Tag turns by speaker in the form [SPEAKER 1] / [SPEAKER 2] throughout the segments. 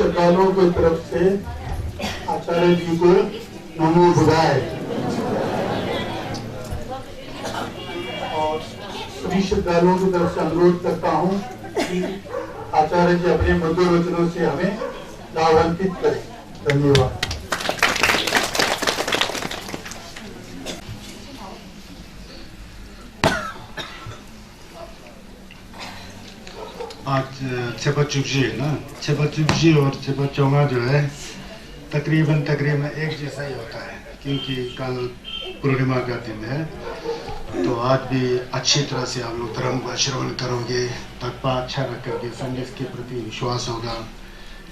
[SPEAKER 1] श्रद्धालुओं की तरफ से आचार्य जी को नमो बुधाय और सभी श्रद्धालुओं की तरफ से अनुरोध करता हूँ कि आचार्य जी अपने मधुर वचनों से हमें लाभान्वित करें। धन्यवाद।
[SPEAKER 2] आज छेपा-चुपजी है ना, छेपा-चुपजी और छेपा-चोंगा जो है तकरीबन एक जैसा ही होता है, क्योंकि कल पूर्णिमा का दिन है। तो आज भी अच्छी तरह से आप लोग धर्म का श्रवण करोगे, तत्पा अच्छा रख करके संदेश के प्रति विश्वास होगा,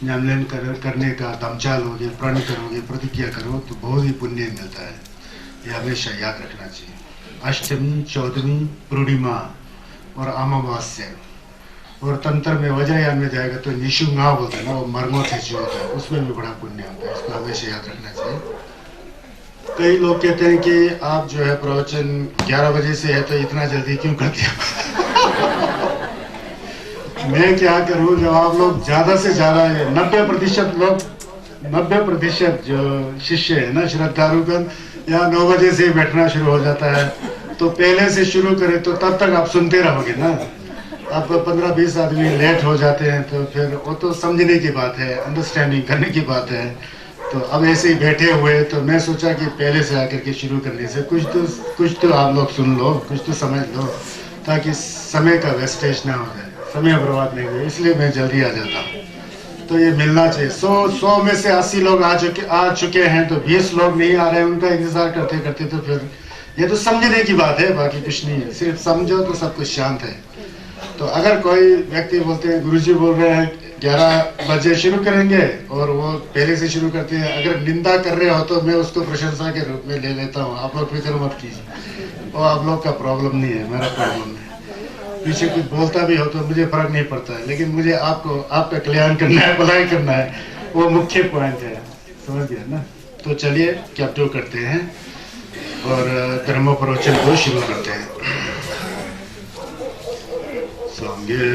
[SPEAKER 2] न्यामलेन करने का दमचाल होगे, प्रण करोगे, प्रतिज्ञा करो तो बहुत ही पुण्य मिलता है। ये हमेशा याद रखना चाहिए। अष्टमी, चौदहवीं, पूर्णिमा और अमावास्या और तंत्र में वज्रयान में जाएगा तो निशुंगा बोलते हैं ना, वो मर्मोत्थेज होता है, उसमें भी बड़ा पुण्य होता है। इसको हमेशा याद रखना चाहिए। कई लोग कहते हैं कि आप जो है प्रवचन 11 बजे से है तो इतना जल्दी क्यों करते हो? मैं क्या करूं, जब आप लोग ज्यादा से ज्यादा 90% जो शिष्य है ना श्रद्धालुगण या 9 बजे से बैठना शुरू हो जाता है, तो पहले से शुरू करें तो तब तक आप सुनते रहोगे ना। अब 15-20 आदमी लेट हो जाते हैं तो फिर वो तो समझने की बात है, अंडरस्टैंडिंग करने की बात है। तो अब ऐसे ही बैठे हुए तो मैं सोचा कि पहले से आकर के शुरू करने से कुछ तो आप लोग सुन लो, कुछ तो समझ लो, ताकि समय का वेस्टेज ना हो जाए, समय बर्बाद नहीं हो। इसलिए मैं जल्दी आ जाता हूँ। तो ये मिलना चाहिए। 100 में से 80 लोग आ चुके हैं तो 20 लोग नहीं आ रहे हैं, उनका इंतजार करते करते तो फिर ये तो समझने की बात है, बाकी कुछ नहीं है। सिर्फ समझो तो सब कुछ शांत है। तो अगर कोई व्यक्ति बोलते हैं गुरुजी बोल रहे हैं 11 बजे शुरू करेंगे और वो पहले से शुरू करते हैं, अगर निंदा कर रहे हो तो मैं उसको प्रशंसा के रूप में ले लेता हूँ। आप लोग फिक्र मत कीजिए, वो आप लोग का प्रॉब्लम नहीं है, मेरा प्रॉब्लम है। पीछे कुछ बोलता भी हो तो मुझे फर्क नहीं पड़ता है, लेकिन मुझे आपका कल्याण करना है, भलाई करना है, वो मुख्य पॉइंट है। समझ गया ना? तो चलिए कैप्टो करते हैं और धर्म प्रवचन को शुरू करते हैं। संगे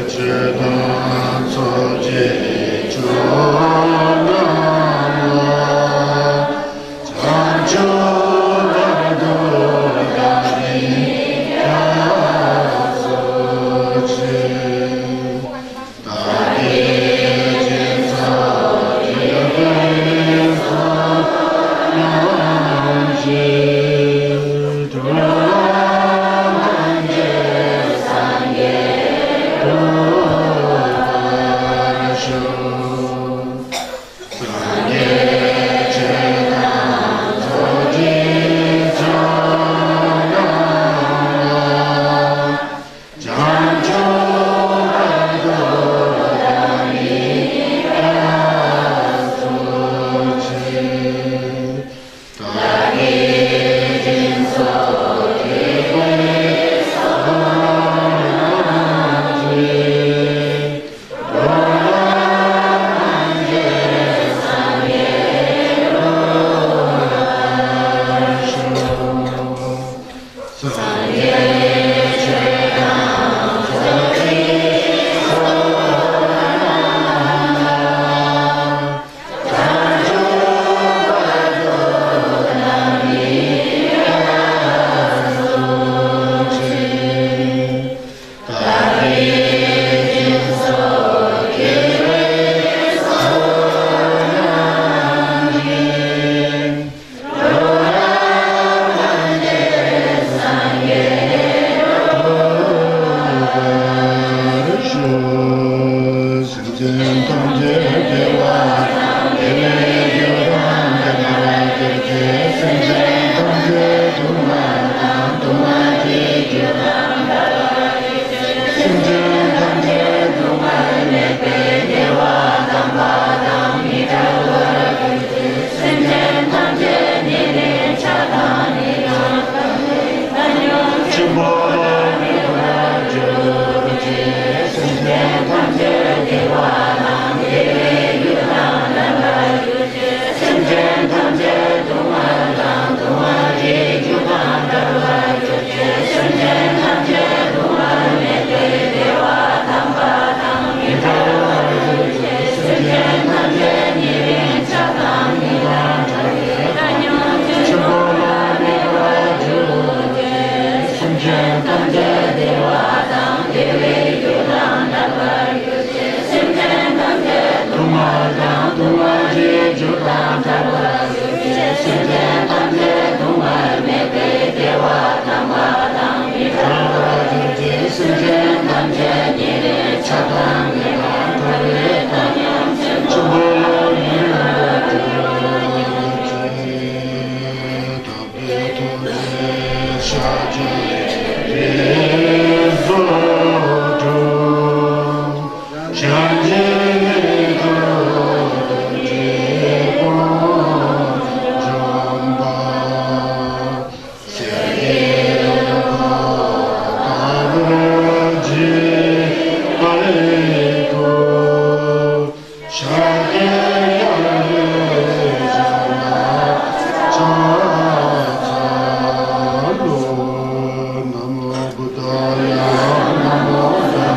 [SPEAKER 2] चेतन सोचे चोना चांचो बरदो दानी सोचे तारे जिनसा जगन नाचे Oh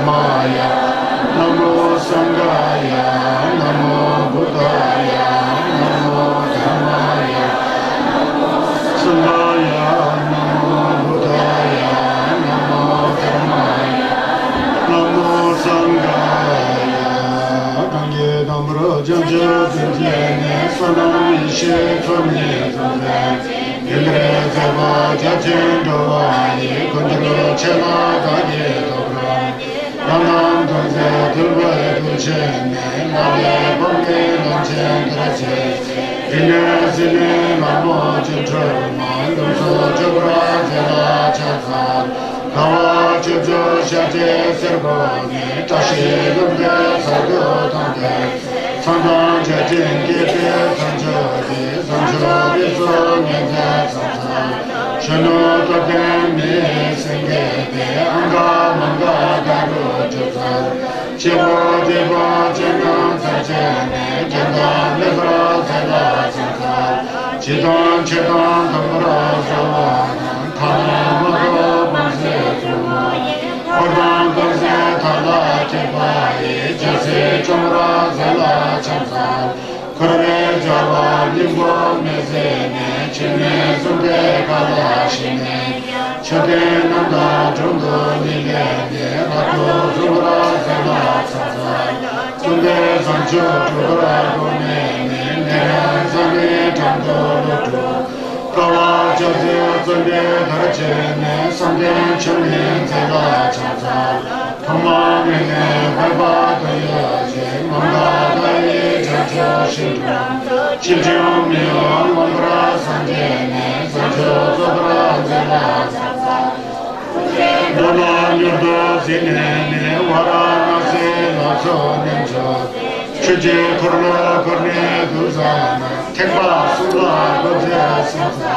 [SPEAKER 2] धर्माय नमो संघाय नमो बुद्धाय नमो धर्माय संघाय नमो बुद्धाय नमो धर्माय नमो संघाय गंगे नम्र जंज जंजने सनम ईशे त्वमे त्वमे इंद्र जवा जजन दोवाये कुंद्र चला गाये दोब्रा नाम तुझे दुर्वे तुझने नाले बंगे लंचे द्रचे इने जिने नमो जिंद्र मालुसो जबरा जला चखा Kawa chujo shate servone tashi lumge sargo tangge Sangdang jatin kite sanjo di sanjo riso nyenja sangsa Shano token mi senge de anga manga garu chusa Chibo jibo jengam sajene jengam lebra zela sangsa Chidang chidang tambra sawana Thana mago Ordang gangze thala chepaye jase chumra zela chamsa Kurve java limbo mezene chine zunde kala shine Chode nanda chungo nilene rato chumra zela chamsa Tunde sancho chubra gomene nere zane tango lutu Kawa jase zunde dharchene sangye chune zela chamsa Thama mene bhaiba daya je manga daye jajo shidra Chiljo miyo mambra sangye ne sanjo zobra zela chamsa Dola nyurdo zine ne wara nase laso nenjo Chuje kurlo kurne duzana Tekba sula goze samsa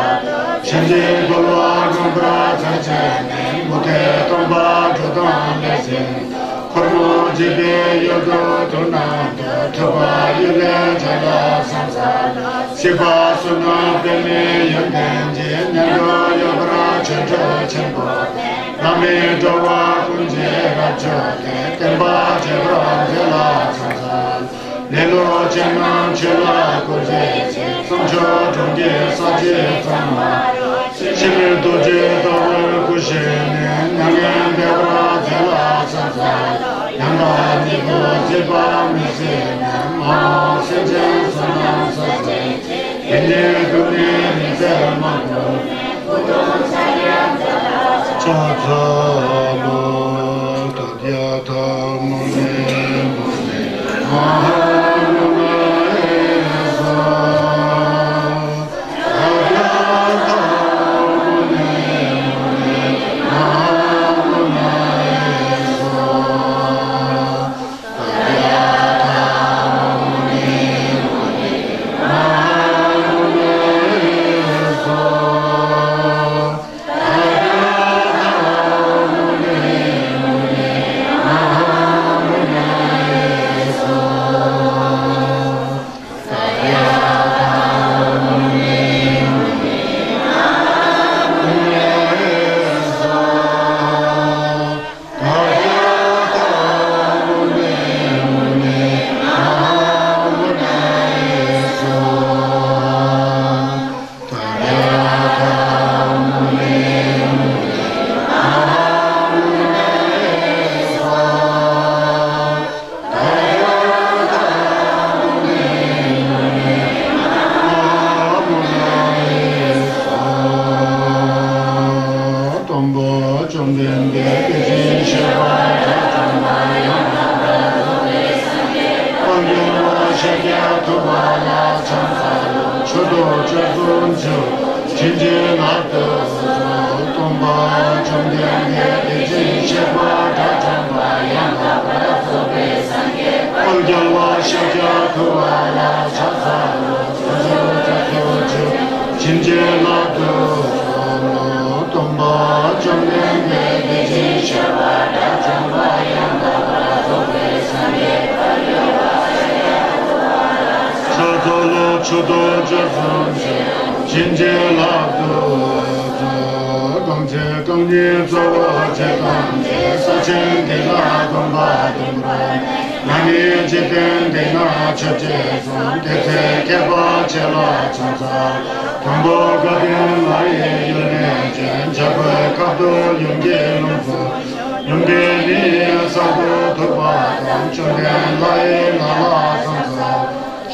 [SPEAKER 2] Shanje golwa gombra zajane Mute tomba jodan lese Kurmo jibe yodo donando Toba yule jala samsa Siba suna beme yodenje Nendo yobra chanjo chenpo Name dowa kunje rajoke Temba jebra jala samsa Lelo chena chela koje Samcho chonge saje zama Shimir doje dover kushene Nangen debra zela samsa Yanga nigo zeba misene Mamo senjen sanam sase Ene gune nizel mango Chata lo tadyata mone mone Maha Gangje, gangje, zawa, je gangje, sa chen de la gong nani jiten dina chache son tete kepa chela chansa tambo gadin lai yune jen chakwe kapdo yunge lungso yunge ni sado dhokpa tam chonen lai nala sansa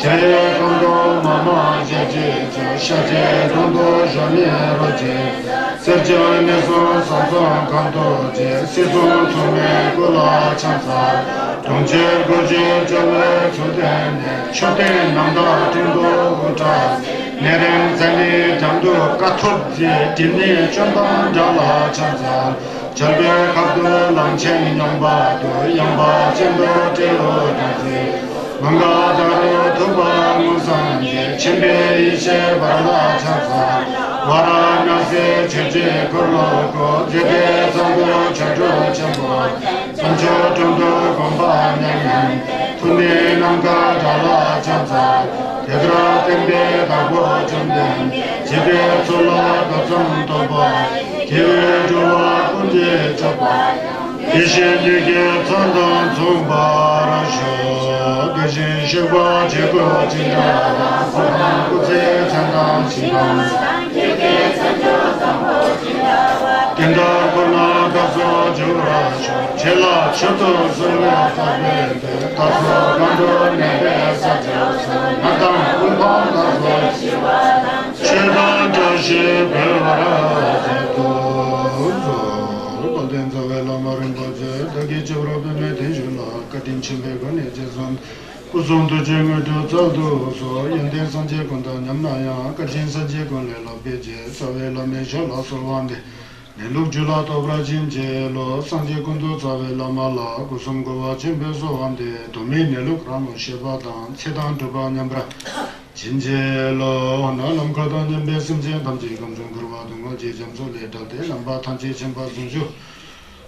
[SPEAKER 2] shaye kondo mama jeje shaje kondo jane roje serje neson sanson kanto je seson tume kula chansa Dongje goje jawe choten nanda tindo uta neren zani jamdo kathot je dinne chamban jala chansa jalbe kabdo langchen yamba do yamba chendo telo dase manga daro thoba musan je chembe ishe barala chansa wara nase cheje korlo ko jege sambo chado chambo sanjo tondo gomba nyan tunne nanga dala chansa Kedra tembe dabo chende jebe chola gacham toba keve jola kunje chapa ishe yege chandan chomba rasho deje sheba jego jinda sanan kutse chandan chiban Kenda kona gaso jura chela choto zunga sabende taso gando nebe sajo nadam kumpa gaso chela joshi bewara zeto golden zavela marin boje dagi chevro beme tejula katin chimbe gone jezon uzondu jengu do zaldo so yende sanje konda nyamna ya kajin sanje konle la beje savela me jala solwande Neluk jula tobra jinje lo sanje kundu zave lama la kusum gowa chimbe so wande domi neluk ramu sheba dan chedan tuba nyambra jinje lo na lamka dan nyambe simje damji kamjung kurwa dungo je jamso le dade lamba tanche chimba sunju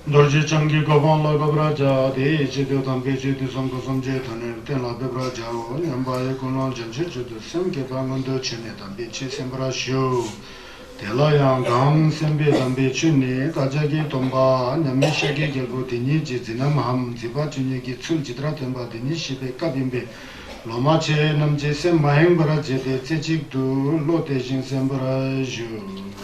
[SPEAKER 2] dorje changi goban la gobra ja de chidyo dambe chidyo samko samje thaner ten la bebra ja o nyamba ye kunwal janche chidyo semke bangondo chene dambe che sembra shio Telayang gang sembe dambe chuni tajagi tomba nyame shagi gelbo dini ji zinam ham ziba chuni ki tsul jidra temba dini shibe kabimbe loma che namje sem maheng bara jede chechik du lo te jing sem bara ju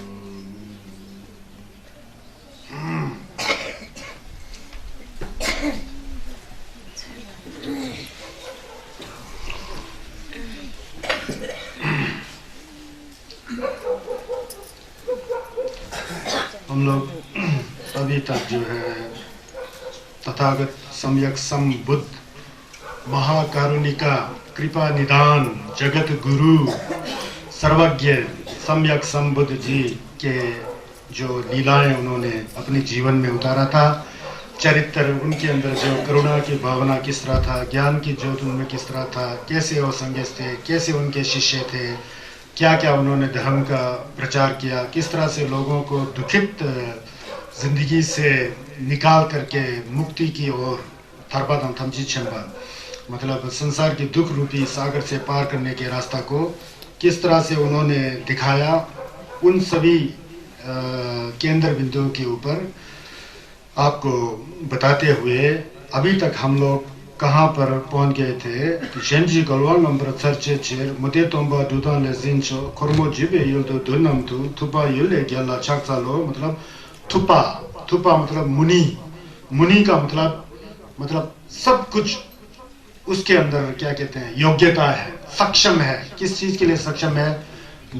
[SPEAKER 2] हम लोग अभी तक जो है तथागत सम्यक संबुद्ध महाकारुणिका कृपा निदान जगत गुरु सर्वज्ञ सम्यक संबुद्ध जी के जो लीलाएं उन्होंने अपने जीवन में उतारा था चरित्र उनके अंदर जो करुणा की भावना किस तरह था ज्ञान की ज्योत उनमें किस तरह था कैसे वो संगत थे कैसे उनके शिष्य थे क्या क्या उन्होंने धर्म का प्रचार किया किस तरह से लोगों को दुखित जिंदगी से निकाल करके मुक्ति की ओर थरपादम थमची छंबा मतलब संसार की दुख रूपी सागर से पार करने के रास्ता को किस तरह से उन्होंने दिखाया उन सभी केंद्र बिंदुओं के ऊपर आपको बताते हुए अभी तक हम लोग कहाँ पर पहुंच गए थे शेंजी गलवांग नंबर सर्चे चेर मुदे तोंबा दुदा ले जिंचो खरमो जिबे युल्दो दुनम तु थुपा युले ग्याला छाकसालो मतलब थुपा मतलब मुनि का मतलब सब कुछ उसके अंदर क्या कहते हैं योग्यता है सक्षम है किस चीज के लिए सक्षम है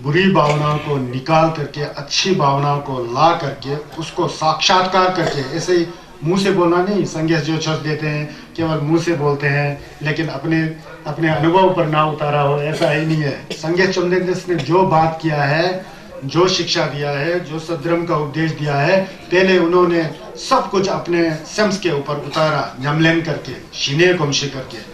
[SPEAKER 2] बुरी भावनाओं को निकाल करके अच्छी भावनाओं को ला करके उसको साक्षात्कार करके ऐसे ही मुंह से बोलना नहीं संगेश जो शब्द देते हैं केवल मुंह से बोलते हैं लेकिन अपने अनुभव पर ना उतारा हो ऐसा ही नहीं है संगेश चंदेश ने जो बात किया है जो शिक्षा दिया है जो सद्धर्म का उपदेश दिया है पहले उन्होंने सब कुछ अपने सेम्स के ऊपर उतारा न्यमलेन करके शिने कुमशी करके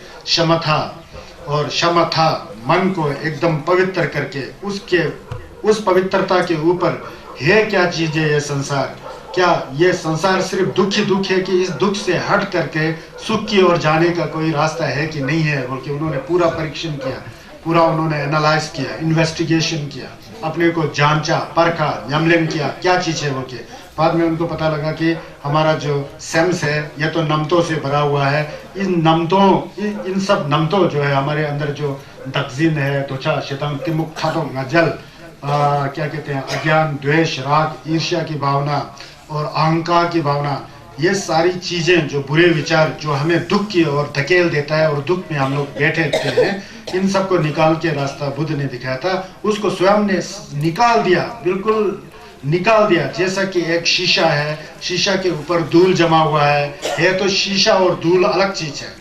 [SPEAKER 2] शमथा मन को एकदम पवित्र करके उस पवित्रता के ऊपर है क्या चीज है ये संसार क्या ये संसार सिर्फ दुख ही दुख है कि इस दुख से हट करके सुख की ओर जाने का कोई रास्ता है कि नहीं है बल्कि उन्होंने पूरा परीक्षण किया पूरा उन्होंने एनालाइज किया इन्वेस्टिगेशन किया अपने को जांचा परखा न्यमलेन किया क्या चीज है वो के बाद में उनको पता लगा कि हमारा जो सेम्स है ये तो नमतों से भरा हुआ है। इन सब नमतों जो है हमारे अंदर जो दक्षिण है, त्वचा, शतंग, तिमुख, खातों, नजल, क्या कहते हैं, अज्ञान, द्वेष, राग, ईर्ष्या की भावना और अहंकार की भावना, ये सारी चीजें जो बुरे विचार जो हमें दुख की ओर धकेल देता है और दुख में हम लोग बैठे रहते हैं, इन सबको निकाल के रास्ता बुद्ध ने दिखाया था। उसको स्वयं ने निकाल दिया, बिल्कुल निकाल दिया। जैसा कि एक शीशा है, शीशा के ऊपर धूल जमा हुआ है तो शीशा और धूल अलग चीज है,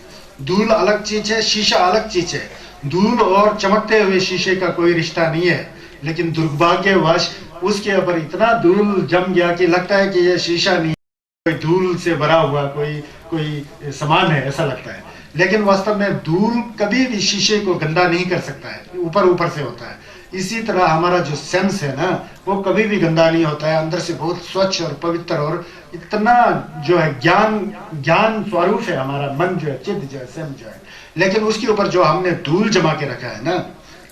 [SPEAKER 2] धूल अलग चीज है, शीशा अलग चीज है। धूल और चमकते हुए शीशे का कोई रिश्ता नहीं है, लेकिन दुर्भाग्यवश उसके ऊपर इतना धूल जम गया कि लगता है कि ये शीशा नहीं, कोई धूल से भरा हुआ कोई सामान है ऐसा लगता है। लेकिन वास्तव में धूल कभी भी शीशे को गंदा नहीं कर सकता है, ऊपर से होता है। इसी तरह हमारा जो सेंस है ना, वो कभी भी गंदा नहीं होता है, अंदर से बहुत स्वच्छ और पवित्र और इतना जो है ज्ञान स्वरूप है हमारा मन जो है, चित्त जो है, सेंस जो है। लेकिन उसके ऊपर जो हमने धूल जमा के रखा है ना,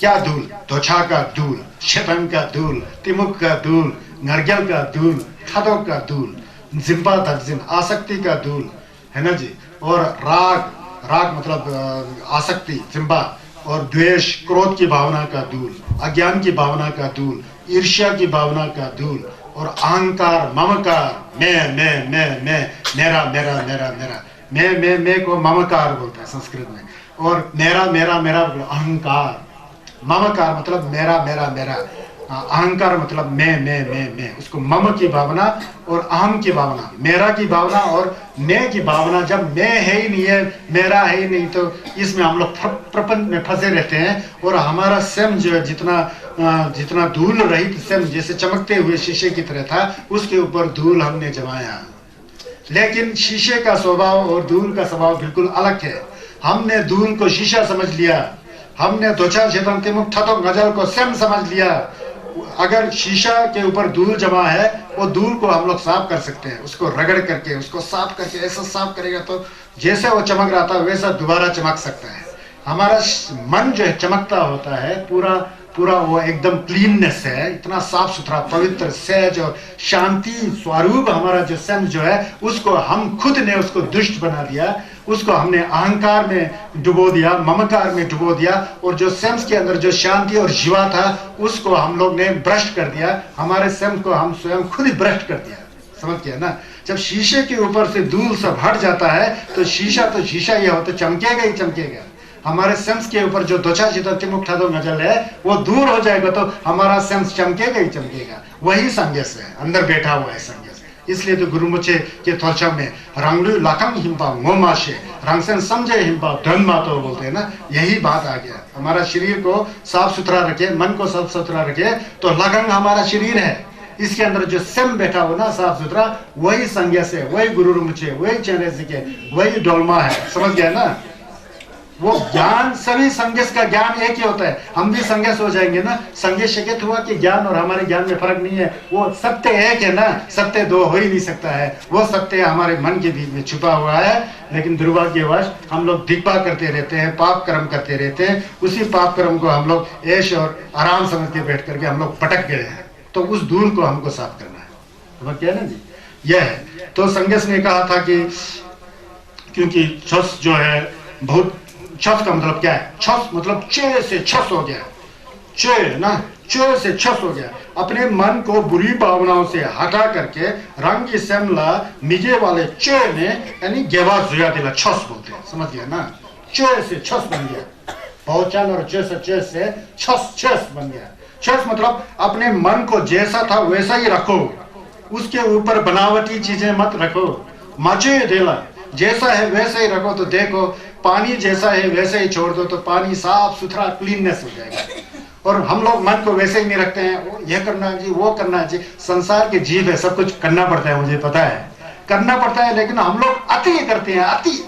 [SPEAKER 2] क्या धूल? त्वचा का धूल, शतंग का धूल, तिमुख का धूल, नरगल का धूल, खातों का धूल, जिम्बा दक्षिण, आसक्ति का धूल है ना जी। और राग मतलब आसक्ति, जिम्बा, और द्वेष, क्रोध की भावना का धूल, अज्ञान की भावना का धूल, ईर्ष्या की भावना का धूल, और अहंकार, ममकार, मैं, मेरा, मैं को ममकार बोलता है संस्कृत में। और मेरा अहंकार, ममकार मतलब मेरा, अहंकार मतलब मैं, उसको मम की भावना और अहम की भावना, मेरा की भावना और मैं की भावना। जब मैं है ही नहीं है, मेरा है ही नहीं, तो इसमें हम लोग प्रपंच में फंसे रहते हैं। और हमारा स्वयं जो है जितना धूल रहित स्वयं जैसे चमकते हुए शीशे की तरह था, उसके ऊपर धूल हमने जमाया। लेकिन शीशे का स्वभाव और धूल का स्वभाव बिल्कुल अलग है। हमने धूल को शीशा समझ लिया, हमने त्वचा, शतंग, तिमुख, खातों, नजल को स्वयं समझ लिया। अगर शीशा के ऊपर धूल जमा है, वो धूल को हम लोग साफ कर सकते हैं, उसको रगड़ करके, उसको साफ करके, ऐसा साफ करेगा तो जैसे वो चमक रहा था वैसा दोबारा चमक सकता है। हमारा मन जो है चमकता होता है, पूरा वो एकदम क्लीननेस है, इतना साफ सुथरा, पवित्र, सहज और शांति स्वरूप हमारा जो सेंस जो है, उसको हम खुद ने उसको दुष्ट बना दिया, उसको हमने अहंकार में डुबो दिया, ममकार में डुबो दिया, और जो सेंस के अंदर जो शांति और जीवा था उसको हम लोग ने भ्रष्ट कर दिया। हमारे सेंस को हम स्वयं खुद ही भ्रष्ट कर दिया, समझ गया ना। जब शीशे के ऊपर से धूल सब हट जाता है तो शीशा ही हो, तो चमकेगा ही चमकेगा। हमारे सेंस के ऊपर जो त्वचा, शतंग, तिमुख, खातों, नजल है वो दूर हो जाएगा तो हमारा सेंस चमकेगा ही चमकेगा। वही संगस है, अंदर बैठा हुआ है संगस। इसलिए तो गुरुमुचे के थोलचा में रंगलु लाखंग हिंपा मोमाशे रंगसेन समझे हिंपा धनमा तो बोलते हैं ना, यही बात आ गया। हमारा शरीर को साफ सुथरा रखे, मन को साफ सुथरा रखे, तो लगंग हमारा शरीर है, इसके अंदर जो सेम बैठा हो ना साफ सुथरा, वही संगस है, वही गुरुमुचे, वही चेहरे के, वही डोलमा है, समझ गया ना। वो ज्ञान, सभी संगस का ज्ञान एक ही होता है। हम भी संगस हो जाएंगे ना, संगस शकेत हुआ कि ज्ञान और हमारे ज्ञान में फर्क नहीं है, वो सत्य एक है ना, सत्य दो हो ही नहीं सकता है। वो सत्य हमारे मन के बीच में छुपा हुआ है, लेकिन दुर्भाग्यवश हम लोग दिग्भा करते रहते हैं, पाप कर्म करते रहते हैं। उसी पाप कर्म को हम लोग ऐश और आराम समझ के बैठ करके हम लोग भटक गए हैं। तो उस धूल को हमको साफ करना है, समझ गया ना जी। यह है तो संगस ने कहा था कि क्योंकि छस जो है बहुत, छस का मतलब क्या है? छस मतलब चे से छस हो गया, चे ना, चे से छस हो गया। अपने मन को बुरी भावनाओं से हटा करके रंग सेमला मिजे वाले चे ने, यानी गेवा जुया दिला, छस बोलते हैं, समझ गया ना। चे से छस बन गया, पहचान और चे से छस बन गया। छस मतलब अपने मन को जैसा था वैसा ही रखो, उसके ऊपर बनावटी चीजें मत रखो। मचे देला, जैसा है वैसा ही रखो, तो देखो पानी जैसा है वैसे ही छोड़ दो तो पानी साफ सुथरा क्लीननेस हो जाएगा। और हम लोग मन को वैसे ही नहीं रखते हैं, यह करना है जी, वो करना है जी। संसार के जीव है, सब कुछ करना पड़ता है, मुझे पता है करना पड़ता है, लेकिन हम लोग अति करते हैं, अति।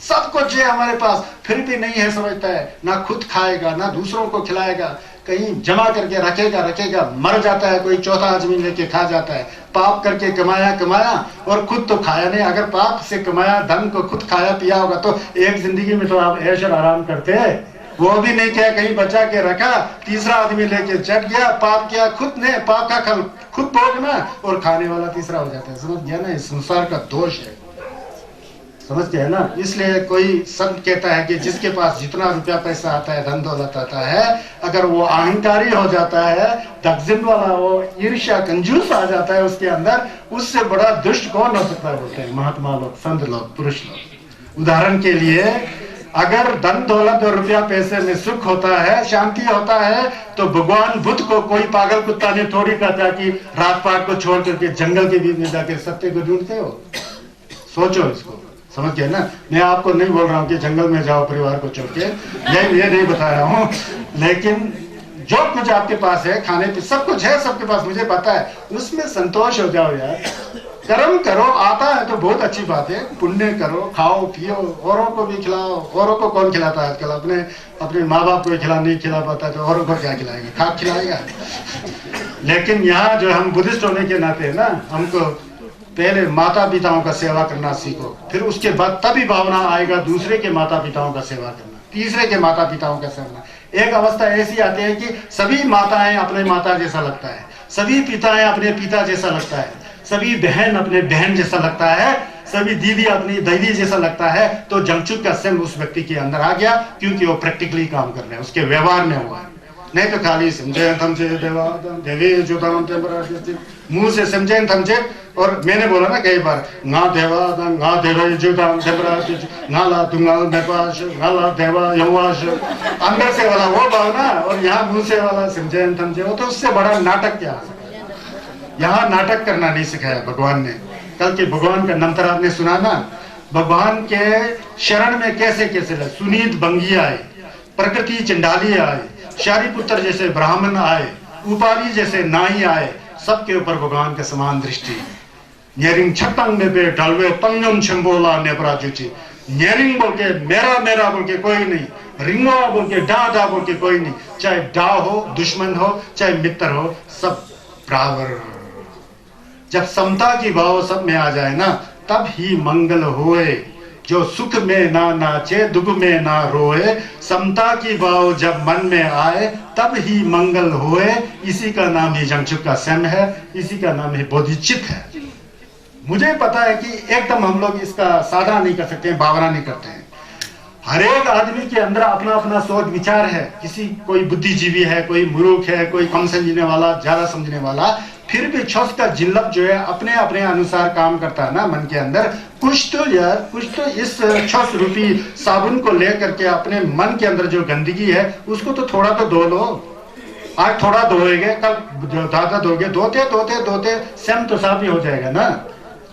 [SPEAKER 2] सब कुछ है हमारे पास, फिर भी नहीं है समझता है, ना खुद खाएगा ना दूसरों को खिलाएगा, कहीं जमा करके रखेगा, मर जाता है, कोई चौथा आदमी लेके खा जाता है। पाप करके कमाया और खुद तो खाया नहीं। अगर पाप से कमाया धन को खुद खाया पिया होगा तो एक जिंदगी में तो आप ऐश और आराम करते हैं, वो भी नहीं किया, कहीं बचा के रखा, तीसरा आदमी लेके चढ़ गया, पाप किया खुद ने, पाप का खल खुद भोगना, और खाने वाला तीसरा हो जाता है। समझ गया ना, इस संसार का दोष है, समझ गया ना। इसलिए कोई संत कहता है कि जिसके पास जितना रुपया पैसा आता है, धन दौलत आता है, अगर वो अहंकारी हो जाता है, दगजिन वाला हो, ईर्ष्या कंजूस आ जाता है उसके अंदर, उससे बड़ा दुष्ट कौन हो सकता है, बोलते हैं महात्मा लोग, संत लोग, पुरुष लोग। उदाहरण के लिए, अगर धन दौलत और रुपया पैसे में सुख होता है, शांति होता है, तो भगवान बुद्ध को कोई पागल कुत्ता ने थोड़ी कहा कि रात पाट को छोड़ करके जंगल के बीच में जाकर सत्य को ढूंढते हो। सोचो इसको, समझ गए ना। मैं आपको नहीं बोल रहा हूँ कि जंगल में जाओ परिवार को छोड़ के, ये नहीं बता रहा हूँ, लेकिन जो कुछ आपके पास है, खाने पे सब कुछ है सबके पास, मुझे पता है, उसमें संतोष हो जाओ यार। कर्म करो, आता है तो बहुत अच्छी बात है, पुण्य करो, खाओ पियो, औरों को भी खिलाओ। औरों को कौन खिलाता है आजकल, अपने माँ बाप को खिला नहीं खिला पाता तो औरों को क्या खिलाएंगे, खाक खिलाएगा। लेकिन यहाँ जो हम बुद्धिस्ट होने के नाते है ना, हमको पहले माता पिताओं का सेवा करना सीखो, फिर उसके बाद तभी भावना आएगा दूसरे के माता पिताओं का सेवा करना, तीसरे के माता पिताओं का सेवा। एक अवस्था ऐसी आती है कि सभी माताएं अपने माता जैसा लगता है, सभी पिताएं अपने पिता जैसा लगता है, सभी बहन अपने बहन जैसा लगता है, सभी दीदी अपनी दीदी जैसा लगता है। तो जंगचुक का सेम उस व्यक्ति के अंदर आ गया, क्योंकि वो प्रैक्टिकली काम कर रहे हैं, उसके व्यवहार में हुआ है। नहीं तो खाली समझे थमचे देवी जो मुंह से समझे थमचे। और मैंने बोला ना कई बार, ना देवा ना देवा जो नाला तुंगाल नेपाश नाला देवा यवाश, अंदर से वाला वो भावना, और यहाँ मुंह से वाला समझे थमचे। वो तो उससे बड़ा नाटक क्या, यहाँ नाटक करना नहीं सिखाया भगवान ने। कल के भगवान का नंतर आपने सुना ना, भगवान के शरण में कैसे कैसे लगे। सुनीत बंगी आए, प्रकृति चंडाली आए, शारीपुत्र जैसे ब्राह्मण आए, उपाली जैसे नाई आए, सबके ऊपर भगवान का समान दृष्टि। न्यारिंग छतंग में पे ढलवे पंगम छंबोला नेपराजुची, न्यारिंग बोल के मेरा मेरा बोल के कोई नहीं, रिंगो बोल के डा बोल के कोई नहीं, चाहे डा हो, दुश्मन हो, चाहे मित्र हो, सब बराबर। जब समता की भाव सब में आ जाए ना, तब ही मंगल होए। जो सुख में ना नाचे, दुख में ना रोए, समता की भाव जब मन में आए, तब ही मंगल होए। इसी का नाम ही जंगचुक का सेम है, इसी का नाम ही बोधिचित है। मुझे पता है कि एकदम हम लोग इसका साधना नहीं कर सकते हैं, भावना नहीं करते हैं। हर एक आदमी के अंदर अपना अपना सोच विचार है। किसी कोई बुद्धिजीवी है, कोई मूर्ख है, कोई कम समझने वाला, ज्यादा समझने वाला, फिर भी छस का जिल्लप जो है अपने अपने अनुसार काम करता है ना मन के अंदर। कुछ तो इस छस रूपी साबुन को लेकर के अपने मन के अंदर जो गंदगी है उसको तो थोड़ा तो धो लो। आज थोड़ा धोएगे, कल ज्यादा धोगे, धोते सेम तो साफ ही हो जाएगा ना।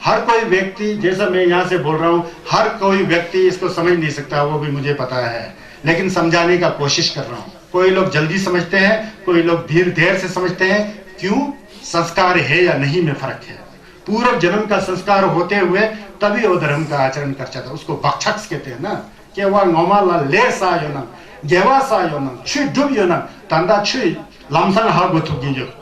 [SPEAKER 2] हर कोई व्यक्ति, जैसा मैं यहाँ से बोल रहा हूँ, हर कोई व्यक्ति इसको समझ नहीं सकता, वो भी मुझे पता है, लेकिन समझाने का कोशिश कर रहा हूँ। कोई लोग जल्दी समझते हैं, कोई लोग धीरे देर से समझते हैं। क्यों? संस्कार है या नहीं में फर्क है। पूर्व जन्म का संस्कार होते हुए तभी वो धर्म का आचरण कर जाता है। उसको बक्षक्स कहते हैं ना, कि वह नोमाला ले सा योनम, गेवा सा योनम, छु डुब योनम, तंदा छु लमसंग हा गुथुगी जो।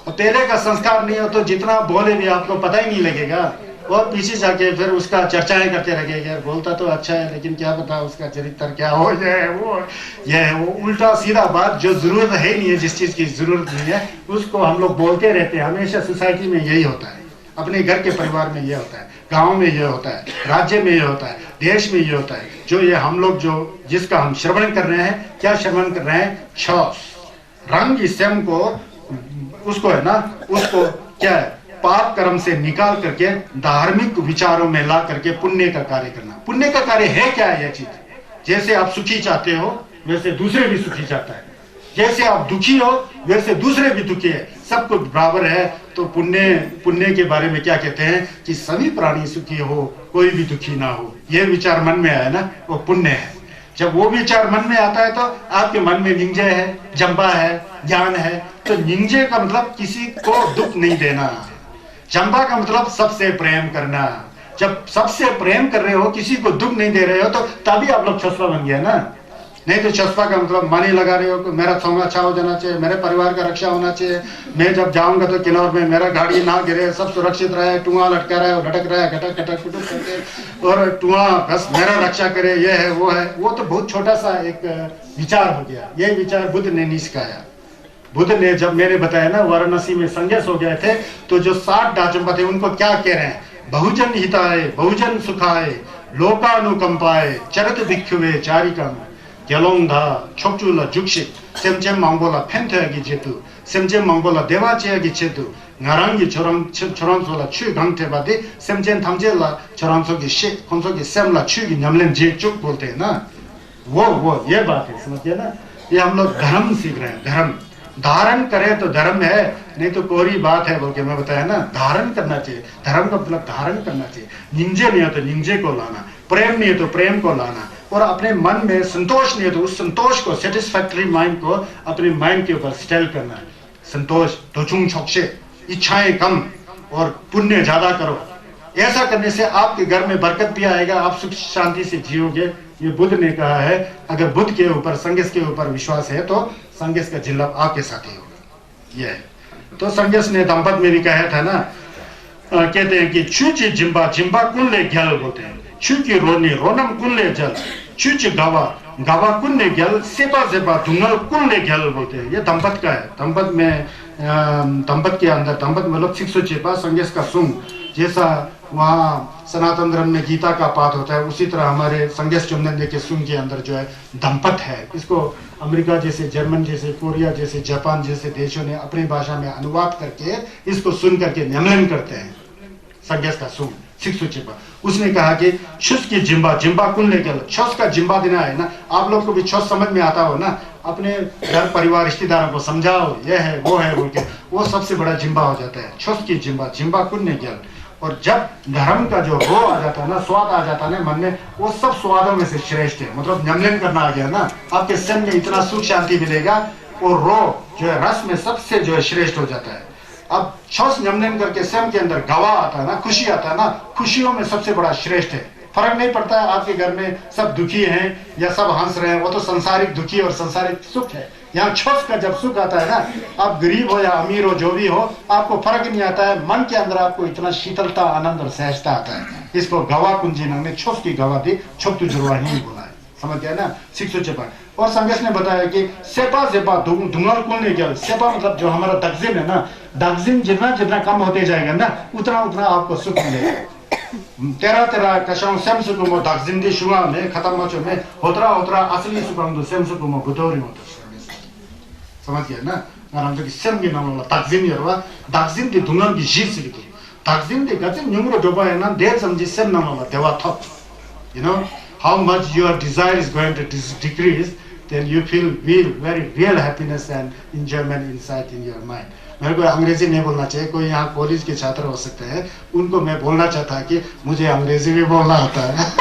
[SPEAKER 2] पहले का संस्कार नहीं हो तो जितना बोले भी आपको पता ही नहीं लगेगा, और पीछे जाके फिर उसका चर्चाएं करते रहेंगे। बोलता तो अच्छा है, लेकिन क्या पता उसका चरित्र क्या हो जाए। वो उल्टा सीधा बात, जो जरूरत है नहीं है, जिस चीज की जरूरत नहीं है उसको हम लोग बोलते रहते हैं। हमेशा सोसाइटी में यही होता है, अपने घर के परिवार में ये होता है, गाँव में ये होता है, राज्य में ये होता है, देश में ये होता है। जो ये हम लोग जो जिसका हम श्रवण कर रहे हैं, क्या श्रवण कर रहे हैं? छस रंग इस्म को, उसको है ना, उसको क्या है, पाप कर्म से निकाल करके धार्मिक विचारों में ला करके पुण्य का कार्य करना। पुण्य का कार्य है क्या है? यह चीज, जैसे आप सुखी चाहते हो वैसे दूसरे भी सुखी चाहता है, जैसे आप दुखी हो वैसे दूसरे भी दुखी है, सब कुछ बराबर है। तो पुण्य के बारे में क्या कहते हैं कि सभी प्राणी सुखी हो, कोई भी दुखी ना हो। यह विचार मन में आया ना, वो पुण्य है। जब वो विचार मन में आता है तो आपके मन में निंजय है, जंबा है, ज्ञान है। तो निंजय का मतलब किसी को दुख नहीं देना, जंबा का मतलब सबसे प्रेम करना। जब सबसे प्रेम कर रहे हो, किसी को दुख नहीं दे रहे हो, तो तभी आप लोग छसवा बन गया ना। नहीं तो चस्पा का मतलब मानी लगा रहे हो कि मेरा सौंग अच्छा हो जाना चाहिए, मेरे परिवार का रक्षा होना चाहिए, मैं जब जाऊंगा तो किन्नौर में मेरा गाड़ी ना गिरे, सब सुरक्षित रहे, टुआ लटका रहे, लटक रहा है घटक घटक कुटुक करके, और टुआ बस मेरा रक्षा करे, ये है वो है। वो तो बहुत छोटा सा एक विचार हो गया। ये विचार बुद्ध ने नहीं सिखाया। बुद्ध ने, जब मैंने बताया ना वाराणसी में संन्यास हो गए थे, तो जो 60 डाचम्बा थे उनको क्या कह रहे हैं, बहुजन हिताय बहुजन सुखाय लोकानुकंपाय चरत भिक्षुवे चारिकम gelongda chokchula jukshik semchem mangbola penthagi jetu semchem mangbola devacheagi chetu ngarangi choramsola chu gangte bade semchem thamjela choramsogi she konsogi semla chugi nyamlen je chuk बोलते हैं ना, वो ये बात है, समझिए ना। ये हम लोग धर्म सीख रहे हैं। धर्म धारण करे तो धर्म है, नहीं तो कोरी बात है बोल के मैं बताया ना। धारण करना चाहिए, धर्म का मतलब धारण करना चाहिए। निंजे नहीं है तो निंजे को लाना, प्रेम नहीं है तो प्रेम को लाना, और अपने मन में संतोष नहीं है तो उस संतोष को, सेटिस्फैक्टरी माइंड को अपने माइंड के ऊपर सेटल करना है। संतोष दोचुंग छोक्षे, इच्छाएं कम और पुण्य ज्यादा करो। ऐसा करने से आपके घर में बरकत भी आएगा, आप सुख शांति से जियोगे। ये बुद्ध ने कहा है। अगर बुद्ध के ऊपर, संगस के ऊपर विश्वास है तो संगस का जिल्लभ आपके साथ ही होगा। ये तो संगस ने दंपत में भी कहा था ना, कहते हैं कि छुची जिम्बा जिम्बा कुल्ले ग्याल बोलते हैं, छुकी रोनी रोनम कुल्ले जल, छुची गावा गावा कुल्ले ग्याल, सेपा सेपा धुंगल कुल्ले ग्याल बोलते हैं। ये दंपत का है। दंपत में दंपत के अंदर, दंपत मतलब 606 संगस का सुंग, जैसा वहाँ सनातन धर्म में गीता का पाठ होता है, उसी तरह हमारे संगस चुमनंदे के सुंग के अंदर जो है दंपत है। इसको अमेरिका जैसे, जर्मन जैसे, कोरिया जैसे, जापान जैसे देशों ने अपनी भाषा में अनुवाद करके इसको सुन करके नियमन करते हैं। संगस का सुंग 606 उसने कहा कि छुस की जिम्बा जिम्बा कुल्ले गल, छुस का जिम्बा देना है ना। आप लोग को भी छुस समझ में आता हो ना, अपने घर परिवार रिश्तेदारों को समझाओ ये है वो है बोल के, वो सबसे बड़ा जिम्बा हो जाता है। छुस की जिम्बा जिम्बा कुल्ले गल। और जब धर्म का जो रो आ जाता है ना, स्वाद आ जाता है ना मन में, वो सब स्वादों में से श्रेष्ठ है। मतलब नियमन करना आ गया ना, आपके मन में इतना सुख शांति मिलेगा, और रो जो है रस में सबसे जो है श्रेष्ठ हो जाता है। अब छस नियमन करके स्वयं के अंदर गवा आता है ना, खुशी आता है ना, खुशियों में सबसे बड़ा श्रेष्ठ है। फर्क नहीं पड़ता है आपके घर में सब दुखी हैं या सब हंस रहे हैं, वो तो संसारिक दुखी और संसारिक सुख है। यहाँ छस का जब सुख आता है ना, आप गरीब हो या अमीर हो, जो भी हो, आपको फर्क नहीं आता है। मन के अंदर आपको इतना शीतलता, आनंद और सहजता आता है। इसको गवा कुंजी ने छस की गवा दी, छुप तुझुआ ही बोला है। समझ गया ना 656। और संगस ने बताया कि सेपा सेपा धुंगल कुल गया। सेपा मतलब जो हमारा दक्षिण है ना, दक्षिण जितना जितना कम होते जाएगा ना, उतना उतना आपको सुख मिलेगा। तेरा तेरा कशाओं सेम सुकुमो दक्षिण दी शुआ में खत्म हो चुके में होतरा होतरा असली सुकुम दो सेम सुकुमो बुतोरी होता। समझ गया ना। कारण जो सेम की नाम वाला दक्षिण यरवा, दक्षिण दी धुंगल की जीत सी तो दक्षिण दी गतिन न्यूमरो डोबा है ना, देर समझी सेम नाम वाला देवा थप। You know how much your desire is going to decrease, then you feel very real happiness and enjoyment inside in your mind. मेरे को अंग्रेजी नहीं बोलना चाहिए, कोई यहाँ कॉलेज के छात्र हो सकते हैं, उनको मैं बोलना चाहता कि मुझे अंग्रेजी भी बोलना आता है।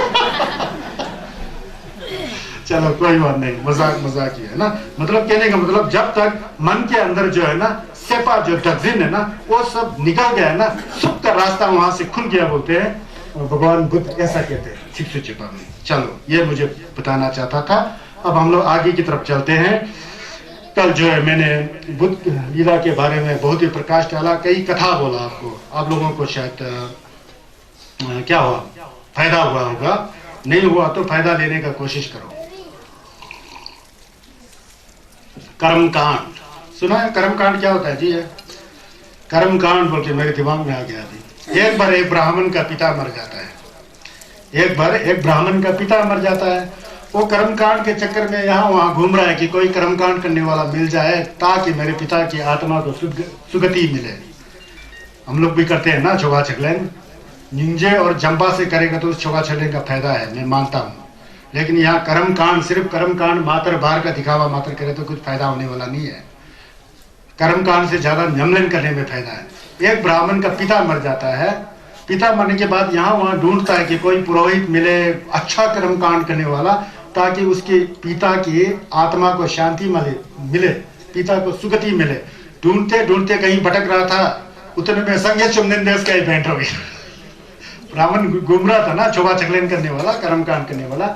[SPEAKER 2] चलो कोई बात नहीं, मजाक ही है ना। मतलब कहने का मतलब जब तक मन के अंदर जो है ना सेपा जो दक्षिण है ना, वो सब निकल गया है ना, सुख का रास्ता वहां से खुल गया बोलते हैं भगवान बुद्ध, ऐसा कहते हैं 656 में। चलो ये मुझे बताना चाहता था। अब हम लोग आगे की तरफ चलते हैं। कल जो है मैंने बुद्ध लीला के बारे में बहुत ही प्रकाश डाला, कई कथा बोला आपको। आप लोगों को शायद क्या हुआ, फायदा हुआ होगा, नहीं हुआ तो फायदा लेने का कोशिश करो। कर्मकांड सुना है? कर्मकांड क्या होता है जी? कर्मकांड बोल के मेरे दिमाग में आ गया अभी। एक बार एक ब्राह्मण का पिता मर जाता है। एक बार एक ब्राह्मण का पिता मर जाता है। वो कर्मकांड के चक्कर में यहाँ वहां घूम रहा है कि कोई कर्मकांड करने वाला मिल जाए ताकि मेरे पिता की आत्मा को सुगति मिले। हम लोग भी करते हैं ना छोगा छगलेन, निंजे और जंबा से करेगा तो उस छोगा छगलेन का फायदा है, मैं मानता हूँ। लेकिन यहाँ कर्मकांड, सिर्फ कर्मकांड मात्र बाहर का दिखावा मात्र करे तो कुछ फायदा होने वाला नहीं है। कर्मकांड से ज्यादा नियमन करने में फायदा है। एक ब्राह्मण का पिता मर जाता है, पिता मरने के बाद यहाँ वहां ढूंढता है कि कोई पुरोहित मिले अच्छा कर्मकांड करने वाला, ताकि उसके पिता की आत्मा को शांति मिले, पिता को सुगति मिले। ढूंढते ढूंढते कहीं भटक रहा था, उतने में संगे चुमनिन देश का इवेंट हो गया। ब्राह्मण घूम रहा था ना छोबा छगलेन करने वाला, कर्मकांड करने वाला।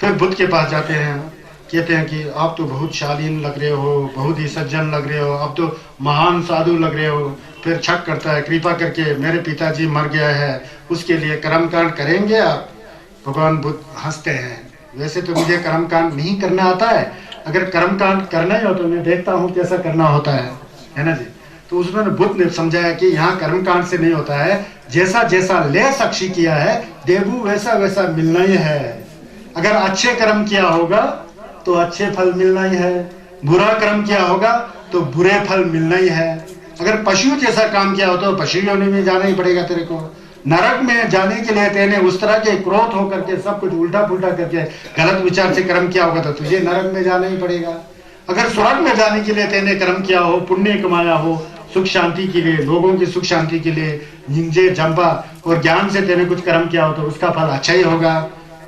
[SPEAKER 2] फिर बुद्ध के पास जाते हैं, कहते हैं कि आप तो बहुत शालीन लग रहे हो, बहुत ही सज्जन लग रहे हो, आप तो महान साधु लग रहे हो। फिर छक करता है, कृपा करके मेरे पिताजी मर गया है, उसके लिए कर्मकांड करेंगे आप? भगवान बुद्ध हंसते हैं, वैसे तो मुझे कर्मकांड नहीं करना आता है, अगर कर्मकांड करना ही हो तो मैं देखता हूँ कैसा करना होता है ना जी। तो उसमें बुद्ध ने समझाया कि यहाँ कर्मकांड से नहीं होता है, जैसा जैसा ले साक्षी किया है देवू वैसा वैसा मिलना ही है। अगर अच्छे कर्म किया होगा तो अच्छे फल मिलना ही है, बुरा कर्म किया होगा तो बुरे फल मिलना ही है। अगर पशु जैसा काम किया हो तो पशु योनि में जाना ही पड़ेगा तेरे को। नरक में जाने के लिए तेने उस तरह के क्रोध होकर के सब कुछ उल्टा पुल्टा करके गलत विचार से कर्म किया होगा तो तुझे नरक में जाना ही पड़ेगा। अगर स्वर्ग में जाने के लिए तेने कर्म किया हो, पुण्य कमाया हो, सुख शांति के लिए, लोगों की सुख शांति के लिए, निंजे जंपा और ज्ञान से तेने कुछ कर्म किया हो तो उसका फल अच्छा ही होगा।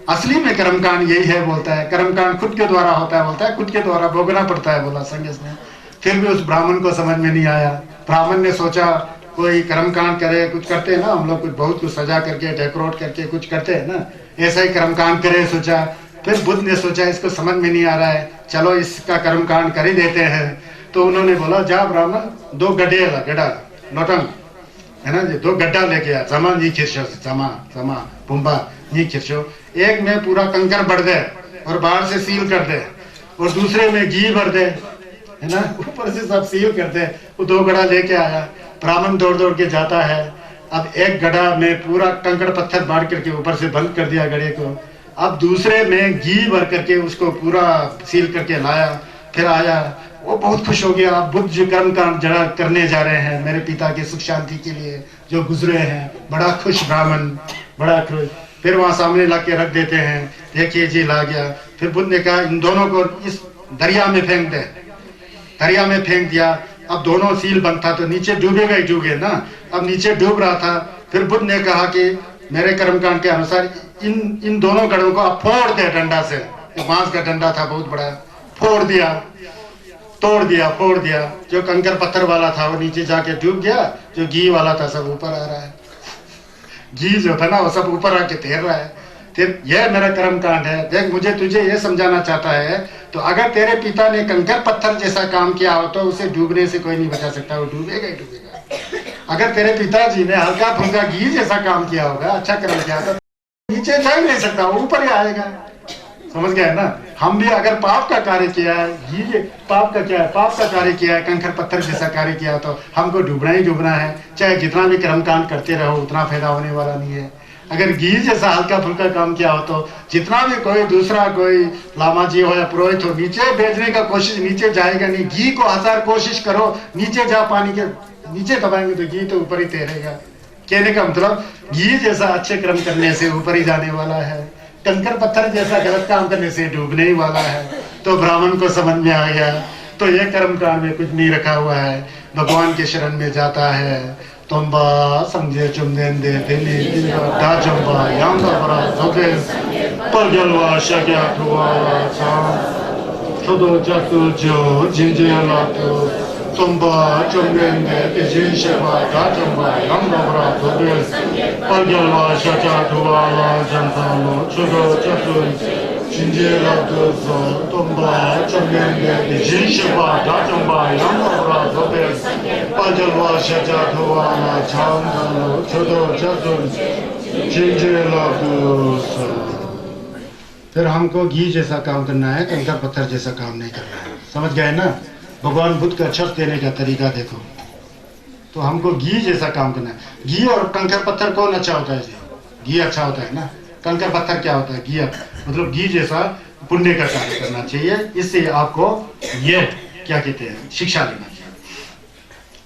[SPEAKER 2] असली में कर्मकांड यही है बोलता है, कर्मकांड खुद के द्वारा होता है बोलता है, खुद के द्वारा भोगना पड़ता है बोला संगेश ने। फिर भी उस ब्राह्मण को समझ में नहीं आया। ब्राह्मण ने सोचा कोई कर्मकांड करे, कुछ करते हैं ना हम लोग, कुछ बहुत कुछ सजा करके डेकोरेट करके कुछ करते हैं ना, ऐसा ही कर्मकांड करे सोचा। फिर बुद्ध ने सोचा इसको समझ में नहीं आ रहा है, चलो इसका कर्मकांड कर ही देते हैं। तो उन्होंने बोला जा ब्राह्मण 2 गड्ढे गड्ढा लोटंग है ना जी, 2 गड्ढा लेके आ, जमा नहीं खिर्चो, जमा जमा बुम्बा नहीं खिर्चो। एक में पूरा कंकर भर दे और बाहर से सील कर दे, और दूसरे में घी भर दे, है ना, ऊपर से सब सील कर दे। वो 2 गड्ढा लेके आया, ब्राह्मण दौड़ दौड़ के जाता है। अब एक गड्ढा में पूरा कंकड़ पत्थर बाढ़ करके ऊपर से बंद कर दिया गड्ढे को। अब दूसरे में घी भर करके उसको पूरा सील करके लाया। फिर आया, वो बहुत खुश हो गया, बुद्ध जी कर्म जरा करने जा रहे हैं मेरे पिता की सुख शांति के लिए जो गुजरे हैं। बड़ा खुश ब्राह्मण, बड़ा खुश। फिर वहां सामने ला के रख देते हैं, देखिए जी ला गया। फिर बुद्ध ने कहा इन दोनों को इस दरिया में फेंक दे। दरिया में फेंक दिया। अब दोनों सील बंद था तो नीचे डूबेगा ही डूबे ना, अब नीचे डूब रहा था। फिर बुद्ध ने कहा कि मेरे कर्मकांड के अनुसार इन दोनों गढ़ों को आप फोड़ दे डंडा से। बांस का डंडा था बहुत बड़ा, फोड़ दिया, तोड़ दिया, फोड़ दिया। जो कंकर पत्थर वाला था वो नीचे जाके डूब गया, जो घी वाला था सब ऊपर आ रहा है। घी जो था ना वो सब ऊपर आके तैर रहा है। फिर यह मेरा कर्म कांड है। देख मुझे तुझे ये समझाना चाहता है, तो अगर तेरे पिता ने कंकर पत्थर जैसा काम किया हो तो उसे डूबने से कोई नहीं बचा सकता, वो डूबेगा ही डूबेगा। अगर तेरे पिताजी ने हल्का फुल्का घी जैसा काम किया होगा, अच्छा कर्म किया तो नीचे जा ही नहीं सकता, वो ऊपर ही आएगा। समझ गया है ना। हम भी अगर पाप का कार्य किया है, घी पाप का क्या है, पाप का कार्य किया है, कंकर पत्थर जैसा कार्य किया तो हमको डूबना ही डूबना है। चाहे जितना भी कर्मकांड करते रहो उतना फायदा होने वाला नहीं है। अगर घी जैसा हल्का फुल्का काम किया हो तो जितना भी कोई दूसरा कोई लामा जी हो या पुरोहित हो, नीचे भेजने का कोशिश, नीचे जाएगा नहीं। घी को 1000 कोशिश करो, नीचे जा पानी के नीचे दबाएंगे तो घी तो ऊपर ही तैरेगा। कहने का मतलब घी जैसा अच्छे कर्म करने से ऊपर ही जाने वाला है, कंकर पत्थर जैसा गलत काम करने से डूबने ही वाला है। तो ब्राह्मण को समझ में आ गया, तो ये कर्म कांड में कुछ नहीं रखा हुआ है, भगवान के शरण में जाता है। तुम्बा समझे चुमदेन दे दिली दा चुम्बा यांगा बरा जोगे पर गलवा शक्या ठुआ छोदो जतु जो जिंजे लातो तुम्बा चुमदेन दे दिजिन शेवा दा चुम्बा यांगा बरा जोगे पर गलवा शक्या ठुआ जनतानो छोदो जतु जिंजे लातो तुम्बा चुमदेन दे दिजिन शेवा दा चुम्बा यांगा बरा जोगे पाजलवा शजा धुआना छांदलो छोदो जतुन जिंजे लातो। फिर हमको घी जैसा काम करना है, कंकर पत्थर जैसा काम नहीं करना है। समझ गए ना। भगवान बुद्ध का छत देने का तरीका देखो, तो हमको घी जैसा काम करना है। घी और कंकर पत्थर कौन अच्छा होता है? घी अच्छा होता है ना। कंकर पत्थर क्या होता है? घी मतलब घी जैसा पुण्य का कार्य करना चाहिए। इससे आपको ये क्या कहते हैं, शिक्षा लेना चाहिए।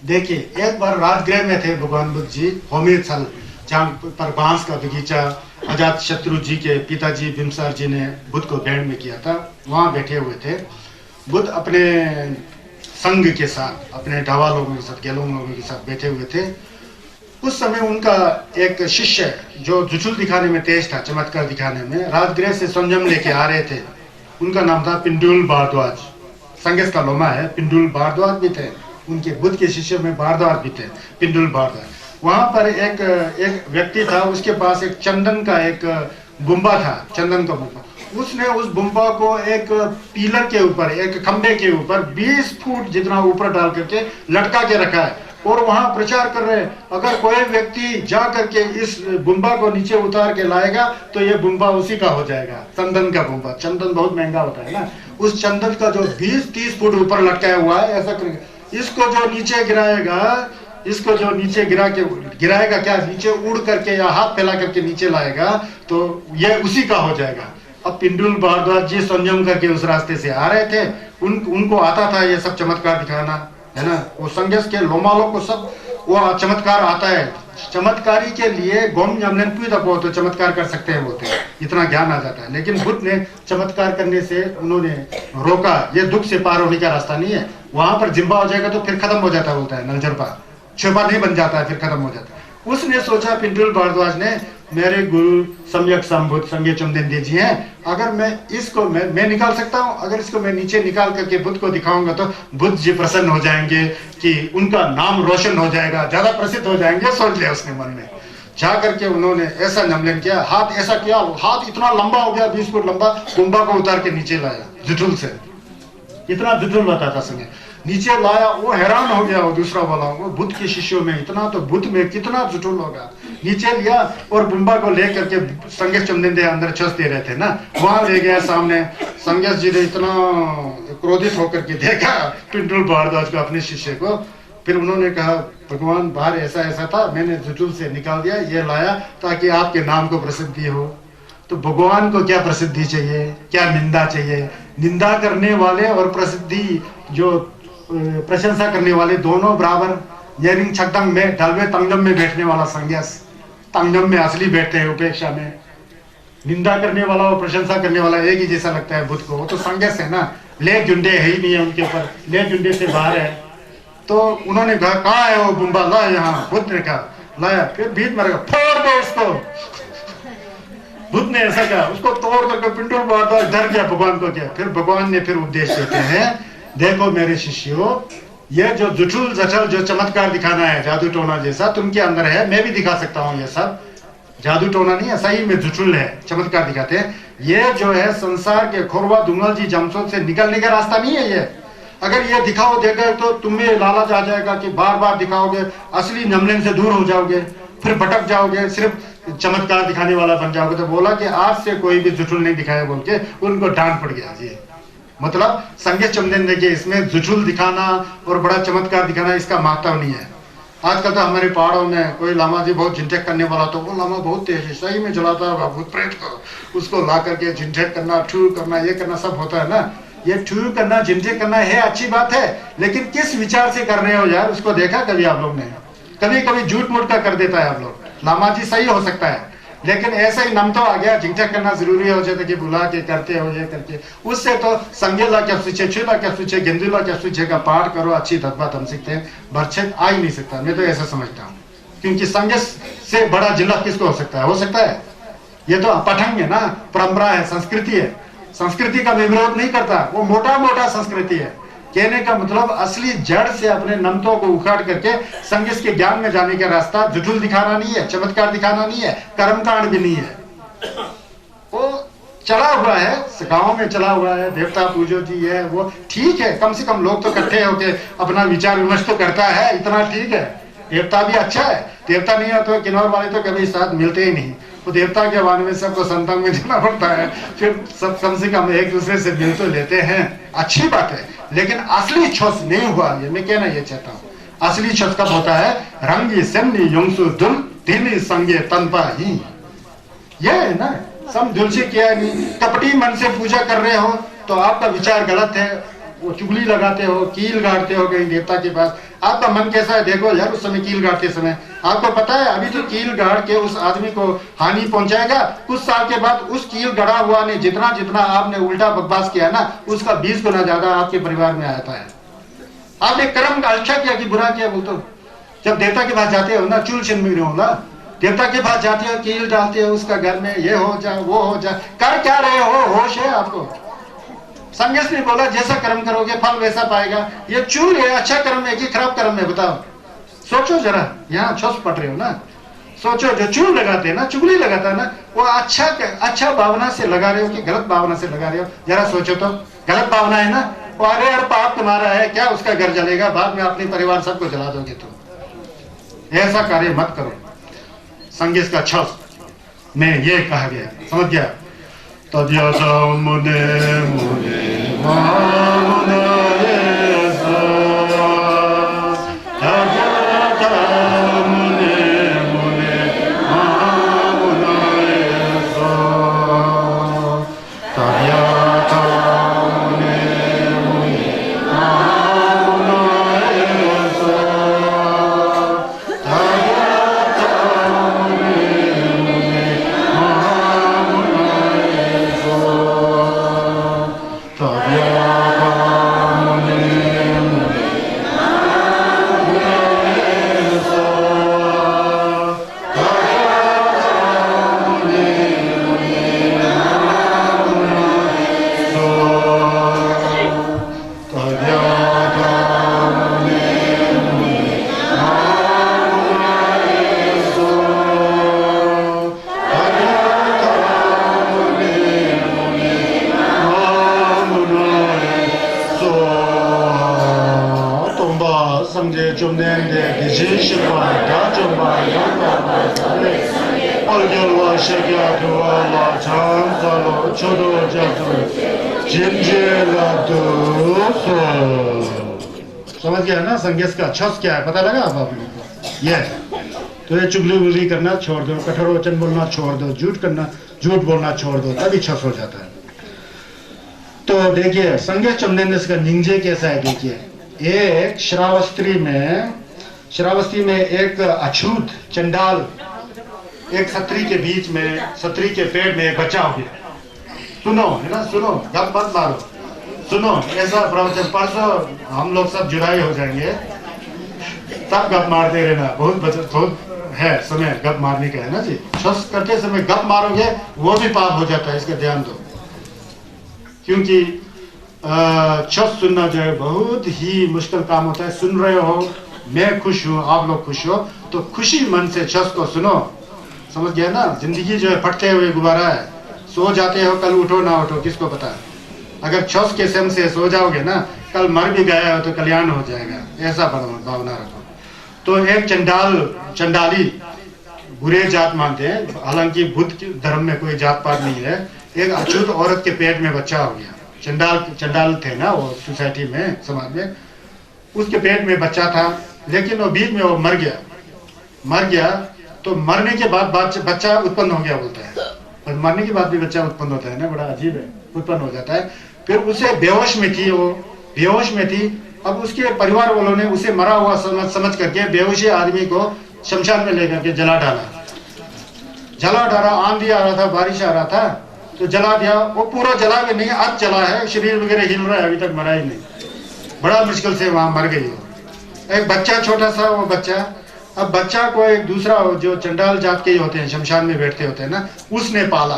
[SPEAKER 2] देखिए एक बार राजगृह में थे भगवान बुद्ध जी, होमिर स्थल जहाँ पर बांस का बगीचा अजात शत्रु जी के पिताजी बिम्सार जी ने बुद्ध को भेंट में किया था, वहाँ बैठे हुए थे। बुद्ध अपने संघ के साथ, अपने ढावा लोगों के साथ, गैलों लोगों के साथ बैठे हुए थे। उस समय उनका एक शिष्य जो जुचुल दिखाने में तेज था, चमत्कार दिखाने में, राजगृह से संयम लेके आ रहे थे। उनका नाम था पिंडुल भारद्वाज। संगेश का लोमा है, पिंडुल भारद्वाज भी थे उनके, बुद्ध के शिष्य में भारद्वाज भी थे, पिंडुल भारद्वाज। वहां पर एक व्यक्ति था, उसके पास एक चंदन का एक गुम्बा था, चंदन का गुम्बा। उसने उस बुम्बा को एक पिलर के ऊपर, एक खंबे के ऊपर 20 फुट जितना ऊपर डाल करके लटका के रखा है और वहां प्रचार कर रहे हैं अगर कोई व्यक्ति जा करके इस बुम्बा को नीचे उतार के लाएगा तो ये बुम्बा उसी का हो जाएगा, चंदन का बुम्बा। चंदन बहुत महंगा होता है ना, उस चंदन का जो 20-30 फुट ऊपर लटकाया हुआ है, ऐसा करेगा। इसको जो नीचे गिराएगा, इसको जो नीचे गिराएगा क्या, नीचे उड़ करके या हाथ फैला करके नीचे लाएगा तो ये उसी का हो जाएगा। अब पिंडुल भारद्वाज जी संयम करके उस रास्ते से आ रहे थे, उनको आता था ये सब चमत्कार दिखाना, है ना। वो संघर्ष के लोमालों को सब वो चमत्कार आता है। चमत्कारी के लिए गोम तो चमत्कार कर सकते हैं बोलते हैं, इतना ज्ञान आ जाता है। लेकिन बुद्ध ने चमत्कार करने से उन्होंने रोका, ये दुख से पार होने का रास्ता नहीं है। वहां पर जिम्बा हो जाएगा तो फिर खत्म हो जाता बोलता है, नलजरपा छुपा नहीं बन जाता है, फिर खत्म हो जाता है। उसने सोचा, पिंडुल भारद्वाज ने, मेरे गुरु सम्यक संबुद्ध संगे चुमदेंदे जी हैं, अगर मैं इसको मैं निकाल सकता हूं, अगर इसको मैं नीचे निकाल करके बुद्ध को दिखाऊंगा तो बुद्ध जी प्रसन्न हो जाएंगे कि उनका नाम रोशन हो जाएगा, ज्यादा प्रसिद्ध हो जाएंगे, सोच लिया उसने मन में। जा करके उन्होंने ऐसा नमलन किया, हाथ ऐसा किया, हाथ इतना लंबा हो गया, 20 फुट लंबा, बुम्बा को उतार के नीचे लाया जुठुल से, इतना जुठुल बताता संगे नीचे लाया। वो हैरान हो गया, वो दूसरा वाला, वो बुद्ध के शिष्यों में इतना, तो बुद्ध में कितना जुटुल होगा। नीचे लिया और बुम्बा को ले करके संगेश चमदेंदे अंदर छस दे रहे थे ना, वहां ले गया सामने। संगेश जी ने इतना क्रोधित होकर के देखा पिंडुल भारद्वाज को, अपने शिष्य को। फिर उन्होंने कहा, भगवान बाहर ऐसा ऐसा था, मैंने जुटुल से निकाल दिया, ये लाया ताकि आपके नाम को प्रसिद्धि हो। तो भगवान को क्या प्रसिद्धि चाहिए, क्या निंदा चाहिए? निंदा करने वाले और प्रसिद्धि जो प्रशंसा करने वाले दोनों बराबर। येरिंग छकदंग में, ढलवे तंगम में बैठने वाला संन्यास, तंगम में असली बैठते हैं, उपेक्षा में। निंदा करने वाला और प्रशंसा करने वाला एक ही जैसा लगता है बुद्ध को। वो तो संन्यास है ना, ले जुंडे है ही नहीं है उनके ऊपर, ले जुंडे से बाहर है। तो उन्होंने कहा, कहाँ है वो बुम्बा, ला यहाँ। बुद्ध ने कहा, लाया, फिर भीत मरेगा, फोड़ दो उसको। बुद्ध ने ऐसा कहा, उसको तोड़ करके पिंडुल भारद्वाज डर गया भगवान को। क्या फिर भगवान ने फिर उपदेश देते हैं, देखो मेरे शिष्यों, ये जो जुठुल जठल जो चमत्कार दिखाना है जादू टोना जैसा तुमके अंदर है, मैं भी दिखा सकता हूँ। ये सब जादू टोना नहीं है, सही में जुठुल है, चमत्कार दिखाते हैं। ये जो है संसार के खोरवा दुंगल जी जमसोद से निकलने का रास्ता नहीं है। ये अगर ये दिखाओ देगा तो तुम्हें लालच आ जाएगा कि बार बार दिखाओगे, असली नमलन से दूर हो जाओगे, फिर भटक जाओगे, सिर्फ चमत्कार दिखाने वाला बन जाओगे। तो बोला कि आज से कोई भी जुठुल नहीं दिखाया बोल के उनको डांट पड़ गया जी। मतलब संगेश चमदेंदे के इसमें जुठुल दिखाना और बड़ा चमत्कार दिखाना इसका महत्व नहीं है। आजकल तो हमारे पहाड़ों में कोई लामा जी बहुत झिंझक करने वाला, तो वो लामा बहुत तेज है, सही में जलाता है भूत प्रेत को, उसको ला करके झिंझक करना, ठू करना, ये करना सब होता है ना। ये ठू करना, झिंझक करना है, अच्छी बात है, लेकिन किस विचार से कर रहे हो यार, उसको देखा कभी आप लोग ने? कभी कभी झूठ मूठ का कर देता है आप लोग। लामा जी सही हो सकता है, लेकिन ऐसा ही नम तो आ गया, झिंझक करना जरूरी हो जाता कि बुला के करते हो ये करके। उससे तो संगेला क्या सूचे, छुला क्या सूचे, गेंदुला क्या सूचे का पाठ करो, अच्छी धब्बात हम सीखते हैं, भरछेद आ ही नहीं सकता। मैं तो ऐसा समझता हूँ, क्योंकि संगेश से बड़ा जिला किसको हो सकता है? हो सकता है? ये तो पठंग है ना, परंपरा है, संस्कृति है। संस्कृति का विरोध नहीं करता, वो मोटा मोटा संस्कृति है। कहने का मतलब असली जड़ से अपने नमतों को उखाड़ करके संगीत के ज्ञान में जाने का रास्ता जुठुल दिखाना नहीं है, चमत्कार दिखाना नहीं है, कर्मकांड भी नहीं है। वो चला हुआ है, गांव में चला हुआ है, देवता पूजो जी है, वो ठीक है, कम से कम लोग तो इकट्ठे होके अपना विचार विमर्श तो करता है, इतना ठीक है। देवता भी अच्छा है, देवता नहीं है तो किन्नौर वाले तो कभी साथ मिलते ही नहीं। वो देवता के बारे में सबको संतंग में जाना पड़ता है, फिर सब कम से कम एक दूसरे से मिल तो लेते हैं, अच्छी बात है। लेकिन असली छस नहीं हुआ, ये मैं कहना ये चाहता हूँ। असली छस कब होता है? रंगी सेमनी योंसु दुल धीमी संगे तनपा ही, ये है ना। सब दिल से किया नहीं, कपटी मन से पूजा कर रहे हो तो आपका विचार गलत है। वो चुगली लगाते हो, कील गाड़ते हो कहीं देवता के पास, आपका मन कैसा है देखो यार। उस समय कील गाड़ते समय आपको पता है अभी तो कील गाड़ के उस आदमी को हानि पहुंचाएगा, कुछ साल के बाद उस कील गड़ा हुआ ने जितना जितना आपने उल्टा बकवास किया ना, उसका 20 गुना ज्यादा आपके परिवार में आता है। आपने कर्म का अच्छा किया कि बुरा किया बोल। तो जब देवता के पास जाते हो ना, चूल छिन हो ना, देवता के पास जाते हो, कील डालते हो उसका घर में, ये हो जाए वो हो जाए, कर क्या रहे हो? होश है आपको? संगीत ने बोला जैसा कर्म करोगे फल वैसा पाएगा। ये चूल है, अच्छा कर्म है कि खराब कर्म है बताओ? सोचो जरा, यहाँ छस पट रहे हो ना। सोचो जो चूल लगाते हैं ना, चुगली लगाता है ना, वो अच्छा भावना से लगा रहे हो कि गलत भावना से लगा रहे हो? जरा सोचो तो। गलत भावना है ना, वो अरे यार पाप तुम्हारा है क्या, उसका घर जलेगा, बाद में अपने परिवार सबको जला दोगे तुम। ऐसा कार्य मत करो। संगीत का छस में ये कहा गया, समझ गया? तद्यासा मुने मुने मामुनायसा, तद्यासा मुने मुने मामुनायसा, तद्यासा मुने मुने मामुनायसा, तद्यासा मुने मुने मामुनायसा, तद्यासा मुने मुने मामुनायसा, समझे जुमनेंदे दिजिशवा दाजुमा दाजुमा 얼결과 세계와 교화와 장사로 초도자도 진제라도서। समझ गया ना? संगीत का छस क्या है, पता लगा अब आप लोगों को? ये तो ये चुगली बुगली करना छोड़ दो, कठोर वचन बोलना छोड़ दो, झूठ बोलना छोड़ दो, तभी छस हो जाता है। तो देखिए संगीत चमनेंदस का निंजे कैसा है। देखिए एक श्रावस्त्री में एक अछूत चंडाल एक छतरी के बीच में, छतरी के पेड़ में एक बच्चा हो गया। सुनो है ना, सुनो, गप मत मारो, सुनो। ऐसा प्रवचन परसों हम लोग सब जुड़ाई हो जाएंगे, तब गप मारते रहना। बहुत है समय गप मारने का, है ना जी। छस करते समय गप मारोगे वो भी पाप हो जाता है, इसका ध्यान दो। क्योंकि छस सुनना जो है बहुत ही मुश्किल काम होता है। सुन रहे हो, मैं खुश हूँ, आप लोग खुश हो, तो खुशी मन से छस को सुनो। समझ गया ना? जिंदगी जो है फटते हुए गुब्बारा है, सो जाते हो, कल उठो ना उठो किसको पता है। अगर छस के सम से सो जाओगे ना, कल मर भी गया हो तो कल्याण हो जाएगा, ऐसा भावना रखो। तो एक चंडाली बुरे जात मानते हैं, हालांकि बुद्ध धर्म में कोई जात पात नहीं है। एक अछूत औरत के पेट में बच्चा हो गया। चंडाल थे ना वो सोसाइटी में, समाज में, उसके पेट में बच्चा था, लेकिन वो बीच में वो मर गया। तो मरने के बाद बच्चा उत्पन्न हो गया बोलता है, और मरने के बाद भी बच्चा उत्पन्न होता है ना, बड़ा अजीब है, उत्पन्न हो जाता है। फिर उसे बेहोश में थी। अब उसके परिवार वालों ने उसे मरा हुआ समझ करके बेहोशी आदमी को शमशान में लेकर के जला डाला। आंधी आ रहा था, बारिश आ रहा था, तो जला दिया। वो पूरा जला के नहीं, अब जला है, शरीर वगैरह हिल रहा है, अभी तक मरा ही नहीं। बड़ा मुश्किल से वहां मर गई। एक बच्चा छोटा सा, वो बच्चा, अब बच्चा को एक दूसरा जो चंडाल जात के ही होते हैं, शमशान में बैठते होते हैं ना, उसने पाला।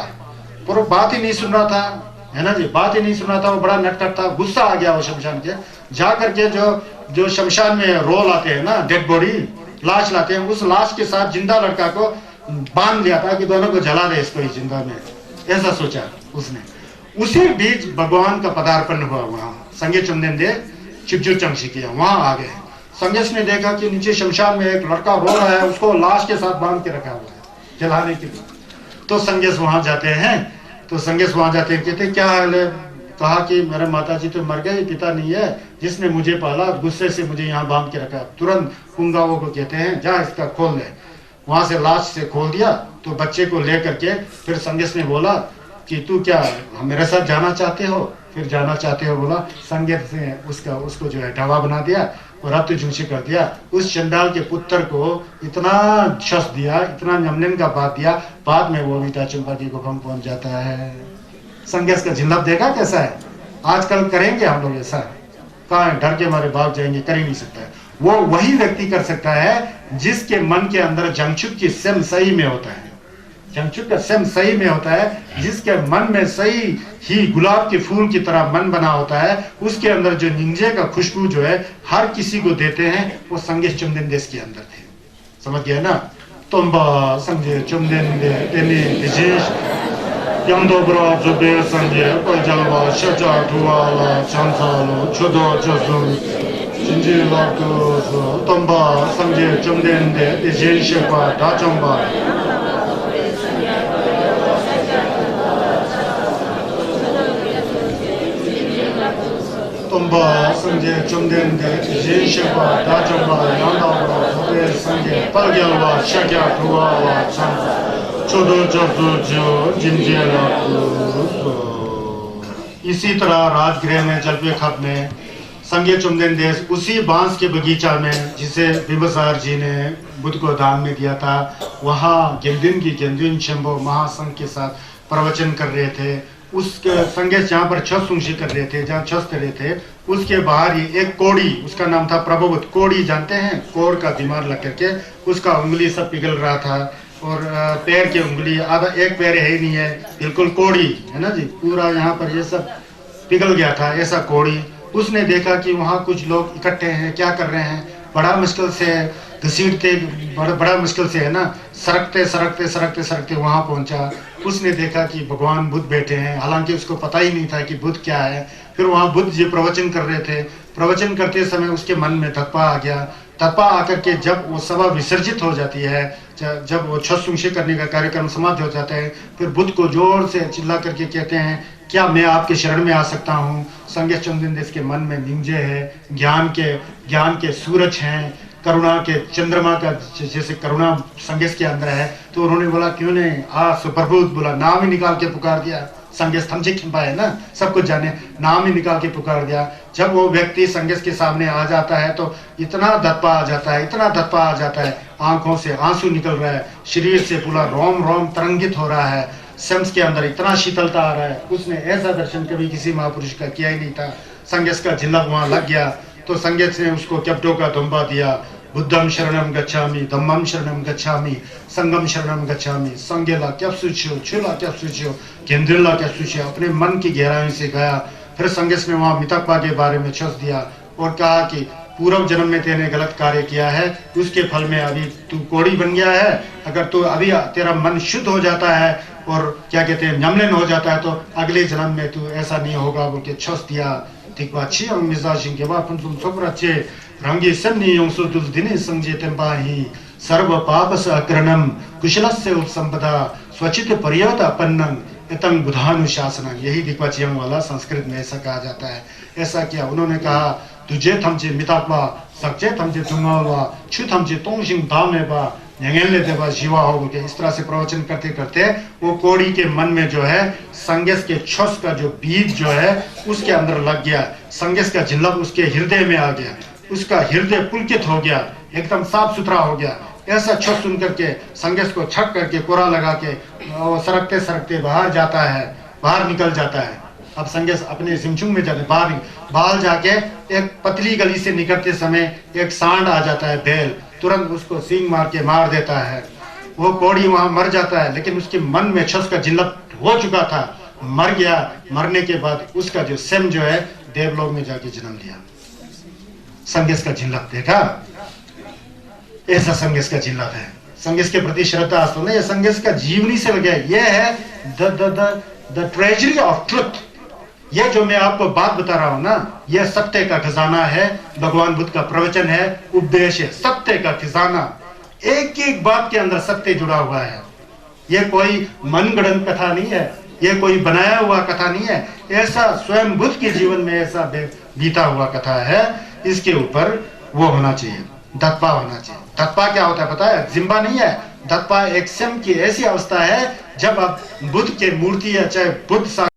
[SPEAKER 2] पर वो बात ही नहीं सुन रहा था, है ना जी, बात ही नहीं सुन रहा था। वो बड़ा नटखट था, गुस्सा आ गया वो शमशान के। जा करके जो शमशान में रोल आते हैं ना, डेड बॉडी, लाश लाते हैं, उस लाश के साथ जिंदा लड़का को बांध लिया था कि दोनों को जला दे इसको ही जिंदा में, ऐसा सोचा उसने। उसी बीच भगवान का पदार्पण हुआ वहां। संगीत चमनेंदे चिपचुप चमसी किया, वहां आ गए। संगीत ने देखा कि नीचे शमशान में एक लड़का रो रहा है, उसको लाश के साथ बांध के रखा हुआ है जलाने के लिए। तो संगीत वहां जाते हैं, कहते क्या हाल है? कहा कि मेरे माताजी तो मर गए, पिता नहीं है, जिसने मुझे पाला गुस्से से मुझे यहाँ बांध के रखा। तुरंत पुंगाओं को कहते हैं, जा इसका खोल दे। वहां से लाश से खोल दिया। तो बच्चे को लेकर के फिर संगीत ने बोला कि तू क्या मेरे साथ जाना चाहते हो? फिर जाना चाहते हो बोला। संगीत ने उसको जो है ढवा बना दिया और रक्त झूठी कर दिया। उस चंडाल के पुत्र को इतना शस दिया, इतना नमन का बात दिया, बाद में वो रीता चंपा की गुफा में पहुंच जाता है। संगीत का जिल्लत देखा कैसा है? आजकल करेंगे हम लोग ऐसा? कहाँ है? डर के मारे भाग जाएंगे, कर ही नहीं सकता है। वो वही व्यक्ति कर सकता है जिसके मन के अंदर जंगचुक की सेम सही में होता है। जंगचुक का सेम सही में होता है, जिसके मन में सही ही गुलाब के फूल की तरह मन बना होता है। उसके अंदर जो निंजे का खुशबू जो है हर किसी को देते हैं, वो संगीत चमनेंदेस के अंदर थे। समझ गया ना? Tomba Sangye Chumdende Deni Dijish Yamdobra Zube Sangye Pajalwa Shaja Tuala Chansalo Chodo Chosum Jinji Lako Tomba Sangye Chumdende Dijish Shepa Dachamba Tomba Sangye Chumdende Jinsheba Dachamba Yandabra Zobe Sangye Palgyalwa Shakya Tuwa Cham Chodo Chodo Jo Jinjela इसी तरह राजगृह में जलपे खत में संगे चुमदेन देश उसी बांस के बगीचा में जिसे बिंबसार जी ने बुद्ध को दान में दिया था वहाँ गेंदिन शंभो महासंघ के साथ प्रवचन कर रहे थे उसके संगे जहाँ पर छस सुंशी कर रहे थे जहाँ छस कर रहे थे उसके बाहर ही एक कोड़ी उसका नाम था प्रभुवत कोड़ी जानते हैं कोड़ का बीमार लग करके उसका उंगली सब पिघल रहा था और पैर की उंगली आधा एक पैर है ही नहीं है बिल्कुल कोड़ी है ना जी पूरा यहाँ पर ये सब पिघल गया था ऐसा कोड़ी उसने देखा कि वहाँ कुछ लोग इकट्ठे हैं क्या कर रहे हैं बड़ा मुश्किल से घसीटते बड़ा मुश्किल से है ना सरकते वहाँ पहुँचा उसने देखा कि भगवान बुद्ध बैठे हैं हालांकि उसको पता ही नहीं था कि बुद्ध क्या है फिर वहाँ बुद्ध जी प्रवचन कर रहे थे प्रवचन करते समय उसके मन में धप्पा आ गया धप्पा आकर के जब वो सभा विसर्जित हो जाती है जब वो छुंशी करने का कार्यक्रम समाप्त हो जाता है फिर बुद्ध को जोर से चिल्ला करके कहते हैं क्या मैं आपके शरण में आ सकता हूँ संगे चुमदेन देश के मन में निंजे है ज्ञान के सूरज हैं करुणा के चंद्रमा का जैसे करुणा संगेश के अंदर है तो उन्होंने बोला क्यों नहीं प्रभु बोला नाम ही निकाल के पुकार दिया संगेश थमचे खिंपा है ना सब कुछ जाने नाम ही निकाल के पुकार दिया जब वो व्यक्ति संगेश के सामने आ जाता है तो इतना धप्पा आ जाता है आंखों से आंसू निकल रहा है शरीर से पूरा रोम तरंगित हो रहा है शम्स के अंदर इतना शीतलता आ रहा है उसने ऐसा दर्शन कभी किसी महापुरुष का किया ही नहीं था संगेश का झिल्लक वहां लग गया तो संगेश ने उसको कैप्टो का दुम्बा दिया बुद्धम शरणम गच्छामि धम्मम शरणम गच्छामि संगम शरणम गच्छामि संगेला कैप्सुचियो छुला कैप्सुचियो केंद्रिला कैप्सुचियो अपने मन की गहराई से गया फिर संगेश ने वहां मितप्पा के बारे में छस दिया और कहा कि पूर्व जन्म में तेने गलत कार्य किया है उसके फल में अभी तू कोड़ी बन गया है अगर तू अभी तेरा मन शुद्ध हो जाता है और क्या कहते हैं न्यमलिन हो जाता है तो अगले जन्म में तू ऐसा नहीं होगा बोल के छस दिया tikwa chi ang mizajin ke wa puntum sopra che rangi sanni yongsu dul dini sangje tempahi sarva papasa akranam kushalasya उपसंपदा स्वचित पर्यता पन्नम इतंग बुधानुशासनम यही दिक्वाचियम वाला संस्कृत में ऐसा कहा जाता है ऐसा किया उन्होंने कहा तुझे थमचे मितापा सकचे थमचे तुंगावा छु थमचे तोंगशिंग धामेबा यंगेले देवा जीवा हो के इस तरह से प्रवचन करते करते वो कोड़ी के मन में जो है संगेश के छस का जो बीज जो है उसके अंदर लग गया संगेश का झिल्लक उसके हृदय में आ गया उसका हृदय पुलकित हो गया एकदम साफ सुथरा हो गया ऐसा छस सुन करके संगेश को छक करके कोरा लगा के सरकते बाहर निकल जाता है अब संगेश अपने सिमचुंग में जाते बाहर जाके एक पतली गली से निकलते समय एक सांड आ जाता है बैल तुरंत उसको सींग मार के मार देता है वो कोड़ी वहां मर जाता है लेकिन उसके मन में छस का झिल्लक हो चुका था मर गया मरने के बाद उसका जो सेम जो है देवलोक में जाके जन्म लिया संगेश का झिल्लक देखा ऐसा संगेश का झिल्लक है संगेश के प्रति श्रद्धा आस्था नहीं संगेश का जीवनी से लगे ये है द ट्रेजरी ऑफ ट्रुथ ये जो मैं आपको बात बता रहा हूं ना ये सत्य का खजाना है भगवान बुद्ध का प्रवचन है उपदेश है सत्य का खजाना एक एक बात के अंदर सत्य जुड़ा हुआ है ये कोई मनगढ़ंत कथा नहीं है ये कोई बनाया हुआ कथा नहीं है ऐसा स्वयं बुद्ध के जीवन में ऐसा बीता हुआ कथा है इसके ऊपर वो होना चाहिए धप्पा होना चाहिए धप्पा क्या होता है पता है जिम्बा नहीं है धप्पा एक स्वयं की ऐसी अवस्था है जब आप बुद्ध के मूर्ति या चाहे बुद्ध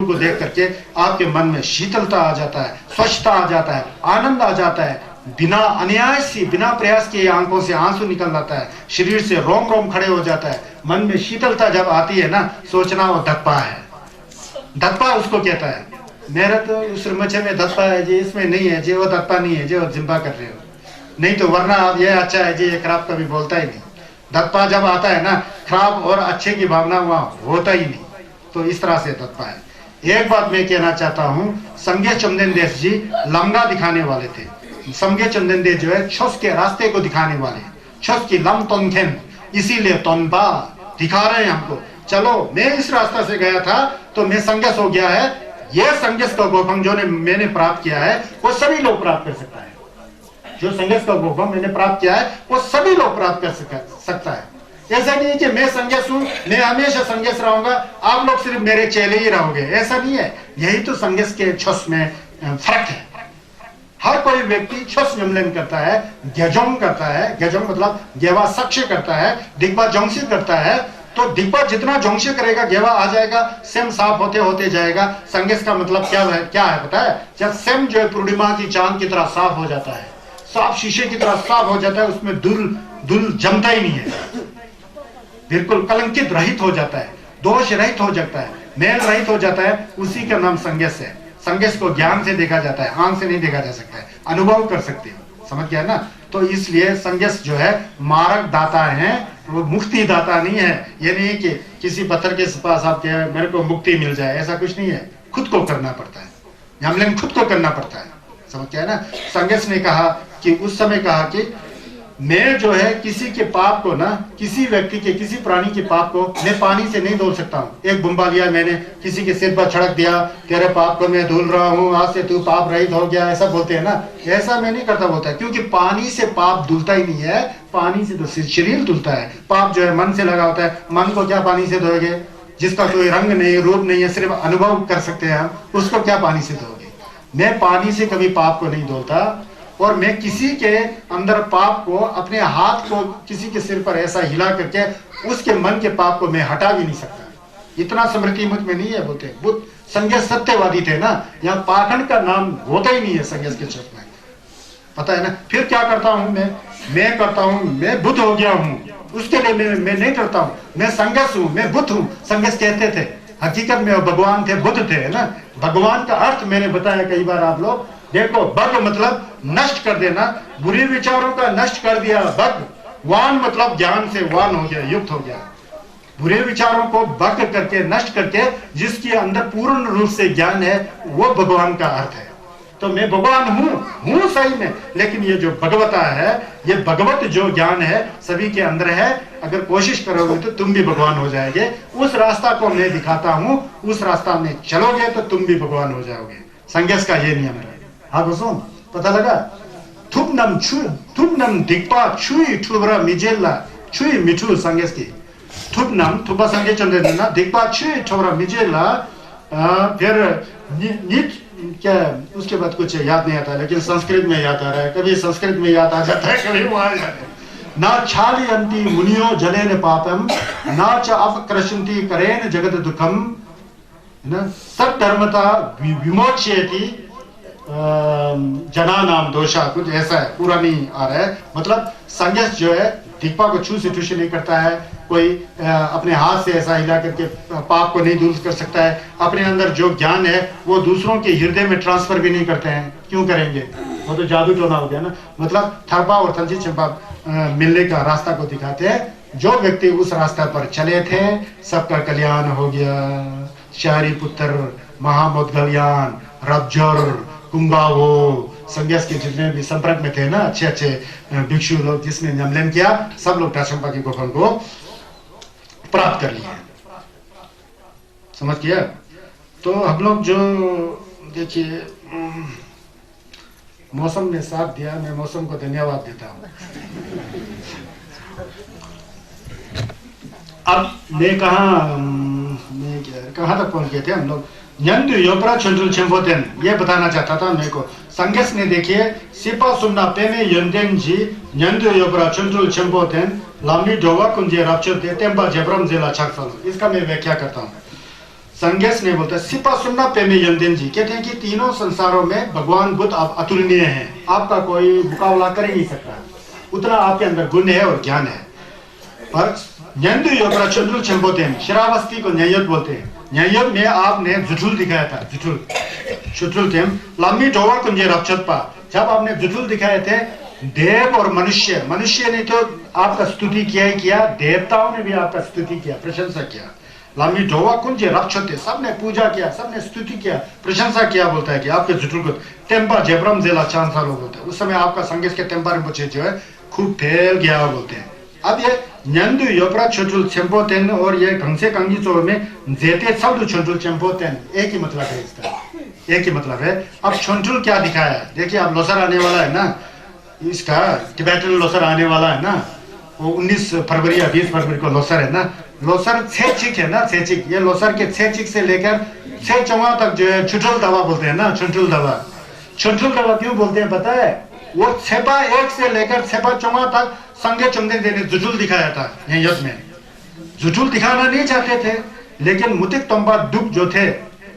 [SPEAKER 2] को देख करके आपके मन में शीतलता आ जाता है स्वच्छता आ जाता है आनंद आ जाता है बिना अनायास बिना प्रयास के आंखों से आंसू निकल आता है शरीर से रोम खड़े हो जाता है मन में शीतलता जब आती है ना सोचना वो धप्पा है धप्पा उसको कहता है मेरा तो उस मच्छे में धप्पा है जी इसमें नहीं है जी वो धप्पा नहीं है जी वो जिम्बा कर रहे हो नहीं तो वरना आप ये अच्छा है जी ये खराब कभी बोलता ही नहीं धप्पा जब आता है ना खराब और अच्छे की भावना वहां होता ही नहीं तो इस तरह से धप्पा है एक बात मैं कहना चाहता हूं संगे चुमदेन देश जी लंगा दिखाने वाले थे संगे चुमदेन देश जो है छस के रास्ते को दिखाने वाले छस की लम तोंगखेन इसीलिए तोनबा दिखा रहे हैं हमको, चलो मैं इस रास्ता से गया था तो मैं संगस हो गया है, यह संगस का गोफंग जो मैंने प्राप्त किया है वो सभी लोग प्राप्त कर सकता है। जो संगस का गोफंग मैंने प्राप्त किया है वो सभी लोग प्राप्त कर सकता है। ऐसा नहीं है कि मैं संगस हूं, मैं हमेशा संगस रहूंगा, आप लोग सिर्फ मेरे चेले ही रहोगे, ऐसा नहीं है। यही तो संगस के छस में फर्क है। हर कोई व्यक्ति छस यमलन करता है, ग्यजोंग करता है, ग्यजोंग मतलब गेवा सक्ष करता है, दिग्बा जोंगसी करता है, तो दिग्बा जितना जोंगसी करेगा गेवा आ जाएगा, सेम साफ होते होते जाएगा। संगस का मतलब क्या है पता है? जब सेम जो है पूर्णिमा की चांद की तरह साफ हो जाता है, साफ शीशे की तरह साफ हो जाता है, उसमें धूल जमता ही नहीं है, बिल्कुल कलंकित रहित हो जाता है, दोष रहित हो जाता है, मेल रहित हो जाता है, उसी का नाम संगस है। संगस को ज्ञान से देखा जाता है, आंख से नहीं देखा जा सकता है, अनुभव कर सकते हो, समझ गया ना? तो इसलिए संगस जो है मार्ग दाता है, वो मुक्ति दाता नहीं है। ये नहीं कि किसी पत्थर के पास आप क्या मेरे को मुक्ति मिल जाए, ऐसा कुछ नहीं है। खुद को करना पड़ता है, यमलन खुद को करना पड़ता है, समझ गया ना? संगस ने कहा कि उस समय कहा कि मैं जो है किसी के पाप को ना, किसी व्यक्ति के, किसी प्राणी के पाप को मैं पानी से नहीं धुल सकता हूँ। एक बुम्बा लिया मैंने, किसी के सिर पर छिड़क दिया, तेरे पाप को मैं धुल रहा हूँ, आज से तू पाप रहित हो गया, ऐसा बोलते हैं ना, ऐसा मैं नहीं करता बोलता है। क्योंकि पानी से पाप धुलता ही नहीं है, पानी से तो शरीर धुलता है। पाप जो है मन से लगा होता है, मन को क्या पानी से धोएंगे? जिसका कोई रंग नहीं, रूप नहीं है, सिर्फ अनुभव कर सकते हैं हम, उसको क्या पानी से धोगे? मैं पानी से कभी पाप को नहीं धोता, और मैं किसी के अंदर पाप को, अपने हाथ को किसी के सिर पर ऐसा हिला करके उसके मन के पाप को मैं हटा भी नहीं सकता। इतना समृद्धि मुझ में नहीं है। बोलते बुद्ध संगस सत्यवादी थे ना, यहाँ पाखंड का नाम होता ही नहीं है संगस के क्षेत्र में, पता है ना? फिर क्या करता हूं मैं करता हूं, मैं बुद्ध हो गया हूं, उसके लिए मैं नहीं करता हूं, मैं संगस हूं, मैं बुद्ध हूं। संगस कहते थे, हकीकत में वो भगवान थे, बुद्ध थे, है ना? भगवान का अर्थ मैंने बताया कई बार, आप लोग देखो, बग मतलब नष्ट कर देना, बुरे विचारों का नष्ट कर दिया बग। वान मतलब ज्ञान से वान हो गया, युक्त हो गया। बुरे विचारों को बग करके, नष्ट करके, जिसके अंदर पूर्ण रूप से ज्ञान है, वो भगवान का अर्थ है। तो मैं भगवान हूं सही में, लेकिन ये जो भगवता है, ये भगवत जो ज्ञान है सभी के अंदर है। अगर कोशिश करोगे तो तुम भी भगवान हो जाएंगे। उस रास्ता को मैं दिखाता हूं, उस रास्ता में चलोगे तो तुम भी भगवान हो जाओगे। संगस का ये नियम है। हाँ दोस्तों, पता लगा? थुपनम दिक्पा छुई ठुबरा मिजेला छुई मिठू संगस की थुपनम थुपा संगे चंद्र ना दिक्पा छुई ठुबरा मिजेला। फिर नित क्या, उसके बाद कुछ याद नहीं आता, लेकिन संस्कृत में याद आ रहा है। कभी संस्कृत में याद आ जाता है, कभी वहां आ जाता है। ना छाली अंति मुनियो जलेन पापम ना च अपक्रशंति करेन जगत दुखम, ना सद्धर्मता विमोचयति जना नाम दोषा, कुछ ऐसा है, पूरा नहीं आ रहा है। मतलब संगस जो है दीपा को छू से ठूसी नहीं करता है, कोई अपने हाथ से ऐसा हिला करके पाप को नहीं दूर कर सकता है। अपने अंदर जो ज्ञान है वो दूसरों के हृदय में ट्रांसफर भी नहीं करते हैं। क्यों करेंगे? वो तो जादू टोना हो गया ना। मतलब थरपा और थंची चंपा मिलने का रास्ता को दिखाते हैं। जो व्यक्ति उस रास्ता पर चले थे, सबका कल्याण हो गया। शहरी पुत्र, महामोदगलयान, रबजर, कुंगावो, संगस के जितने भी संपर्क में थे ना, अच्छे अच्छे भिक्षु लोग जिसने यमलन किया, सब लोग टाशंपा के गोफन को प्राप्त कर लिए। समझ गया? तो हम लोग जो देखिए, मौसम ने साथ दिया, मैं मौसम को धन्यवाद देता हूँ। अब मैं कहाँ तक पहुंच गए थे हम लोग? यंदु योपरा चंद्रुल चंपोतेन, ये बताना चाहता था मेरे को। संगस ने देखिए सिपा सुन्ना पेमे यंदेन जी यंदु योपरा चंद्रुल चंपोतेन लामी डोवा कुंजे रपचते तेंबा जबरम जिला छकफल। इसका मैं व्याख्या करता हूँ। संगस ने बोलता है सिपा सुन्ना पेमे यंदेन जी, कहते हैं कि तीनों संसारों में भगवान बुद्ध अतुलनीय हैं, आपका कोई मुकाबला कर ही नहीं सकता, उतना आपके अंदर गुण है और ज्ञान है। पर यंदु योपरा चंद्रुल चंपोतेन, शरावस्ती को न्यायत बोलते हैं। न्यायत में आपने जुठुल दिखाया था, जुठुल थे लम्बी ढोवा कुंजे रपचतपा, जब आपने जुठुल दिखाए थे देव और मनुष्य ने तो आपका स्तुति किया ही किया, देवताओं ने भी आपका स्तुति किया, प्रशंसा किया। लम्बी ढोवा कुंजे रपचते, सबने पूजा किया, सबने स्तुति किया, प्रशंसा किया। बोलता है कि आपके जुठुल को टेम्पा जेब्रम जिला चांद सालों बोलते हैं। उस समय आपका संगीत के टेम्पा रिंपोचे जो है खूब फैल गया बोलते हैं। अब ये न्यंदु योपरा छुटुल चेंपोतेन और ये कंसे कंगी चो में जेते सब छुटुल चेंपोतेन एक ही मतलब है इसका, एक ही मतलब है। अब छुटुल क्या दिखाया है, देखिए अब लोसर आने वाला है ना, इसका टिबेटन लोसर आने वाला है ना, वो 19 फरवरी या 20 फरवरी को लोसर है ना। लोसर 6 चिक है ना, 6 चिक, ये लोसर के 6 चिक से लेकर 6 चौवा तक जो है छुटुल दवा बोलते हैं ना, छुटुल दवा। छुटुल दवा क्यों बोलते हैं पता है, वो छेपा 1 से लेकर छेपा चौवा तक संगे चुमदे देने जुटुल दिखाया था ये युद्ध में। जुटुल दिखाना नहीं चाहते थे, लेकिन मुतिक तोंबा दुख जो थे,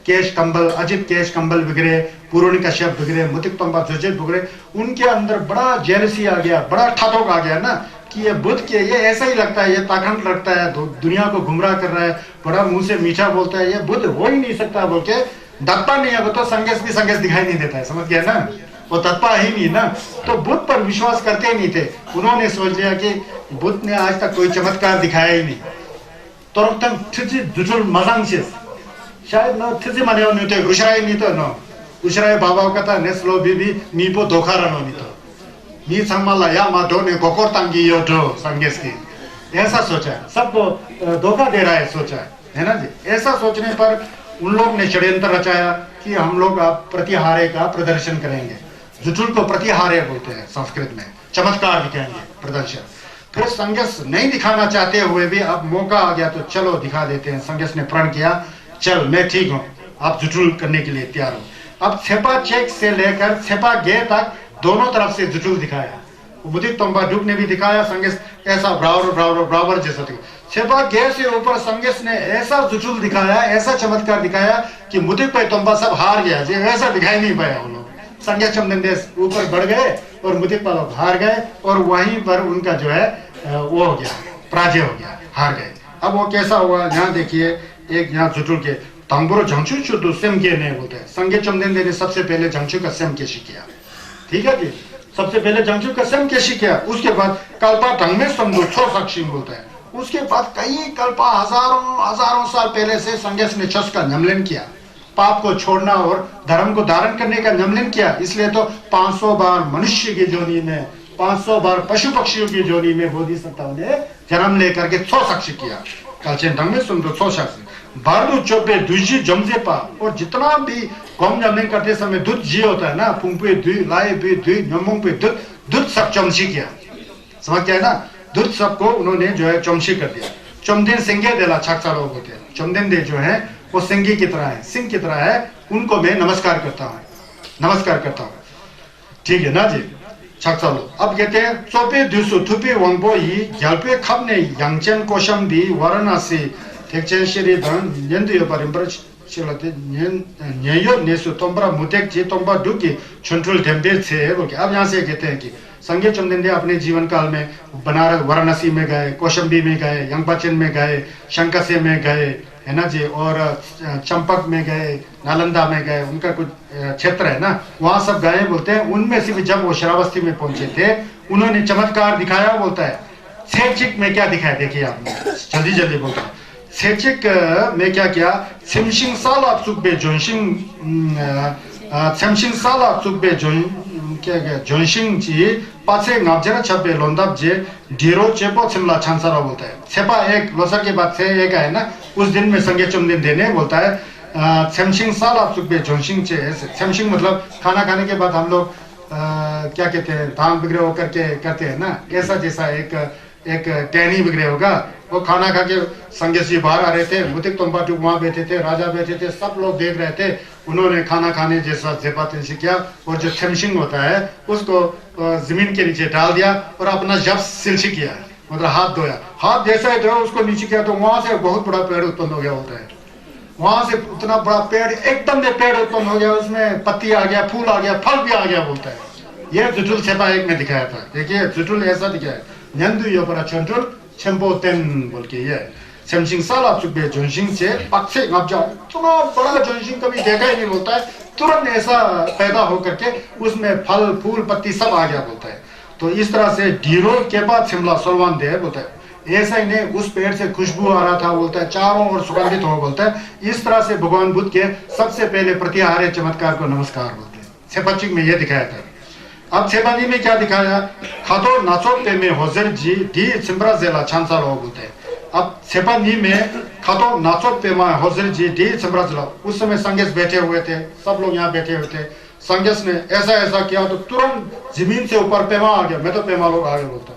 [SPEAKER 2] केश कंबल, अजित केश कंबल वगैरह, पूर्णी कश्यप वगैरह, मुतिक तोंबा जुजित वगैरह, उनके अंदर बड़ा जेलसी आ गया, बड़ा ठाटोक आ गया ना कि ये बुद्ध के ये ऐसा ही लगता है, ये ताकत रखता है, दुनिया को गुमराह कर रहा है, बड़ा मुंह से मीठा बोलता है, ये बुद्ध हो ही नहीं सकता बोल के दत्ता नहीं है, तो संगेश भी संगेश दिखाई नहीं देता है, समझ गया ना, वो तत्पा ही नहीं ना। तो बुद्ध पर विश्वास करते ही नहीं थे। उन्होंने सोच लिया कि बुद्ध ने आज तक कोई चमत्कार दिखाया ही नहीं, तो शायद न थिजी माने नहीं तो रुशराय नहीं तो न रुशराय बाबा का था नेस्लो बीबी नीपो धोखा रनो नहीं तो नी सम्माला या माधो ने कोकोर तंगी यो जो संगेश की, ऐसा सोचा है, सबको धोखा दे रहा है सोचा है ना जी। ऐसा सोचने पर उन लोग ने षड्यंत्र रचाया कि हम लोग आप प्रतिहारे का प्रदर्शन करेंगे। जुटुल को प्रतिहारे बोलते हैं संस्कृत में, चमत्कार दिखाएंगे, प्रदर्शन। फिर संगेश नहीं दिखाना चाहते हुए भी अब मौका आ गया तो चलो दिखा देते हैं। संगेश ने प्रण किया, चल मैं ठीक हूँ, आप जुटुल करने के लिए तैयार हो। अब छेपा चेक से लेकर छेपा गे तक दोनों तरफ से जुटुल दिखाया। मुदित तोंबा डुक ने भी दिखाया, संगेश ऐसा बराबर जैसा दिखाया। छेपा गे से ऊपर संगेश ने ऐसा जुटुल दिखाया, ऐसा चमत्कार दिखाया कि मुदित पे तोंबा सब हार गया, जी ऐसा दिखाई नहीं पाया। वो लोग संगेश चमदेश ऊपर बढ़ गए और मुदित पा लोग हार गए, और वहीं पर उनका जो है वो हो गया, पराजय हो गया, हार गए। अब वो कैसा हुआ, यहाँ देखिए, एक यहाँ जुटुल के तंबुरो झंचू चुटू सेम के नहीं बोलते हैं। संगे चमदेंदे ने सबसे पहले झंचू का सेम केशी किया, ठीक है जी, सबसे पहले झंचू का सेम केशी किया। उसके बाद कल्पा ढंग में समझो छो साक्षी बोलता है। उसके बाद कई कल्पा हजारों साल पहले से संगेश ने छस का नमलन किया, पाप को छोड़ना और धर्म को धारण करने का नमलन किया। इसलिए तो 500 बार मनुष्य की जोनी में, 500 बार पशु पक्षियों की जोनी में बोधिसत्ताओं ने जन्म लेकर के 100 साक्षी किया। कलचेन ढंग में सुन दो 100 साक्षी बारदू चौपे दुजी जमजे पा। और जितना भी कौम जमने करते समय दूध जी होता है ना, पुंपे दुई लाए भी दुई नमुंग पे दूध, दूध सब चमची किया, समझ गया ना, दूध सबको उन्होंने जो है चमची कर दिया। चमदेन सिंगे देला छाकसा लोग होते हैं, चमदेन दे जो है वो सिंगी की तरह है, सिंह की तरह है, उनको मैं नमस्कार करता हूँ, नमस्कार करता हूँ, ठीक है ना जी। छाकसा लोग अब कहते हैं चौपे दुसु थुपे वंगबो ही जलपे खब ने यांगचेन कोशम दी वाराणसी 택전 시리던 년도에 발음을 실었대 년요 नेसु तोंबरा मुतेक जी तोंबा दुकी छुंटुल टेम्पे से बोल के। अब यहाँ से कहते हैं कि संगे चमदेंदे अपने जीवन काल में बनारस वाराणसी में गए, कौशंबी में गए, यंगपाचन में गए, शंकसे में गए, है ना जी, और चंपक में गए, नालंदा में गए, उनका कुछ क्षेत्र है ना, वहां सब गए बोलते हैं। उनमें से भी जब वो शरावस्ती में पहुंचे थे, उन्होंने चमत्कार दिखाया बोलता है। सेचिक में क्या दिखाया देखिए आपने, जल्दी जल्दी बोलता है। सेचिक में क्या किया, सिमशिंग साला सुबे जोनशिंग सिमशिंग साला सुबे जोन क्या क्या जोनशिंग जी पासे नाबजरा छबे लोंदाब जे डीरो चेपो सिमला छांसारा बोलता है। छेपा एक लोसर के बाद से एक है ना, उस दिन में संगे चुमदिन देने बोलता है सिमशिंग साला सुबे जोनशिंग चे। सिमशिंग मतलब खाना खाने के बाद हम लोग क्या कहते हैं, धान वगैरह करके करते हैं ना, ऐसा जैसा एक टहनी वगैरह होगा। वो खाना खा के संगेश जी बाहर आ रहे थे, मुतिक तोंबाटू वहां बैठे थे, राजा बैठे थे, सब लोग देख रहे थे। उन्होंने खाना खाने जैसा जेपातन से किया, और जो छमशिंग होता है उसको जमीन के नीचे डाल दिया और अपना जब सिलसी किया, मतलब हाथ धोया। हाथ जैसा ही धोया उसको नीचे किया तो वहां से बहुत बड़ा पेड़ उत्पन्न हो गया होता है। वहां से उतना बड़ा पेड़, एकदम से पेड़ उत्पन्न हो गया, उसमें पत्ती आ गया, फूल आ गया, फल भी आ गया बोलता है। ये जुटुल छेपा एक में दिखाया था। देखिए जुटुल ऐसा दिखाया, न्यंदु योपरा छंटुल छेम्पोतेन बोल के। ये सेमसिंग साला चुके जोनशिंग से पक्षे आप जाओ, इतना बड़ा जोनशिंग कभी देखा ही नहीं बोलता है। तुरंत ऐसा पैदा होकर के उसमें फल फूल पत्ती सब आ गया बोलता है। तो इस तरह से डीरो के बाद शिमला सोलवान दे बोलता है। ऐसा ही नहीं, उस पेड़ से खुशबू आ रहा था बोलता है, चारों ओर सुगंधित हो बोलता है। इस तरह से भगवान बुद्ध के सबसे पहले प्रतिहार्य चमत्कार को नमस्कार बोलते हैं। सेपचिक में ये दिखाया था। अब छेबानी में क्या दिखाया, खातो नाचो पे में होजर जी डी चिम्बरा जेला छांसा लोग बोलते हैं। अब छेबानी में खातो नाचो पे में होजर जी डी चिम्बरा जेला, उस समय संगेश बैठे हुए थे, सब लोग यहाँ बैठे हुए थे। संगेश ने ऐसा ऐसा किया तो तुरंत जमीन से ऊपर पेमा आ गया। मैं तो पेमा लोग आगे बोलता,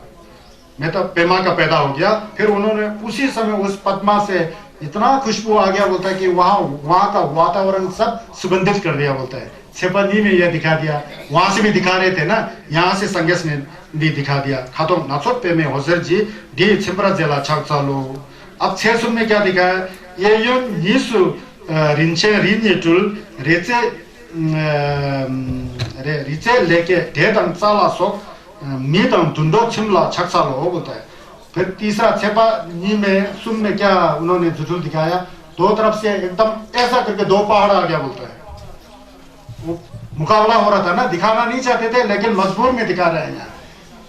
[SPEAKER 2] मैं तो पेमा का पैदा हो गया। फिर उन्होंने उसी समय उस पद्मा से इतना खुशबू आ गया बोलता है कि वहां का वातावरण सब सुगंधित कर दिया बोलता है। छेपनी में यह दिखा दिया, वहां से भी दिखा रहे थे ना, यहाँ से संगेश ने भी दिखा दिया। खातो नाचो पे में होजर जी डी छिम्बरा जेला छक चालो। अब 6 में क्या दिखाया, ये यो नीसु रिंचे रिन्येटुल रेचे रिचे लेके ढेदंग साला सोक मीदंग दुंडो छिमला छक चालो बोलता है। फिर तीसरा छेपानी में सुम में क्या उन्होंने जुटुल दिखाया, दो तरफ से एकदम ऐसा करके दो पहाड़ आ गया बोलता है। वो मुकाबला हो रहा था ना, दिखाना नहीं चाहते थे लेकिन मजबूर में दिखा रहे हैं। यहाँ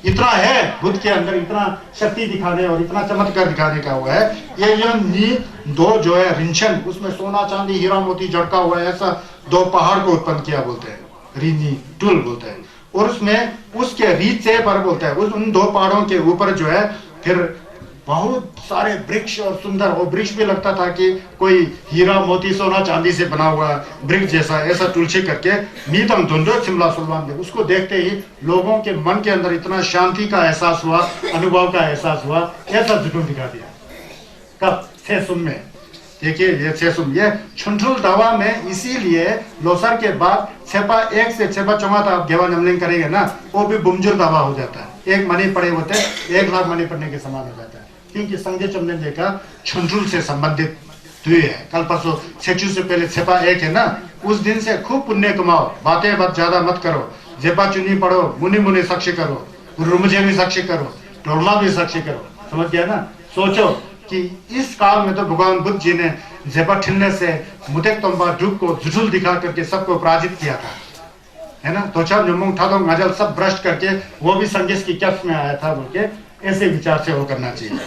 [SPEAKER 2] इतना है बुद्ध के अंदर, इतना शक्ति दिखाने और इतना चमत्कार दिखाने का हुआ है। ये नी दो जो है रिंशन, उसमें सोना चांदी हीरा मोती जड़का हुआ है, ऐसा दो पहाड़ को उत्पन्न किया बोलते हैं, रिनी टूल बोलते हैं। और उसमें उसके रीच से पर बोलता है, उन दो पहाड़ों के ऊपर जो है फिर बहुत सारे वृक्ष और सुंदर, वो वृक्ष भी लगता था कि कोई हीरा मोती सोना चांदी से बना हुआ वृक्ष जैसा, ऐसा तुलसी करके मीतम धुंधो शिमला सुल्तान में। उसको देखते ही लोगों के मन के अंदर इतना शांति का एहसास हुआ, अनुभव का एहसास हुआ, ऐसा जुटून दिखा दिया। कब 6 में देखिए, ये 6 ये छुंठुल दावा में, इसीलिए लोसर के बाद छेपा 1 से छेपा 4 आप गेवा नमलिंग करेंगे ना, वो भी बुमजुर दावा हो जाता है। 1 मनी पड़े होते 1 लाख मनी पड़ने के समान हो जाता है, क्योंकि संजय चमने देखा छुंठुल से संबंधित हुए है। कल परसों छेचू से पहले छेपा 1 है ना, उस दिन से खूब पुण्य कमाओ, बातें बात ज्यादा मत करो, जेपा चुनी पढ़ो, मुनि मुनि साक्षी करो, रुमजे भी साक्षी करो, ढोलमा भी साक्षी करो। समझ गया ना। सोचो कि इस काल में तो भगवान बुद्ध जी ने जेपा ठिलने से मुतेक तंबा ढुक को जुटुल दिखा करके सबको पराजित किया था, है ना। तो चार जुम्मों ठादों गाजल सब भ्रष्ट करके वो भी संदेश की कैफ में आया था बोल के, ऐसे विचार से वो करना चाहिए।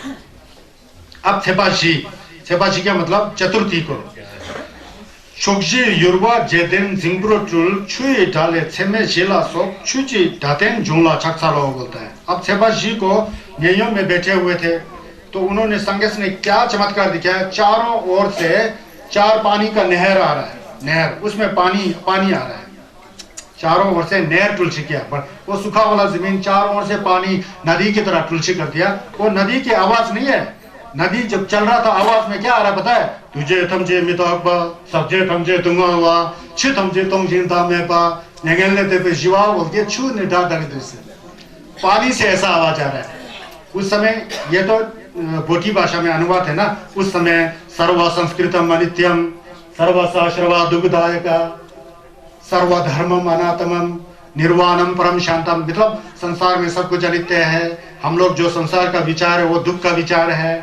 [SPEAKER 2] अब छेपाशी क्या मतलब, चतुर्थी को छोकजी युरवा जेदेन जिंगब्रो टुल छुई डाले छेमे शिला सोक छुची डातेन जुंगला छक्सालो बोलता है। अब छेपाशी को न्यायों में बैठे हुए थे, तो उन्होंने संगेश ने क्या चमत्कार दिखाया, चारों ओर से 4 पानी का नहर आ रहा है, नहर, उसमें पानी आ रहा है, चारों ओर से नहर तुलसी किया। पर वो सूखा वाला जमीन चारों ओर से पानी नदी की तरह तुलसी कर दिया। वो नदी की आवाज नहीं है, नदी जब चल रहा था आवाज में क्या आ रहा पता है, तुझे थमजे मिताकबा सबजे थमजे तुंगवा छि थमजे तुंग जिंदा में पा नेगेले ते पे शिवा बोल के छू ने डाल दे से पानी से ऐसा आवाज आ रहा है। उस समय ये तो बोटी भाषा में अनुवाद है ना, उस समय सर्व संस्कृतम अनित्यम सर्वशाश्रवा दुग्धायका सर्वधर्मम अनातमम निर्वाणम परम शांतम, मतलब संसार में सब कुछ अनित्य है, हम लोग जो संसार का विचार है वो दुख का विचार है,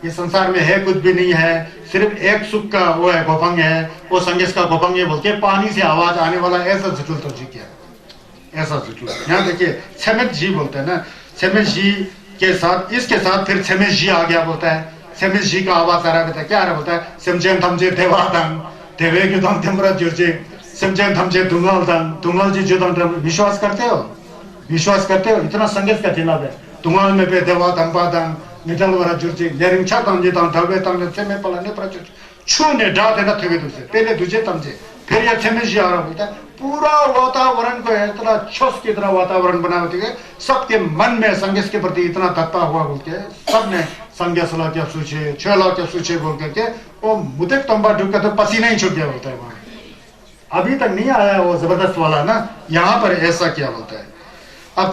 [SPEAKER 2] ये संसार में है कुछ भी नहीं है, सिर्फ एक सुख का वो है गोपंग है, वो संगेश का गोपंग है बोल के पानी से आवाज आने वाला ऐसा जुटुल तो जी किया, ऐसा जुटुल। यहाँ देखिए छमेत जी बोलते हैं ना, छमेत जी के साथ इसके साथ फिर छमेत जी आ गया बोलता है। छमेत जी का आवाज आ रहा है, क्या आ रहा बोलता है, सिमचेन थमजे देवादंग देवे के दम तेमरा जुर्जे सिमचेन थमजे दुंगल दंग दुंगल जी जो दम। विश्वास करते हो, विश्वास करते हो, इतना संगेश का जिला है। दुंगल में पे देवा दंग निटल वाला जुर्जे लेरिंग छा तमजे तम धवे तम से में पलाने पर छू ने डा देना थे तुझे पहले तुझे तमजे, फिर ये छमेत जी आ रहा बोलता है। पूरा वातावरण को इतना छस की तरह वातावरण बना होते हैं, सबके मन में संगेश के प्रति इतना तत्ता हुआ बोल के सबने संगेश ला क्या सोचे छला क्या सोचे बोल करके वो मुतेक तंबा ढुक के तो पसीना ही छूट गया बोलता है। वहां अभी तक नहीं आया वो जबरदस्त वाला ना, यहाँ पर ऐसा क्या बोलता है। अब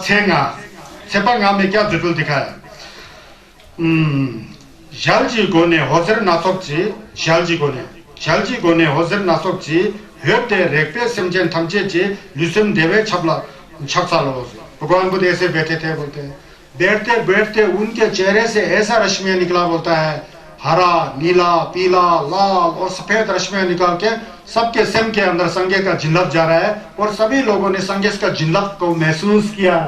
[SPEAKER 2] छेपा में क्या जुटुल दिखाया, झालजी गोने होजर नासोकजी झालजी गोने होजर नासोकजी हेते रेक्टे सिमचेन थमचे लुसम देवे छपला छक्सालो। भगवान बुद्ध ऐसे बैठे थे बोलते हैं, बैठते बैठते उनके चेहरे से ऐसा रश्मियां निकला बोलता है, हरा नीला पीला लाल और सफेद रश्मियां निकाल के सबके सिम के अंदर संगे का जिल्लत जा रहा है। और सभी लोगों ने संगेश का जिल्लत को महसूस किया,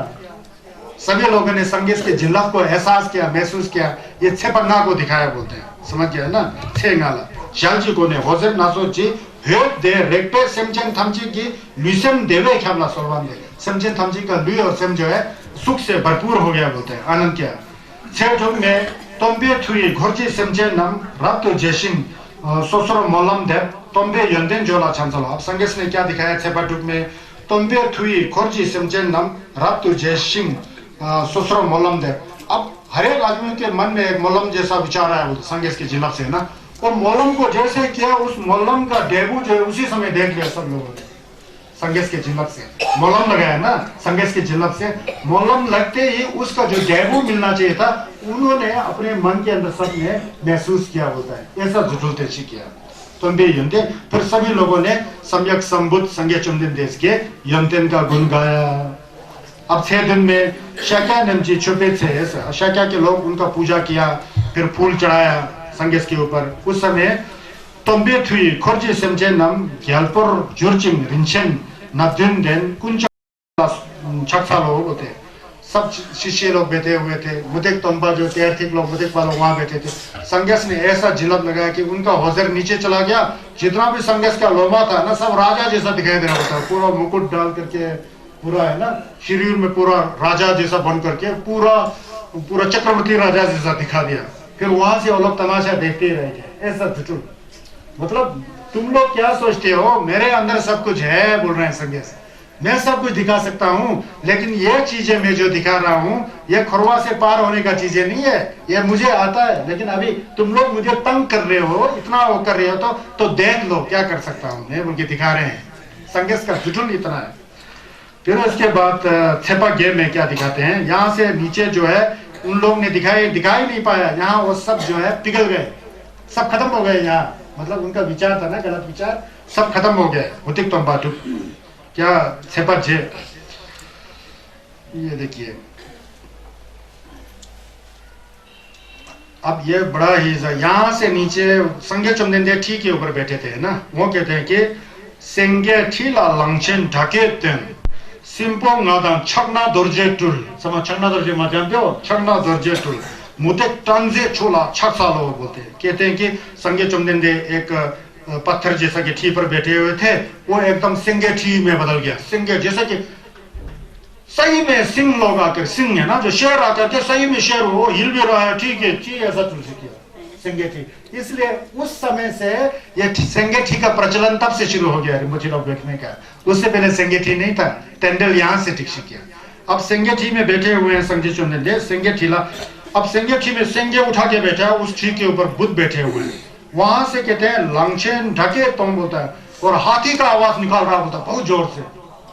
[SPEAKER 2] सभी लोगों ने संगेश के जिल्लत को एहसास किया, महसूस किया। ये छेपन्ना को दिखाया बोलते हैं, समझ गया ना। छेंगाला झालजी को ने होजर नासोची höp de rekpe semchen thamchi की लुसम देवे ख्यामला सोलवान दे semchen thamchi का लुई और सेम जो है सुख से भरपूर हो गया बोलते हैं आनंद क्या सेठों में तोम्बे थुई घोरची semchen नाम रातो जेशिन सोसरो मोलम दे तोम्बे यंदेन जोला छांचलो अब संगेश ने क्या दिखाया छेपाटुक में तोम्बे थुई घोरची semchen नाम रातो जेशिन सोसरो मोलम दे अब हर एक आदमी के मन में एक मोलम जैसा विचार आया संगेश के जिलब से ना और मोलम को जैसे किया उस मोलम का डेबू जो है उसी समय देख लिया सब लोगों ने संगेश के जिलब से मोलम लगाया ना संगेश के जिलब से मोलम लगते ही उसका जो डेबू मिलना चाहिए था उन्होंने अपने मन के अंदर सब ने महसूस किया होता है ऐसा जुटुलते किया तो यंते फिर सभी लोगों ने सम्यक संबुद्ध संगे चुमदिन देश के यंतेन का गुण गाया अब 6 दिन में शाक्या नमची छुपे थे शाक्या के लोग उनका पूजा किया फिर फूल चढ़ाया संगेश के ऊपर उस समय तोम्बे थुई खोरजी सेमचे नम ग्यालपुर जुर्चिंग रिंचन नद्यन देन कुंच छक्सा लोग होते सब शिष्य लोग बैठे हुए थे मुदेक तोम्बा जो तीर्थिक लोग मुदेक वालों वहां बैठे थे संगेश ने ऐसा जिलब लगाया कि उनका हौजर नीचे चला गया जितना भी संगेश का लोमा था ना सब राजा जैसा दिखाई दे रहा होता पूरा मुकुट डाल करके पूरा है ना शरीर में पूरा राजा जैसा बन करके पूरा चक्रवर्ती राजा जैसा दिखा दिया फिर वहां से वो लोग तमाशा देखते ही रह गए ऐसा झुटुल मतलब तुम लोग क्या सोचते हो मेरे अंदर सब कुछ है बोल रहे हैं संगेश मैं सब कुछ दिखा सकता हूँ लेकिन ये चीजें मैं जो दिखा रहा हूँ ये खरवा से पार होने का चीजें नहीं है ये मुझे आता है लेकिन अभी तुम लोग मुझे तंग कर रहे हो इतना वो कर रहे हो तो देख लो क्या कर सकता हूँ मैं बोल के दिखा रहे हैं संगेश का झुटुल इतना है फिर उसके बाद छेपा गेम में क्या दिखाते हैं यहाँ से नीचे जो है उन लोग ने दिखाई नहीं पाया यहाँ वो सब जो है पिघल गए सब खत्म हो गए यहाँ मतलब उनका विचार था ना गलत विचार सब खत्म हो गए हुतिक तो बाटू क्या छेपा जे ये देखिए अब ये बड़ा ही यहाँ से नीचे संगे चुमदिंदे ठीक के ऊपर बैठे थे ना वो कहते हैं कि संगे ठीला लंचन ढके तेन सिंपल नादान छकना दर्जे टूल समझ छकना दर्जे मत जानते हो छकना दर्जे टूल मुझे टंजे छोला छक्सा लोग बोलते हैं कहते हैं कि संगे चुमदिंदे एक पत्थर जैसा कि ठी पर बैठे हुए थे वो एकदम सिंगे ठी में बदल गया सिंगे जैसे कि सही में सिंह लोग आकर सिंह है ना जो शेर आकर के सही में शेर हो हिल भी रहा है ठीक है ठी ऐसा तुलसी किया सिंगेठी इसलिए उस समय से ये सिंगेठी का प्रचलन तब से शुरू हो गया मुझे लोग बैठने का उससे पहले सिंगेठी नहीं था टेंडल यहाँ से ठीक किया अब सिंगेठी में बैठे हुए हैं संजय चुंदे सिंगेठीला अब सिंगेठी में सिंगे उठा के बैठा है उस ट्री के ऊपर बुद्ध बैठे हुए हैं वहां से कहते हैं लंगचेन ढके तुम बोलता है और हाथी का आवाज निकाल रहा होता बहुत जोर से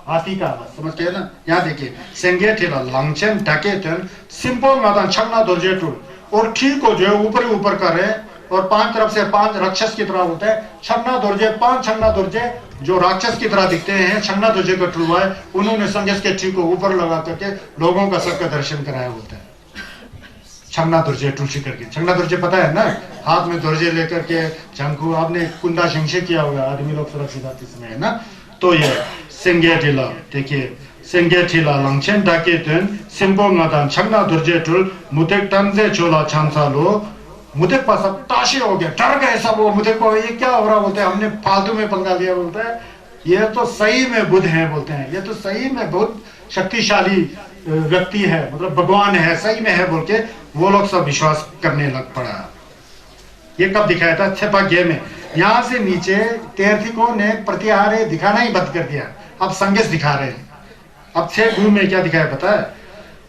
[SPEAKER 2] हाथी का आवाज समझते हैं ना यहाँ देखिए सिंगेठीला लंगचेन ढके तुम सिंपल माता छन्ना दुर्जे टूल और ठीक को जो है ऊपर ही ऊपर कर रहे हैं और 5 तरफ से 5 राक्षस की तरह होते हैं छन्ना दुर्जे 5 छन्ना दुर्जे जो राक्षस की तरह दिखते हैं छन्ना दुर्जे का टूलवा है उन्होंने संगेश के ठीक को ऊपर लगा करके लोगों का सबका दर्शन कराया होता है छन्ना दुर्जे तुलसी करके छन्ना दुर्जे पता है ना हाथ में दुर्जे लेकर के शंखु आपने कुंडा शंशे किया होगा आदमी लोग सुरक्षित आते समय है ना तो ये सिंगेठीला देखिए सिंगेठीला लंगचेन ढके तुन सिंपल नादान छन्ना दुर्जे टूल मुतेक टंजे चोला छांसालो मुतेक पास अब ताशी हो गया डर गए सब वो मुतेक को ये क्या हो रहा बोलते हैं हमने फालतू में पंगा लिया बोलता है ये तो सही में बुद्ध है बोलते हैं ये तो सही में बहुत शक्तिशाली व्यक्ति है मतलब भगवान है सही में है बोल के वो लोग सब विश्वास करने लग पड़ा ये कब दिखाया था छेपा गेम में यहाँ से नीचे तीर्थिकों ने प्रतिहारे दिखाना ही बंद कर दिया अब संगेश दिखा रहे हैं अब 6 गु में क्या दिखाया पता है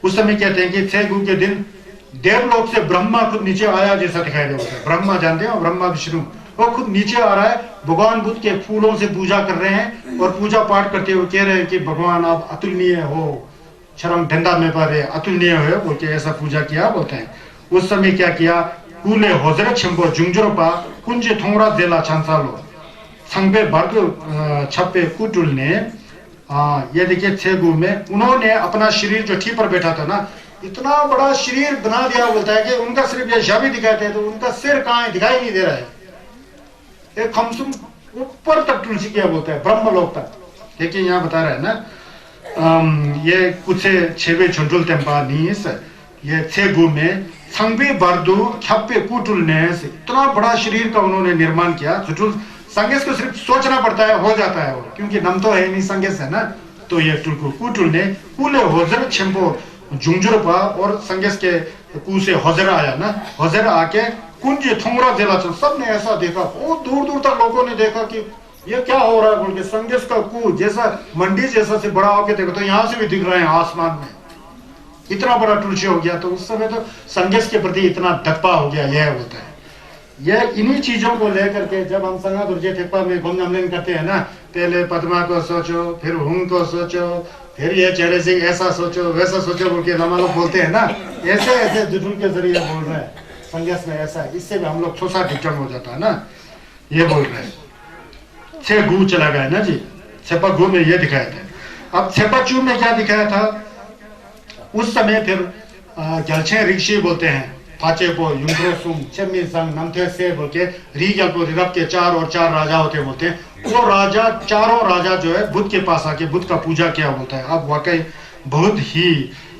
[SPEAKER 2] उस समय कहते हैं कि 6 गु के दिन देवलोक से ब्रह्मा खुद नीचे आया जैसा दिखाई देता है ब्रह्मा जानते हो ब्रह्मा विष्णु वो खुद नीचे आ रहा है भगवान बुद्ध के फूलों से पूजा कर रहे हैं और पूजा पाठ करते हुए कह रहे हैं कि भगवान आप अतुलनीय हो शरम डंडा में पर अतुलनीय हो बोल के ऐसा पूजा किया बोलते हैं उस समय क्या किया कूले होजरे छंबो जुंगजरोपा कुंजे थोंगरा देला छांसालो संबे भर्ग छप्पे कुटुल ने ये देखिए 6 गु में उन्होंने अपना शरीर जो ठीक पर बैठा था ना इतना बड़ा शरीर बना दिया बोलता है कि उनका सिर्फ ये शव ही दिखाते हैं तो उनका सिर कहाँ है दिखाई नहीं दे रहा है एक खमसुम ऊपर तक तुलसी किया बोलता है ब्रह्मलोक तक देखिए यहाँ बता रहा है ना ये कुछ 6 छुंटुल टेम्पा नीस ये 6 गु में संबे बर्दू छप्पे कुटुल ने इतना बड़ा शरीर का उन्होंने निर्माण किया छुटुल संगेस को सिर्फ सोचना पड़ता है, हो जाता है वो, क्योंकि नम तो है नहीं, संगेस है ना। तो ये टुलकू कुटुल ने कुले होजर छेम्पो जुंजुर पा, और संगेस के कु से होजर आया ना, होजर आके कुंज थोंगरा जिला चल, सबने ऐसा देखा, बहुत दूर दूर तक लोगों ने देखा कि ये क्या हो रहा है बोल के। संगेस का कु जैसा मंडी जैसा से बड़ा होके देखो तो यहाँ से भी दिख रहे हैं आसमान में, इतना बड़ा तुलसी हो गया। तो उस समय तो संगेस के प्रति इतना धप्पा हो गया, यह होता है। यह इन्हीं चीजों को लेकर के जब हम संगा दुर्जे ठेपा में घुमनमलिन करते हैं ना, पहले पद्मा को सोचो, फिर हुंग को सोचो, फिर ये चेहरे से ऐसा सोचो वैसा सोचो बोल के लमा लोग बोलते हैं ना, ऐसे ऐसे जुटुल के जरिए बोल रहे हैं संगेस में ऐसा है। इससे भी हम लोग छोसा डिक्टन हो जाता है ना, ये बोल रहे हैं। छे गु चला गया ना जी, छेपा गु में ये दिखाया था। अब छेपा चू में क्या दिखाया था उस समय, फिर जलछे रिक्शी बोलते हैं, फाचे पो युंग्रो सुम चेमी संग नमथे से बोल के रीगल को रिरप के 4 और 4 राजा होते बोलते हैं। वो राजा, चारों राजा जो है बुद्ध के पास आके बुद्ध का पूजा किया बोलता है। अब वाकई बहुत ही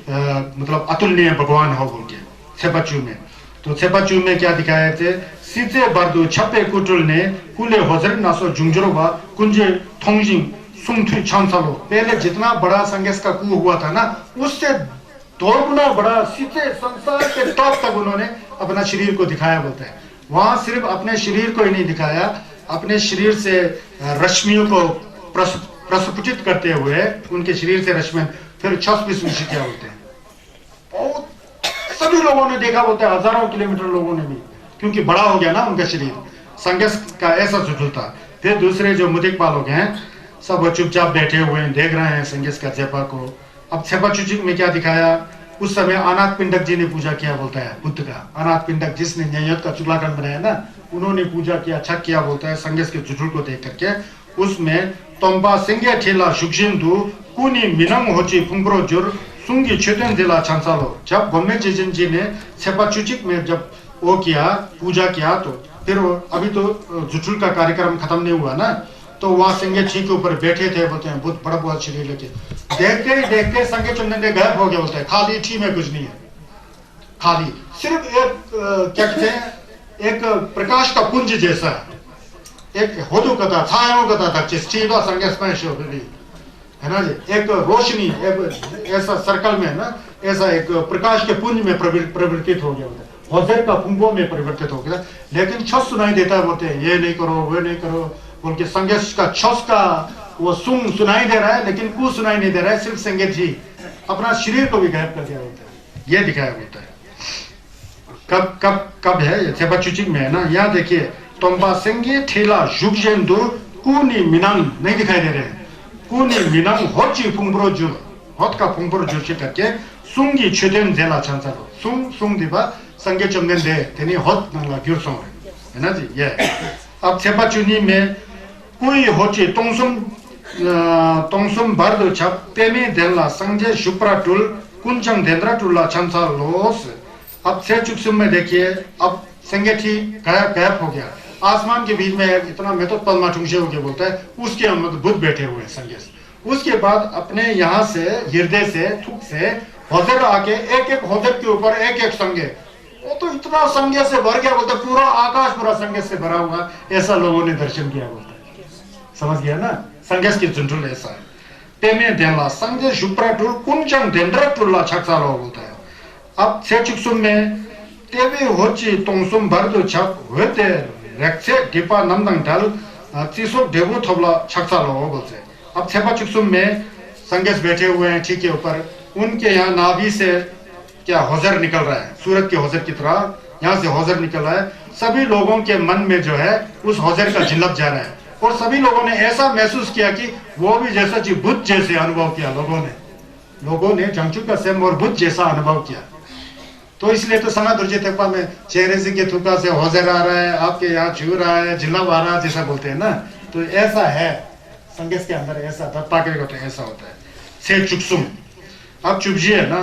[SPEAKER 2] मतलब अतुलनीय भगवान हो बोल के छेपाचू में। तो छेपाचू में क्या दिखाए थे, सीचे बर्दू छपे कुटुल ने कुले होजर नासो जुंजरोबा कुंजे थोंगजिंग सुंगथु छांसालो। पहले जितना बड़ा संगेस का कू हुआ था ना, उससे 2 गुना बड़ा सीधे संसार के टॉप तक उन्होंने अपना शरीर को दिखाया बोलते हैं। वहां सिर्फ अपने शरीर को ही नहीं दिखाया, अपने शरीर से रश्मियों को प्रस्फुटित करते हुए उनके शरीर से रश्मि फिर 6 किया बोलते हैं। बहुत सभी लोगों ने देखा बोलते हैं, हजारों किलोमीटर लोगों ने भी, क्योंकि बड़ा हो गया ना उनका शरीर। संगेस का ऐसा जुटुल था। फिर दूसरे जो मुदिक पालोग हैं सब चुपचाप बैठे हुए हैं, देख रहे हैं संगेस का छेपा को। अब छेपा चुचिक में क्या दिखाया, उस समय अनाथ पिंडक जी ने पूजा किया बोलता है बुद्ध का। अनाथ पिंडक जिसने न्यायत का चुगलाखंड बनाया ना, उन्होंने पूजा किया, छक किया बोलता है संगेस के जुटुल को देख करके। उसमें तोम्बा सिंगे ठेला सुखिंदु कुनी मिनंग होची फुंग्रो जुर सुंगी छेतन जिला छंसालो। जब गोमे जिजिन जी ने छेपा चुचिक में जब वो किया, पूजा किया, तो फिर अभी तो जुटुल का कार्यक्रम खत्म नहीं हुआ ना, तो वहां संगे ठी के ऊपर बैठे थे बोलते हैं, बहुत बड़ा बहुत शरीर लेके। देख के संगे चुनने गायब हो गया बोलते हैं, खाली ठी में कुछ नहीं है, खाली सिर्फ एक क्या कहते हैं, एक प्रकाश का पुंज जैसा, एक होदू कथा छायाओं कथा था चीदा संगे स्पर्श है ना जी, एक रोशनी एक ऐसा सर्कल में ना, ऐसा एक प्रकाश के पुंज में परिवर्तित हो गया बोलते हैं, होजर का पुंगों में परिवर्तित हो गया। लेकिन छस सुनाई देता है बोलते हैं, ये नहीं करो वो नहीं करो बोल के। संगेस का छस का वो सुंग सुनाई दे रहा है, लेकिन कु सुनाई नहीं दे रहा है, सिर्फ संगेत ही अपना शरीर को भी गायब कर दिया होता है, ये दिखाया होता है। कब कब कब है ये छेपा चुचिक में है ना, यहाँ देखिए तोम्बा संगे ठेला जुगजेंदु कुनी मिनंग नहीं दिखाई दे रहे हैं, कुनी मिनंग होची फुंग्रो जुर, होत का फुंग्रो जुर से करके सुंगी छुदेन जेला छंसालो। सुंग दिबा संगे चमदेन दे तेनी होत नंगला ग्युर सोंग है ना जी, ये। अब छेपा चुनी में कोई होची तोंगसुम भरदो छप पेमे देला संजय शुप्रा टुल कुंचंग देंद्रा टुल्ला छंसा लोस। अब छे चुक्सुम में देखिए, अब संगेठी गायब हो गया, आसमान के बीच में इतना मैं तो पलमा ठुंगशे हो गया बोलता है, उसके हम बुद्ध बैठे हुए हैं संगेस। उसके बाद अपने यहाँ से हृदय से थुक से होजर आके एक एक होजर के ऊपर एक एक संगे, वो तो इतना संगे से भर गया बोलता, पूरा आकाश पूरा संगे से भरा हुआ, ऐसा लोगों ने दर्शन किया बोलता है। समझ गया ना, संगेस की जुंटुल ऐसा है। पेमे देला संजय शुप्रा टुल कुंचंग देंद्रा टुल्ला छक्सालो बोलता है। अब छे चुक्सुम में तेवे होची तोंगसुम भरदो छप होते रेक्से डिपा नमदंग ढल चिसो डेबू थोबला छक्सालो बोलते हैं। अब छेपा चुक्सुम में संगेस बैठे हुए हैं ठीक के ऊपर, उनके यहाँ नाभि से क्या होजर निकल रहा है, सूरज के होजर की तरह यहाँ से होजर निकल रहा है। सभी लोगों के मन में जो है उस होजर का झिलक जा रहा है, और सभी लोगों ने ऐसा महसूस किया कि वो भी जैसा जी बुद्ध जैसे अनुभव किया। लोगों ने जंगचू का सेम और बुद्ध जैसा अनुभव किया। तो इसलिए तो सना दुर्जे तेपा में चेहरे से के थुका से होजर आ रहा है, आपके यहाँ छू रहा है, झिलक आ रहा है जैसा बोलते हैं ना, तो ऐसा है संगेस के अंदर, ऐसा धप्पा के होता है, ऐसा होता है। छे चुक्सुम, अब चुपजिए ना,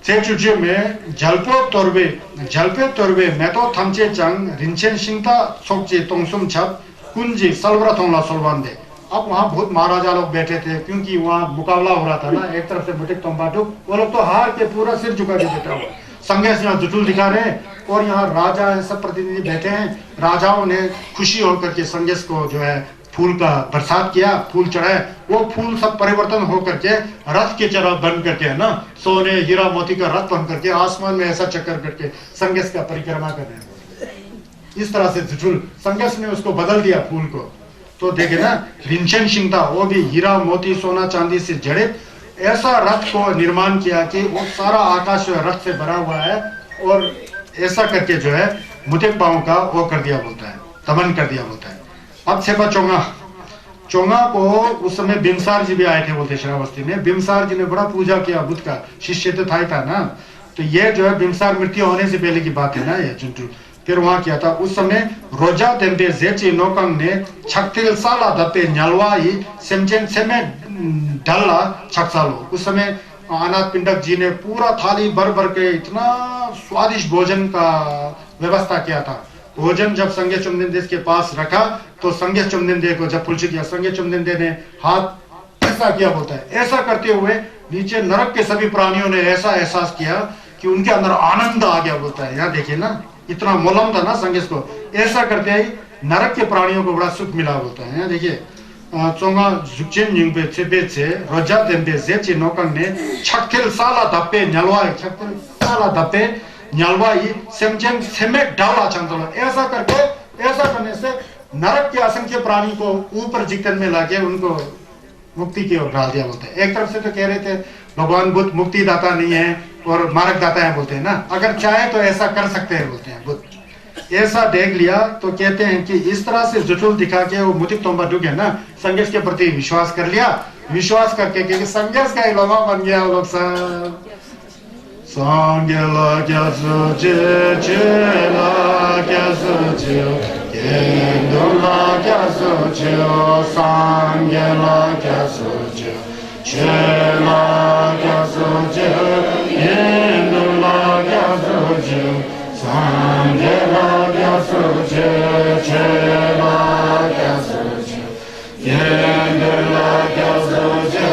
[SPEAKER 2] छे चुपजिए में जलपे तोरबे मैं तो थमचे चंग रिंचेन सिंता सोकचे तोंगसुम छप कुंजी सलवरा थोंगला सोलवांदे। अब वहाँ बहुत महाराजा लोग बैठे थे, क्योंकि वहाँ मुकाबला हो रहा था ना, एक तरफ से मुटिक तोम्बाटू, वो लोग तो हार के पूरा सिर झुका के बैठा हुआ। संगेस यहाँ जुटुल दिखा रहे हैं, और यहाँ राजा है, सब प्रतिनिधि बैठे हैं। राजाओं ने खुशी होकर के संगेश को जो है फूल का बरसात किया, फूल चढ़ाए। वो फूल सब परिवर्तन होकर के रथ के तरह बन करके है ना, सोने हीरा मोती का रथ बन करके आसमान में ऐसा चक्कर करके संगेश का परिक्रमा कर रहे हैं। इस तरह से जुठुल संगेश ने उसको बदल दिया फूल को। तो देखे ना, रिंचन सिंह था, वो भी हीरा मोती सोना चांदी से जड़ित ऐसा रथ को निर्माण किया कि वो सारा आकाश जो है रथ से भरा हुआ है। और ऐसा करके जो है मुतेक पाओ का वो कर दिया बोलता है, दमन कर दिया बोलता है। अब सेपा चोंगा को उस समय बिमसार जी भी आए थे बोलते श्रावस्ती में। बिमसार जी ने बड़ा पूजा किया बुद्ध का, शिष्य तो था ना। तो ये जो है बिमसार मृत्यु होने से पहले की बात है ना ये चुनचु। फिर वहां किया था उस समय रोजा देंबे जेची नोकंग ने छक्तिल साला दपे न्यालवाई सेमचेन सेमे डल्ला छक्सालो। उस समय अनाथ पिंडक जी ने पूरा थाली भर भर के इतना स्वादिष्ट भोजन का व्यवस्था किया था। भोजन जब संगे चुमनिंदे के पास रखा तो संगे चुमनिंदे को जब पुलसी किया, संगे चुमनिंदे ने हाथ ऐसा किया बोलता है। ऐसा करते हुए नीचे नरक के सभी प्राणियों ने ऐसा एहसास किया कि उनके अंदर आनंद आ गया बोलता है। यहाँ देखिए ना, इतना मोलम था ना संगेश को। ऐसा करते ही नरक के प्राणियों को बड़ा सुख मिला बोलता है। यहाँ देखिए चोंगा जुचिन निंबे चेबे से रोजा देंबे जेची नोकंग ने छक्तिल साला दपे न्यालवाई, छक्तिल साला दपे न्यालवाई सेमचेंग सेमेक डाला चंदलो। ऐसा करके, ऐसा करने से नरक के असंख्य प्राणी को ऊपर जिक्तन में लाके उनको मुक्ति की ओर डाल दिया बोलते हैं। एक तरफ से तो कह रहे थे भगवान बुद्ध मुक्ति दाता नहीं है और मार्ग दाता है बोलते हैं ना, अगर चाहे तो ऐसा कर सकते हैं बोलते हैं बुद्ध। ऐसा देख लिया तो कहते हैं कि इस तरह से जुटुल दिखा के वो मुतिक तोम्बा डुक है ना, संगेश के प्रति विश्वास कर लिया। विश्वास करके क्योंकि संगेश का ही लोमा बन गया वो लोग सब। सांगेला क्या सोचे चेला क्या सोचे केंदुला क्या सोचे सांगेला क्या सोचे चेला क्या सोचे केंदुला क्या सोचे सांगेला क्या सोचे चेला क्या सोचे केंदुला क्या सोचे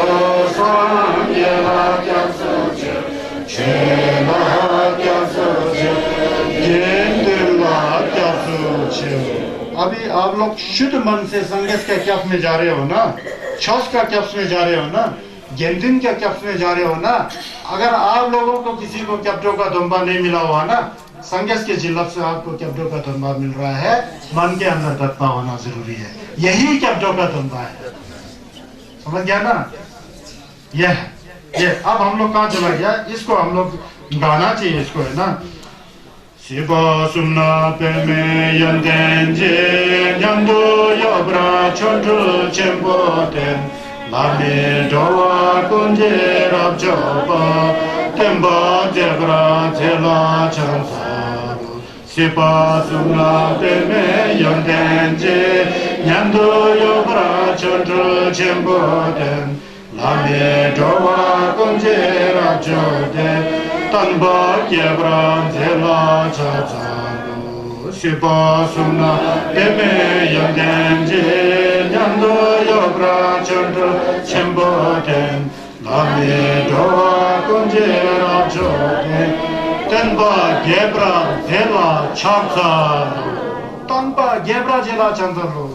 [SPEAKER 2] सांगेला क्या सोचे अभी आप लोग शुद्ध मन से संगत के कैफ में जा रहे हो ना, छस का कैफ में जा रहे हो ना, गेंदिन के कैफ में जा रहे हो ना। अगर आप लोगों को किसी को कैप्टो का दम्बा नहीं मिला हुआ ना, संगत के जिल्लत से आपको कैप्टो का दम्बा मिल रहा है। मन के अंदर दत्ता होना जरूरी है, यही कैप्टो का दम्बा है। समझ गया ना? ये अब हम लोग कहाँ चला गया, इसको हम लोग गाना चाहिए इसको, है ना। शिवा सुन्ना पे में यंदें जे यंदो योब्रा छोटू चेंपोटेन लामे डोवा कुंजे रब्जोबा टेंबा जेब्रा जेला चंसारो। शिवा सुन्ना पे में यंदें जे यंदो योब्रा छोटू चेंपोटेन लामे डोवा कुंजे रब्जोबा तंबा केब्रां जेला चाचारो। शिवा सुना पेमे यंदें जे यंदो योब्रा चंद्र चेंबोटेन लामे डोवा कुंजे राजोटे तंबा केब्रां जेला चाचारो। तंबा केब्रा जेला चंद्रो।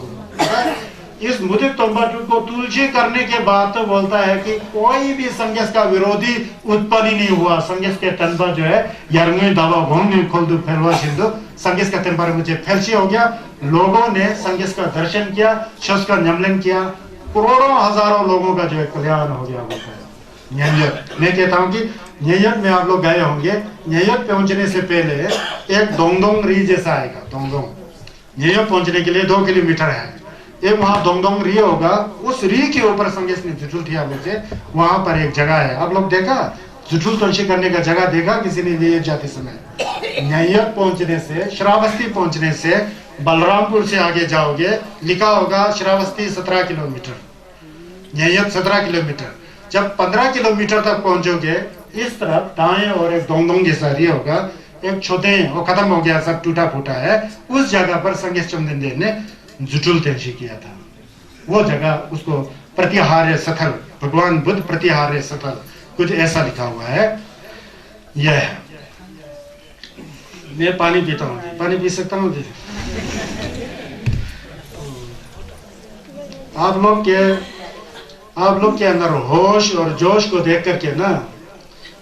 [SPEAKER 2] इस मुदिक तंबाकू को तुलसी करने के बाद तो बोलता है कि कोई भी संगेश का विरोधी उत्पन्न ही नहीं हुआ। संगेश के तंबा जो है यरंगे दावा घोंगे खोल दो फैलवा सिंधु संगेश का तंबा मुझे फैलसी हो गया। लोगों ने संगेश का दर्शन किया, शस का नमलन किया, करोड़ों हजारों लोगों का जो है कल्याण हो गया बोलता है। न्यायत मैं कहता हूँ कि न्यायत में आप लोग गए होंगे, न्यायत पहुंचने से पहले एक दोंगदोंग री जैसा आएगा। दोंगदोंग न्यायत पहुंचने के लिए 2 किलोमीटर है। एक वहां दोंगदोंग री होगा, उस री के ऊपर संगेश ने जुटुल थिया बोलते, वहां पर एक जगह है। आप लोग देखा जुटुल तुलसी करने का जगह देखा किसी ने लिए जाते समय? न्यायत पहुंचने से, श्रावस्ती पहुंचने से बलरामपुर से आगे जाओगे, लिखा होगा श्रावस्ती 17 किलोमीटर, न्यायत 17 किलोमीटर। जब 15 किलोमीटर तक पहुंचोगे, इस तरफ दाएं और एक दोंगदोंग जैसा री होगा, एक छोटे वो खत्म हो गया, सब टूटा फूटा है। उस जगह पर संगेश चंदेन ने जुटुल तेंशी किया था। वो जगह उसको प्रतिहार्य स्थल, भगवान बुद्ध प्रतिहार्य स्थल, कुछ ऐसा लिखा हुआ है। यह मैं पानी पीता हूँ, पानी पी सकता हूँ जी? आप लोग के अंदर होश और जोश को देख करके ना,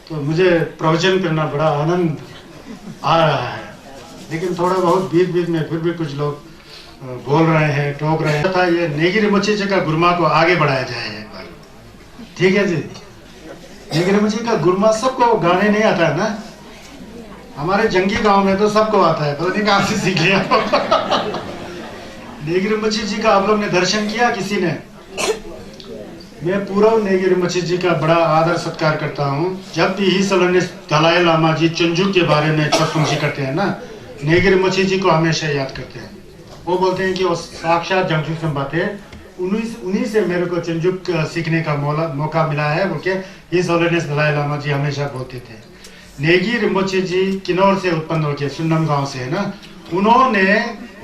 [SPEAKER 2] तो मुझे प्रवचन करना बड़ा आनंद आ रहा है। लेकिन थोड़ा बहुत बीच में फिर भी कुछ लोग बोल रहे हैं, टोक रहे हैं। था ये नेगिरी मच्छी का गुरमा को आगे बढ़ाया जाए एक बार, ठीक है जी? नेगिरी मच्छी का गुरमा सबको गाने नहीं आता है ना। हमारे जंगी गांव में तो सबको आता है, पता नहीं कहाँ से सीख लिया। नेगिरी मच्छी जी का आप लोग ने दर्शन किया किसी ने? मैं पूरा नेगिरी मच्छी जी का बड़ा आदर सत्कार करता हूँ। जब भी ही सलोनेस दलाई लामा जी चुंजुक के बारे में चौसुंजी करते हैं ना, नेगिरी मच्छी जी को हमेशा याद करते हैं। वो बोलते हैं कि वो साक्षात जंगचुक संपात है, उन्हीं से मेरे को चुंजुक सीखने का मौका मिला है बोल के ही सलोनेस दलाई लामा जी हमेशा बोलते थे। नेगी रिम्पोचे जी किन्नौर से उत्पन्न होके, सुन्नम गांव से है ना, उन्होंने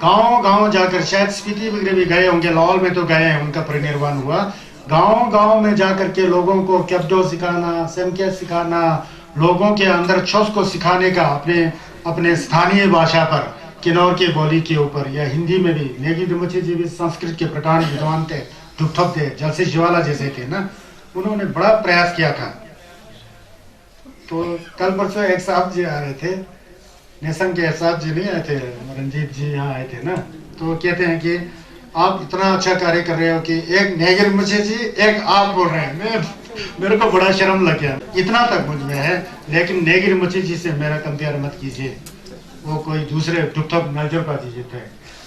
[SPEAKER 2] गांव जाकर, शायद स्पीति वगैरह भी गए होंगे, लाहौल में तो गए हैं, उनका परिनिर्वाण हुआ। गांव में जाकर के लोगों को कैप्डो सिखाना, सेमके सिखाना, लोगों के अंदर छोस को सिखाने का अपने स्थानीय भाषा पर, किन्नौर के बोली के ऊपर या हिंदी में भी। नेगी रिम्पोचे जी भी संस्कृत के प्रकांड विद्वान थे, दुपठप थे, जलसे शिवाला जैसे थे ना, उन्होंने बड़ा प्रयास किया था। तो कल परसों एक साहब जी आ रहे थे, नेसन के साहब जी नहीं आए थे, रंजीत जी यहाँ आए थे ना, तो कहते हैं कि आप इतना अच्छा कार्य कर रहे हो कि एक नेगिरी मच्छी जी, एक आप बोल रहे हैं। मेरे को बड़ा शर्म लग गया, इतना तक मुझ में है। लेकिन नेगिरी मच्छी जी से मेरा कंपेयर मत कीजिए, वो कोई दूसरे टुकटक नजरबाजी जी थे।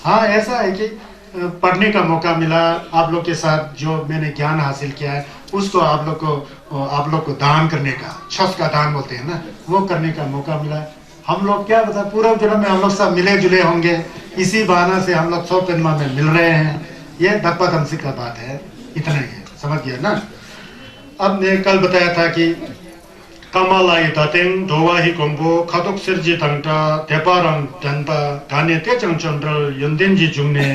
[SPEAKER 2] हाँ, ऐसा है कि पढ़ने का मौका मिला आप लोग के साथ, जो मैंने ज्ञान हासिल किया है उसको आप लोग को दान करने का, छस का दान बोलते हैं ना, वो करने का मौका मिला। हम लोग क्या बता, पूर्व जन्म में हम लोग सब मिले जुले होंगे, इसी बहाना से हम लोग 100 जन्म में मिल रहे हैं। ये दप्पा तमसी का बात है, इतना ही है, समझ गया ना। अब मैं कल बताया था कि कमालाई तातेंग धोवा ही कोम्बो खातुक सिरजी तंगटा तेपारंग तंता गाने ते चंचंद्र यंदेंजी जुंगने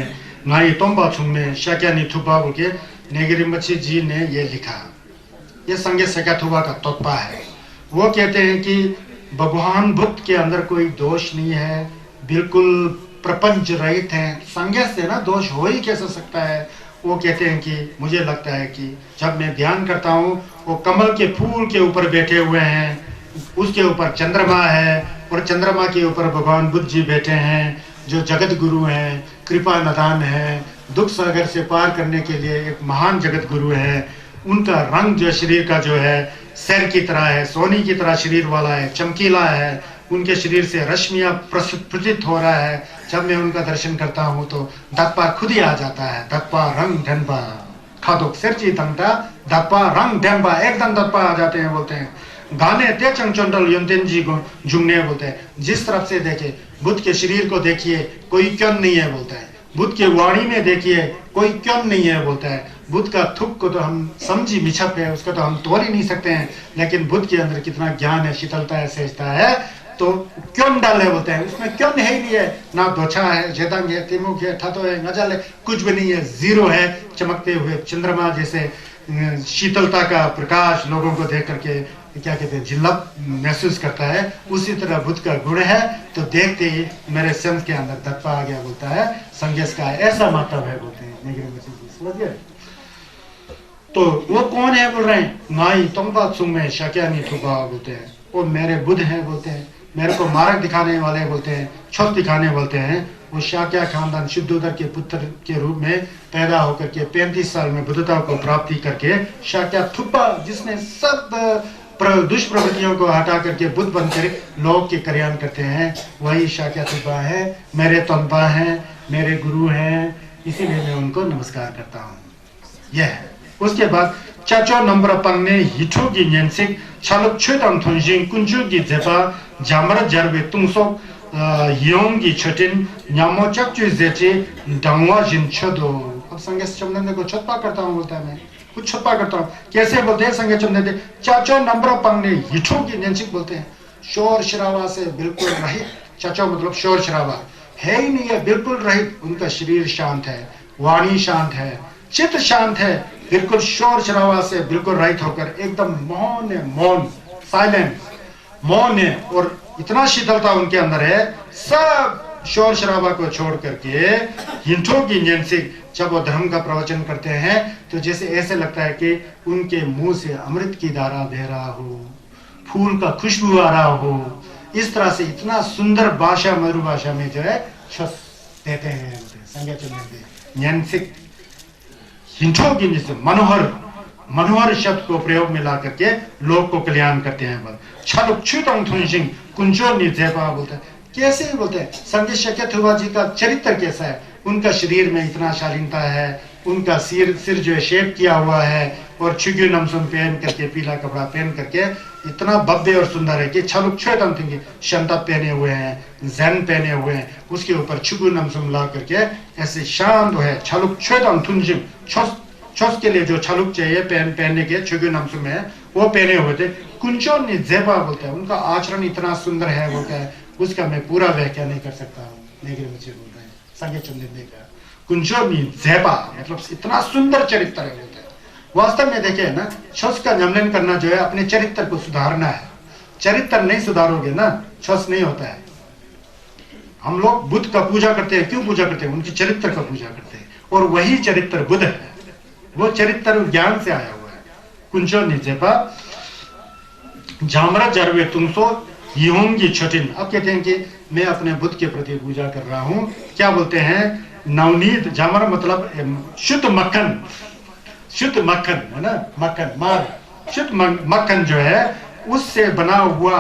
[SPEAKER 2] नाई तोंबा छुंगने शाक्यानी थुपा के नेगिरी मच्छी जी ने ये लिखा। ये संगे सकाथुबा का तोत्पा है। वो कहते हैं कि भगवान बुद्ध के अंदर कोई दोष नहीं है, बिल्कुल प्रपंच रहित है। संगे से ना दोष हो ही कैसे सकता है। वो कहते हैं कि मुझे लगता है कि जब मैं ध्यान करता हूँ, वो कमल के फूल के ऊपर बैठे हुए हैं, उसके ऊपर चंद्रमा है और चंद्रमा के ऊपर भगवान बुद्ध जी बैठे हैं, जो जगत गुरु हैं, कृपा निधान है, दुख सागर से पार करने के लिए एक महान जगत गुरु है। उनका रंग जो शरीर का जो है सैर की तरह है, सोनी की तरह शरीर वाला है, चमकीला है, उनके शरीर से रश्मियां प्रस्फुटित हो रहा है। जब मैं उनका दर्शन करता हूँ तो दप्पा खुद ही आ जाता है। दप्पा रंग ढंबा खादोक सिरची तंगटा, दप्पा रंग ढंबा, एकदम दप्पा आ जाते हैं। बोलते हैं गाने ते चंचंडल यंतेन जी को जुंगने बोलते हैं। जिस तरफ से देखे, बुद्ध के शरीर को देखिए, कोई क्यों नहीं है बोलता है। बुद्ध के वाणी में देखिए, कोई क्यों नहीं है बोलता है। बुद्ध का थुक को तो हम समझी मिछप है, उसको तो हम तोड़ ही नहीं सकते हैं। लेकिन बुद्ध के अंदर कितना ज्ञान है, शीतलता है, सहजता है, तो क्यों डाल है बोलते हैं। उसमें क्यों है ही नहीं है, ना दोछा है, जेदंग है, तिमुक है, ठतो है, नजल है, कुछ भी नहीं है, जीरो है। चमकते हुए चंद्रमा जैसे शीतलता का प्रकाश लोगों को देख करके क्या कहते हैं, जिल्लत महसूस करता है। उसी तरह बुद्ध का गुण है, तो देखते ही मेरे संत के अंदर दप्पा आ गया बोलता है। संगेश का ऐसा मतलब है बोलते हैं। समझ गए? तो वो कौन है बोल रहे हैं, नाई तोंबा सुंग में शाक्यानी थुपा बोलते हैं। वो मेरे बुद्ध हैं बोलते हैं, मेरे को मार्ग दिखाने वाले बोलते हैं, छत दिखाने बोलते हैं। वो शाक्या खानदान शुद्धोदर के पुत्र के रूप में पैदा होकर के 35 साल में बुद्धता को प्राप्ति करके शाक्या थुपा, जिसने सब दुष्प्रवृत्तियों को हटा करके बुद्ध बनकर लोग के कल्याण करते हैं, वही शाक्या थुपा है। मेरे तंपा हैं, मेरे गुरु हैं, इसीलिए मैं उनको नमस्कार करता हूँ। यह है। उसके बाद चाचो नंबर पंगने हिठो की न्यंसिक छलुक छुतम थुनजिंग कुंजु की जेपा जामर जरबे तुंगसोक योंग की छटिन न्यामो चकचु जेचे डंगवा जिन छदो। अब संगे चमने को छप्पा करता हूँ बोलता है, मैं कुछ छप्पा करता हूँ। कैसे बोलते हैं संगे चमने? चाचो नंबर पंगने हिठो की न्यंसिक बोलते हैं, शोर शराबा से बिल्कुल रहित। चाचो मतलब शोर शराबा है ही नहीं है, बिल्कुल रहित। उनका शरीर शांत है, वाणी शांत है, चित्त शांत है, बिल्कुल शोर शराबा से बिल्कुल रहित होकर एकदम मौन है, मौन, साइलेंट, मौन है। और इतना शीतलता उनके अंदर है, सब शोर शराबा को छोड़ करके हिंटो की न्यन से जब वो धर्म का प्रवचन करते हैं तो जैसे ऐसे लगता है कि उनके मुंह से अमृत की धारा बह रहा हो, फूल का खुशबू आ रहा हो। इस तरह से इतना सुंदर भाषा, मधुर भाषा में जो है छस देते हैं हिंटो की न्यन से मनोहर शब्द को प्रयोग में ला करके लोग को कल्याण करते हैं। छलुक छुतंग थुनसिंग कुंजो निजेपा बोलते हैं। कैसे बोलते हैं? संगे शक्यथुवा जी का चरित्र कैसा है? उनका शरीर में इतना शालीनता है, उनका सिर जो है शेप किया हुआ है और छुग्यू नमसुन पहन करके, पीला कपड़ा पहन करके इतना भव्य और सुंदर है कि छलुक छुतंग थुनसिंग शंतब पहने हुए हैं, जैन पहने हुए हैं, उसके ऊपर छुग्यू नमसुन ला करके ऐसे शांत है। छलुक छुतंग थुनसिंग छोस के लिए जो छलुक चाहिए पहनने के छुग्यू नमसुन में वो पहने हुए थे। कुंचो निजेबा बोलते हैं, उनका आचरण इतना सुंदर है बोलते हैं, उसका मैं पूरा व्याख्या नहीं कर सकता हूँ। मुझे बोल रहे हैं संगे चंदन का कुंजो निजेबा मतलब इतना सुंदर चरित्र है बोलते हैं। वास्तव में देखे ना, छस का जमलन करना जो है अपने चरित्र को सुधारना है। चरित्र नहीं सुधारोगे ना, छस नहीं होता है। हम लोग बुद्ध का पूजा करते हैं, क्यों पूजा करते हैं? उनके चरित्र का पूजा करते हैं, और वही चरित्र बुद्ध है, वो चरित्र ज्ञान से आया हुआ है। कुंजो निजेबा जामरा जरवे तुमसो योंगी छटिन। अब कहते हैं कि मैं अपने बुद्ध के प्रति पूजा कर रहा हूं। क्या बोलते हैं? नवनीत जामरा मतलब शुद्ध मक्खन, शुद्ध मक्खन है ना, मक्खन मार, शुद्ध मक्खन जो है उससे बना हुआ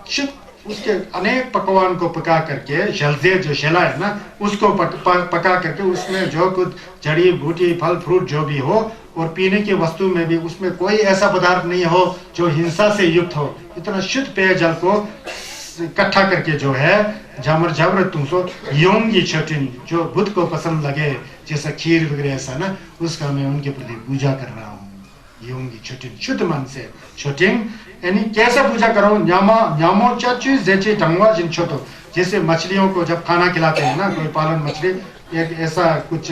[SPEAKER 2] शुद्ध, उसके अनेक पकवान को पका करके, शलजे जो शेला है ना उसको पका करके उसमें जो कुछ जड़ी बूटी फल फ्रूट जो भी हो, और पीने की वस्तु में भी उसमें कोई ऐसा पदार्थ नहीं हो जो हिंसा से युक्त हो। इतना शुद्ध पेयजल को इकट्ठा करके जो है जामर जावर तुमसो योंगी छटिन, जो बुद्ध को पसंद लगे जैसा खीर वगैरह ऐसा ना, उसका मैं उनके प्रति पूजा कर रहा हूँ। योंगी छटिन शुद्ध मन से छटिन, यानी कैसे पूजा करो? न्यामो चाचू जेचे ढंगवा जिन छोटो, जैसे मछलियों को जब खाना खिलाते हैं ना, कोई पालन मछली एक ऐसा कुछ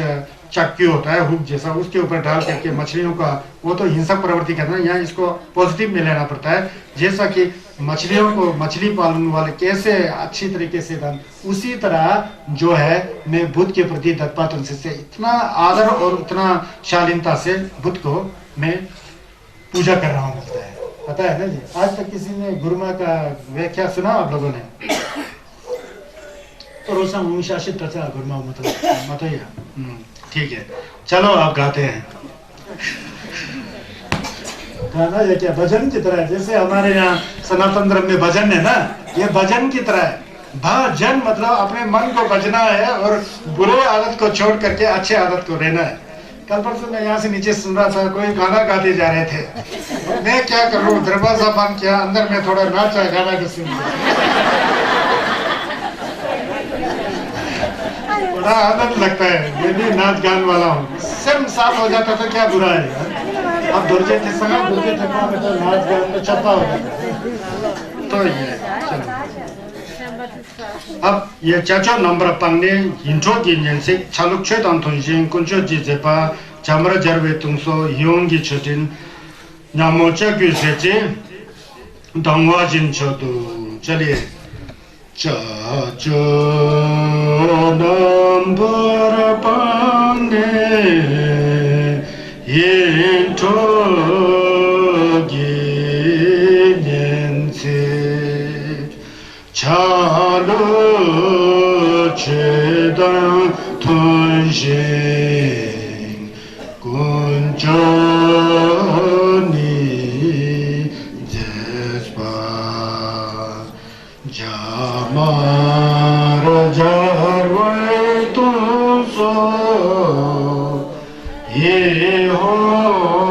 [SPEAKER 2] चक्की होता है हुक जैसा, उसके ऊपर डाल करके मछलियों का, वो तो हिंसक प्रवृत्ति करना है, यहाँ इसको पॉजिटिव में लेना पड़ता है। जैसा कि मछलियों को मछली पालन वाले कैसे अच्छी तरीके से दान, उसी तरह जो है मैं बुद्ध के प्रति दत्पातन से इतना आदर और इतना शालीनता से बुद्ध को मैं पूजा कर रहा हूँ बोलता है। पता है ना जी, आज तक किसी ने गुरुमा का व्याख्या सुना आप लोगों ने? और उसका अनुशासित प्रचार गुरुमा मतलब ठीक है, चलो आप गाते हैं। गाना ये क्या भजन की तरह है, जैसे हमारे यहाँ सनातन धर्म में भजन है ना, ये भजन की तरह है। भजन मतलब अपने मन को बजना है और बुरे आदत को छोड़ करके अच्छे आदत को रहना है। कल परसों मैं यहाँ से नीचे सुन रहा था, कोई गाना गाते जा रहे थे, मैं क्या कर रहा हूँ, दरवाजा बंद किया, अंदर में थोड़ा नाचा, गाना के सुन बड़ा आनंद लगता है। मैं भी नाच गान वाला हूँ, सिर्फ साफ हो जाता था, क्या बुरा है। अब दुर्जे थे समय, दुर्जे थे तो नाच गान में छपा हो जाता। तो ये अब ये चाचा नंबर पंगे हिंटो की से चालुक छे तंतुनसिंग कुंचो जिजेपा चामरा जरवे तुंगसो योंगी छटिन नामोचा क्यूसेचे दंगवा जिन छतु। चलिए चाचो नंबर पंगे हिंटो चालू छेदं थुनसिंग कुंजो निजेपा जामर जरवे तुमसो ये होंगी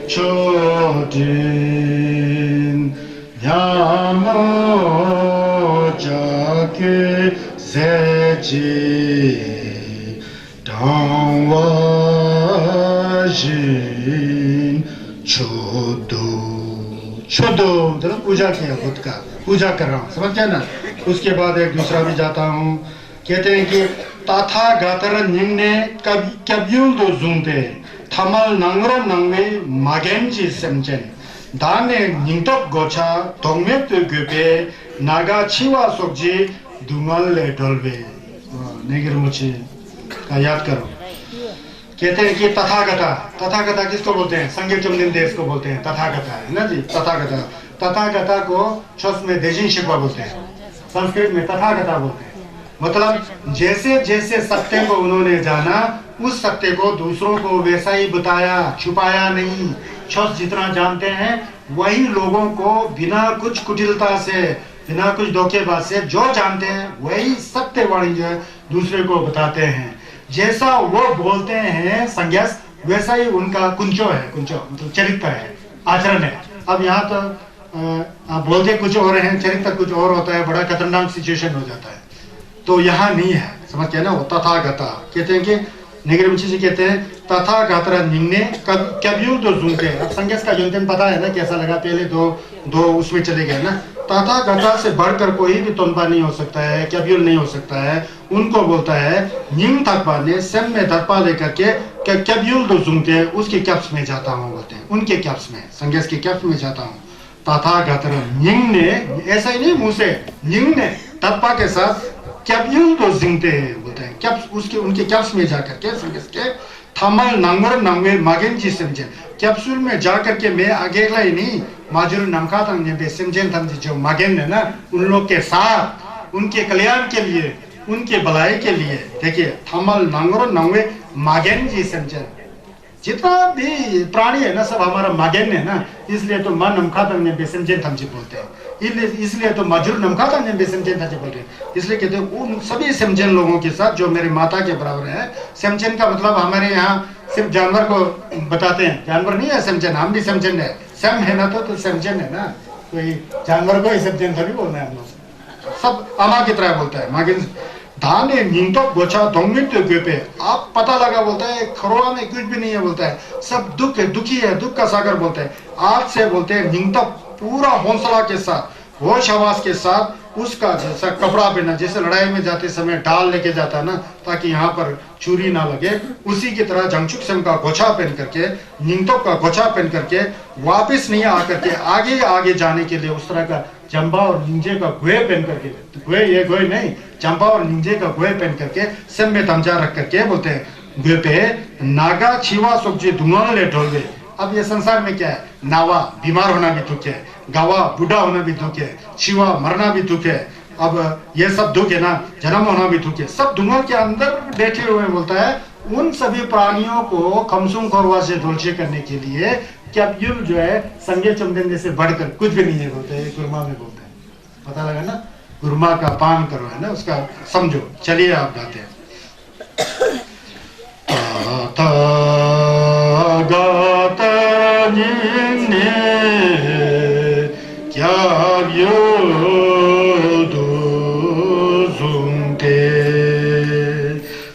[SPEAKER 2] छोटी पूजा किया, खुद का पूजा कर रहा हूँ, समझ गया ना। उसके बाद एक दूसरा भी जाता हूँ, कहते हैं कि ताथा गातर निंगने कब्यूल दो जूंते थमल नंगरो नंगमे मागेंजी समझन। 다네 닝톱 고차 동맥도 교배 나가 치와 속지 दुंगल ढोलवे नेगिर मुझे का याद करो कहते हैं कि तथागता तथागता किसको बोलते हैं संगे चुमनिन देश को बोलते हैं तथागता है ना जी तथागता तथागता को शब्द में देजिन शिकवा बोलते हैं संस्कृत में तथागता बोलते हैं मतलब जैसे जैसे सत्य को उन्होंने जाना उस सत्य को दूसरों को वैसा ही बताया छुपाया नहीं शब्द जितना जानते हैं वही लोगों को बिना कुछ कुटिलता से बिना कुछ धोखेबाज से जो जानते हैं वही सत्य वाणी जो है दूसरे को बताते हैं जैसा वो बोलते हैं संज्ञास वैसा ही उनका कुंचो है कुंचो मतलब चरित्र है आचरण है अब यहाँ तो आप बोलते कुछ और हैं चरित्र कुछ और होता है बड़ा खतरनाक सिचुएशन हो जाता है तो यहाँ नहीं है समझ के ना वो तथागता कहते हैं कि नेगेटिव जी कहते हैं तथागता निम्ने कब्यूल तो सुनते हैं अब संज्ञास का योजन पता है ना कैसा लगा पहले दो उसमें चले गए ना तथागता से बढ़कर कोई भी तोनपा नहीं हो सकता है कब्यूल नहीं हो सकता है उनको बोलता है निम थकपा ने सेम में धरपा लेकर के कब्यूल तो सुनते हैं उसके कैप्स में जाता हूँ बोलते हैं उनके कैप्स में संज्ञास के कैप्स में जाता हूँ तथागता निंग ने ऐसा ही नहीं मुंह से निंग ने धरपा के साथ कैप्यूल तो जिंगते हैं बोलते हैं कैप्स उसके उनके कैप्स में जाकर के संज्ञास के थमल नंगर नंगे मागेन जी समझे कैप्सूल में जाकर के मैं अकेला ही नहीं माजुर नमका तंग ने सिमजन तंग जो मागेन है ना उन लोग के साथ उनके कल्याण के लिए उनके भलाई के लिए देखिए थमल नंगर नंगे मागेन जी समझे जितना भी प्राणी है ना सब हमारा मागेन है ना इसलिए तो मन नमका तंग ने सिमजन तंग जी बोलते हैं इसलिए तो मजूर नमका तंग ने सिमजन तंग जी बोलते हैं इसलिए कहते हैं उन सभी सिमजन लोगों के साथ जो मेरे माता के बराबर है सिमजन का मतलब हमारे यहाँ सिर्फ जानवर को बताते हैं जानवर नहीं है सिमजन हम भी सिमजन है सम है ना तो सिमजन है ना कोई जानवर को ही सिमजन थोड़ी बोलना है हम लोग सब अमा की तरह बोलता है मागिन धाने निंतो गोचा दोंगित पे आप पता लगा बोलता है खरोड़ा में कुछ भी नहीं है बोलता है सब दुख है दुखी है दुख का सागर बोलते हैं आज से बोलते हैं निंतो पूरा हौसला के साथ होश हवास के साथ उसका जैसा कपड़ा पहना जैसे लड़ाई में जाते समय ढाल लेके जाता है ना ताकि यहाँ पर चूरी ना लगे उसी की तरह जंगचुक सेम का गोछा पहन करके निंगतोक का गोछा पहन करके वापस नहीं आकर के आगे आगे जाने के लिए उस तरह का चंपा और निंजे का गुहे पहन करके गुहे ये गुहे नहीं चंपा और निंजे का गुहे पहन करके सेम में तमचा रख करके बोलते हैं गुहे पे नागा छिवा सुखजी धुआं ले ढोल अब ये संसार में क्या है नावा बीमार होना भी दुख है गावा बूढ़ा होना भी दुख है शिवा मरना भी दुख है अब ये सब दुख है ना जन्म होना भी दुख है सब धुआं के अंदर बैठे हुए बोलता है उन सभी प्राणियों को खमसुम खोरवा से ढोलचे करने के लिए कैप्यूल जो है संगे चमदन से बढ़कर कुछ भी नहीं है बोलते हैं गुरमा में बोलते हैं पता लगा ना गुरमा का पान करो है ना उसका समझो चलिए आप गाते हैं क्या do zungte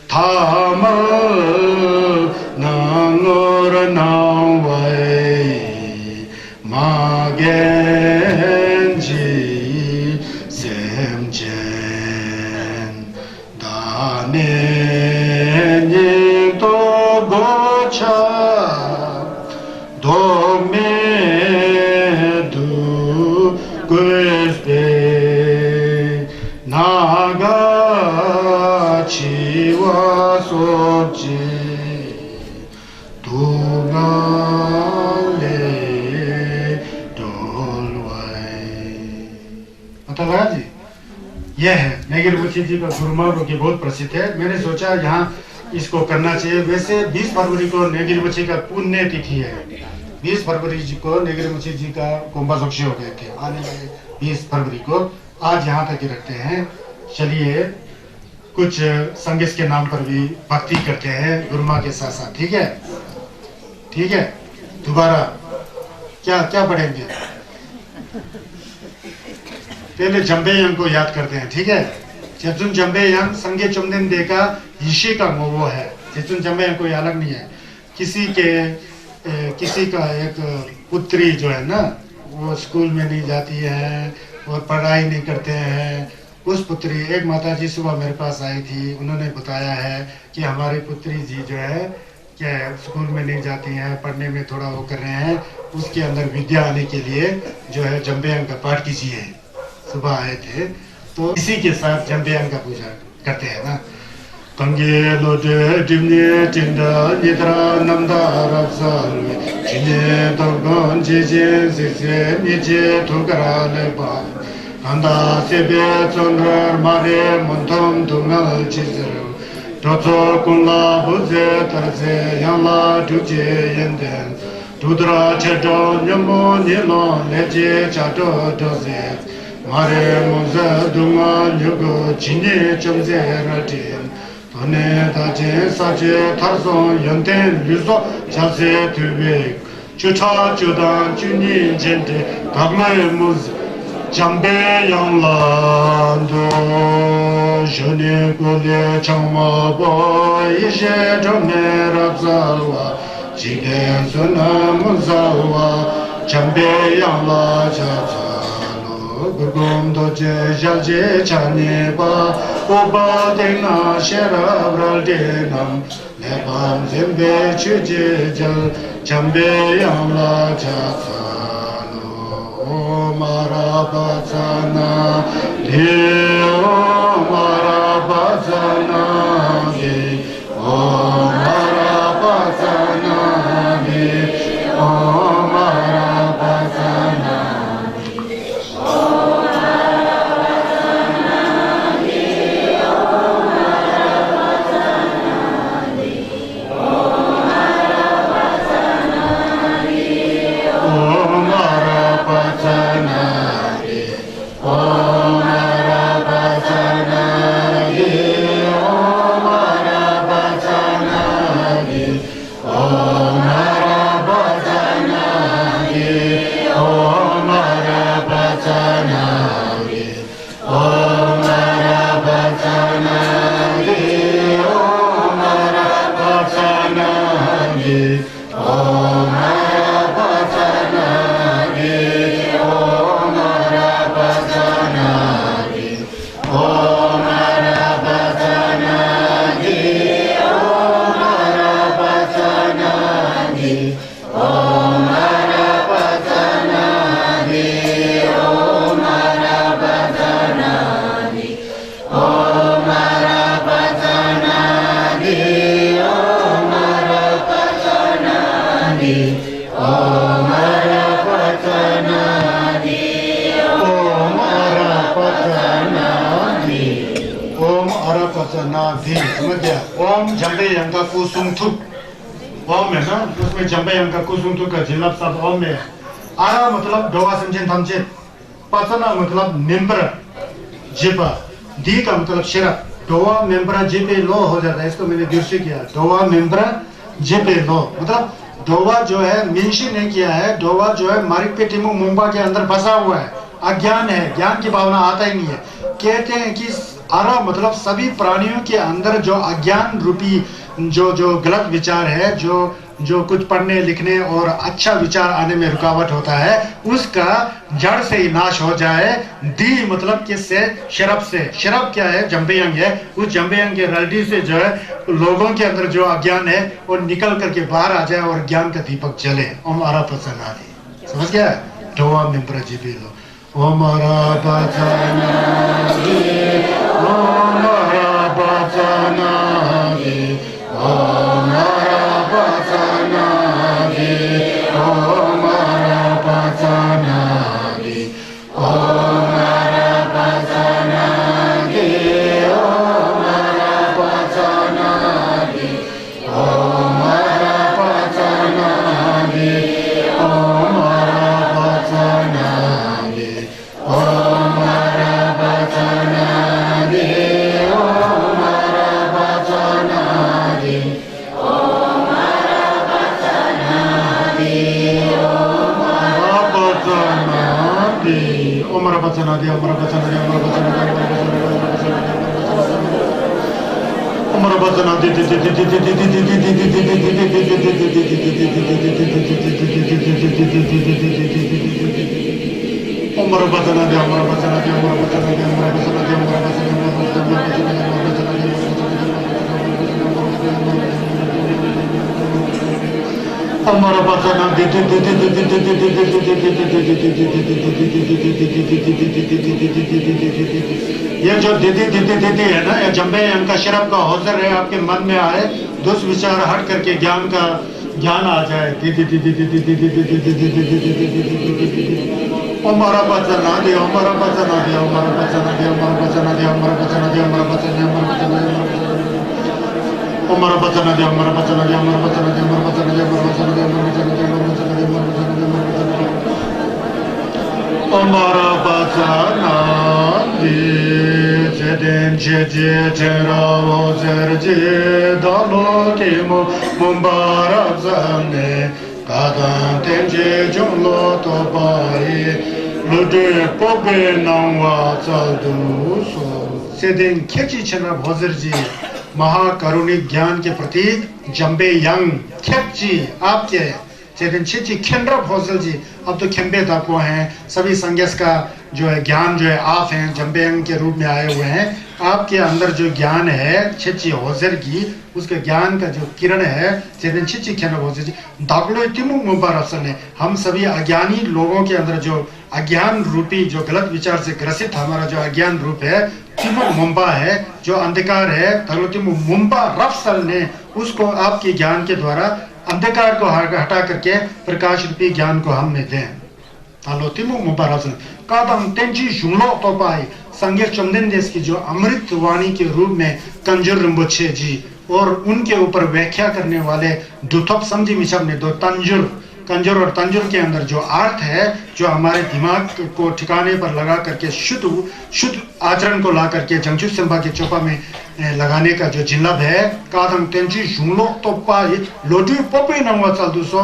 [SPEAKER 2] thama nangor nangwai magenji semjen dane to gocha dome Guspe naga chiwa sochi tugale dolwai पता लगा जी यह है नेगिर मुंशी जी का गुरुमा की बहुत प्रसिद्ध है मैंने सोचा यहाँ इसको करना चाहिए वैसे 20 फरवरी को नेगिर मुंशी का पुण्य तिथि है 20 फरवरी जी को नेगिर मुंशी जी का कुंभासोक्षी हो गए थे आने वाले 20 फरवरी को आज यहाँ तक ही रखते हैं चलिए कुछ संगीत के नाम पर भी भक्ति करते हैं गुरुमा के साथ साथ ठीक है दोबारा क्या पढ़ेंगे पहले जम्बे यंग को याद करते हैं ठीक है जेचुन जम्बे यंग संगे चुमदिन दे का यिशी का वो है जेचुन जम्बे यंग कोई अलग नहीं है किसी का एक पुत्री जो है ना वो स्कूल में नहीं जाती है और पढ़ाई नहीं करते हैं उस पुत्री एक माता जी सुबह मेरे पास आई थी उन्होंने बताया है कि हमारी पुत्री जी जो है क्या है स्कूल में नहीं जाती हैं, पढ़ने में थोड़ा वो कर रहे हैं, उसके अंदर विद्या आने के लिए जो है जम्बेयांग का पाठ कीजिए। सुबह आए थे तो इसी के साथ जम्बेयांग का पूजा करते हैं ना। कंगे लोटे टिमने टिंडा निद्रा नंदा रसल चिने तोगन जेजे जिसे निजे ठुकराले बा 간다 세베 전월 말에 문통 동을 지스루 도초 군라 부제 tarse 양라 두제 연된 두드라 체도 념모 니로 내제 자도 도세 말에 문자 동아 요고 진예 점제라딘 돈에 다제 사제 타르소 연된 유소 자세 두베 주차 주단 주님 젠데 각마의 무즈 Jambe Yanglando Jene Gole Chamabo Ishe Jone Rapsalwa Jide Suna Muzawa Jambe Yangla Chapsalo Gugum Doje Jalje Chaneba Oba Dena Shera Braldenam Lebam Zembe Chuje Jal Jambe Yangla Chapsalo Marabazana, Marabazana, ओम जम्बेयांग का कुसुमथुक ओम है ना, उसमें जम्बेयांग का कुसुमथुक का जिलब सब ओम में। आरा मतलब डोवा समझें थमचे, पसना मतलब मेंबर जिबा, दी का मतलब शिरा, डोवा मेंबर जिबे लो हो जाता है। इसको मैंने दृश्य किया, डोवा मेंबर जिबे लो मतलब डोवा जो है मेंशन नहीं किया है, डोवा जो है मारिक पे टिमु मुंबा के अंदर फंसा हुआ है, अज्ञान है, ज्ञान की भावना आता ही नहीं है। कहते हैं कि आरा मतलब सभी प्राणियों के अंदर जो अज्ञान रूपी जो गलत विचार है, जो कुछ पढ़ने लिखने और अच्छा विचार आने में रुकावट होता है, उसका जड़ से ही नाश हो जाए। दी मतलब किससे? शरब से। शरब क्या है? जम्बेयांग है। उस जम्बेयांग के रल्डी से जो है लोगों के अंदर जो अज्ञान है वो निकल करके बाहर आ जाए और ज्ञान का दीपक जले। ओम आरा पसनादि, समझ गया? डोवा में प्रजीवी लो। ओम आरा पसनादि, ओम आरा पसनादि, ओम आरा पसनादि, ओम आरा पसनादि, ओम आरा पसनादि, ओम आरा पसनादि, ओम आरा पसनादि, ओम आरा पसनादि, ओम आरा पसनादि, ओम आरा पसनादि, ओम आरा पसनादि, ओम आरा पसनादि, ओम आरा पसनादि, ओम आरा पसनादि, ओम आरा पसनादि, हमारा बचना ये जो दीदी दीदी दीदी है ना, ये जम्बे इनका शरब का हौसर है, आपके मन में आए दुष्ट विचार हट करके ज्ञान का ज्ञान आ जाए। दीदी दीदी दीदी दीदी दीदी दीदी दीदी हमारा बचना दे, हमारा बचना दे, हमारा बचना दे, हमारा बचना दे, हमारा बचना दे, हमारा बचना दे, हमारा बचना दे, हमारा बचना दे, हमारा बचना दे, हमारा बचना दे, हमारा बचना दे, हमारा बचना दे, हमारा बचना दे, हमारा बचना दे, हमारा बचना दे, हमारा बचना दे। जेदेन जेजे जेरा वो जेरजे दालो तिमो मुंबारा ज़ने कादां तेंजे जुलो तो बाई लुडे पोबे नावा चलदूसो। जेदेन खेची चना भोजरजी महाकरुणिक ज्ञान के प्रतीक जम्बे यंग खेची आपके चेतन चिची खेंद्र भोजल जी अब तो खेम्बे तापो हैं। सभी संगस का जो है ज्ञान जो है आप हैं, जम्बे यंग के रूप में आए हुए हैं। आपके अंदर जो ज्ञान है चिची होजर की, उसके ज्ञान का जो किरण है चेतन चिची खेंद्र भोजल जी दागलो तिमु मुबारसन है। हम सभी अज्ञानी लोगों के अंदर जो अज्ञान रूपी जो गलत विचार से ग्रसित हमारा जो अज्ञान रूप है तिमु मुंबा है, जो अंधकार है दागलो तिमु मुंबा रफ्सल ने उसको आपके ज्ञान के द्वारा अंधकार को हटा करके प्रकाश रूपी ज्ञान को हम में दें। तालोतिमु मुबारसन कादम तेंजी जुलो तो पाई संगे चंदन देश की जो अमृत वाणी के रूप में कंजर रिम्बोछे जी और उनके ऊपर व्याख्या करने वाले दुथप समझी मिशम ने दो कंजर और तंजुर के अंदर जो अर्थ है जो हमारे दिमाग को ठिकाने पर लगा करके शुद्ध आचरण को ला करके जंगचू संभा के चौपा में लगाने का जो जिल्लब है कादम तेंजी जुलो तो पाई लोटी पोपे नंगा चल दूसो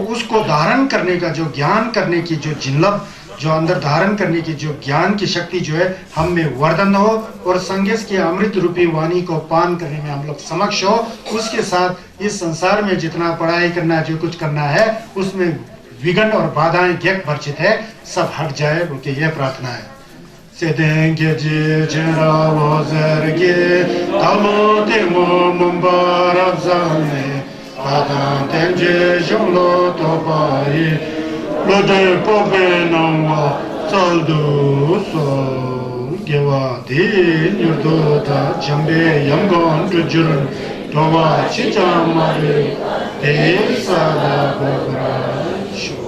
[SPEAKER 2] उसको धारण करने का जो ज्ञान करने की जो जिल्लब जो अंदर धारण करने की जो ज्ञान की शक्ति जो है हम में वर्धन हो और संगेश के अमृत रूपी वाणी को पान करने में हम लोग समक्ष हो। उसके साथ इस संसार में जितना पढ़ाई करना है जो कुछ करना है उसमें विघ्न और बाधाएं ज्ञात वर्जित है सब हट जाए बोल के यह प्रार्थना है। सेदेंगे जे जेरा वो जरगे तालो तेमो मुंबारक जाने आदा तेंजे जुलो तो पाई लोटे पोपे नंगा चलदूसो गेवादी निर्दोता जम्बे यंगोन जुजुरन टोवा चिचा मारे तेसादा गोगराशो।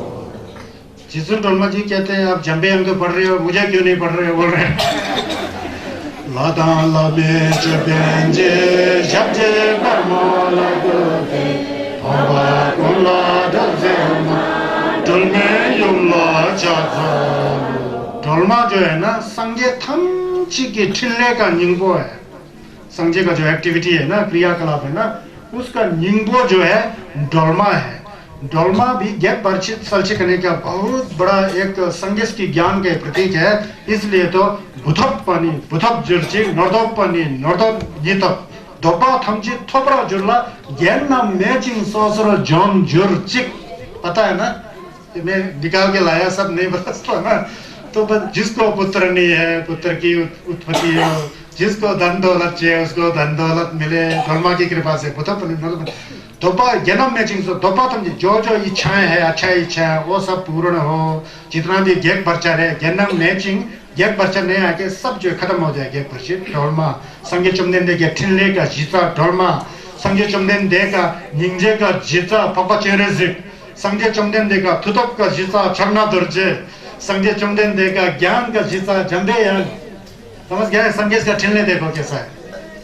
[SPEAKER 2] जिसु डोलमा जी कहते हैं आप जम्बे यंग पढ़ रहे हो मुझे क्यों नहीं पढ़ रहे हो बोल रहे हैं। लादा लामे जबेंजे जबजे बरमोला गोते हवा कुला दजेमा ढोलमा जो है ना संगे थमची के ठिलने का निंगो है। संगे का जो एक्टिविटी है ना क्रियाकलाप है ना उसका निंगो जो है ढोलमा है। ढोलमा भी गैप परिचित सलचे करने का बहुत बड़ा एक संगेश की ज्ञान का प्रतीक है। इसलिए तो बुधप पानी बुधप जुर्ची नर्दप पानी नर्दप गीतप दोपा थमची थोपरा जुर्ला ज्ञान ना मैचिंग सोसरो जॉन जुर्चिक पता है ना मैं निकाल के लाया सब नहीं बता ना। तो जिसको पुत्र नहीं है पुत्र की उत्पत्ति हो, जिसको धन दौलत चाहिए उसको धन दौलत मिले धर्मा की कृपा से दोपा जन्म मैचिंग दोपा तुम जो इच्छाएं है अच्छा इच्छा है वो सब पूर्ण हो। जितना भी गेट पर्चर है जन्म मैचिंग गेट पर्चर नहीं आके सब जो खत्म हो जाए गेट पर्चर ढोलमा संगे चुमदेन दे के ठिल्ले का जीता ढोलमा संगे चुमदेन दे का निंजे का जीता पापा चेहरे से संजय चमदेन देगा थुतप का जीता छरना दर्जे संजय चमदेन देगा ज्ञान का जीता जंबे यार समझ गया। संगेश का ठिलने देखो कैसा है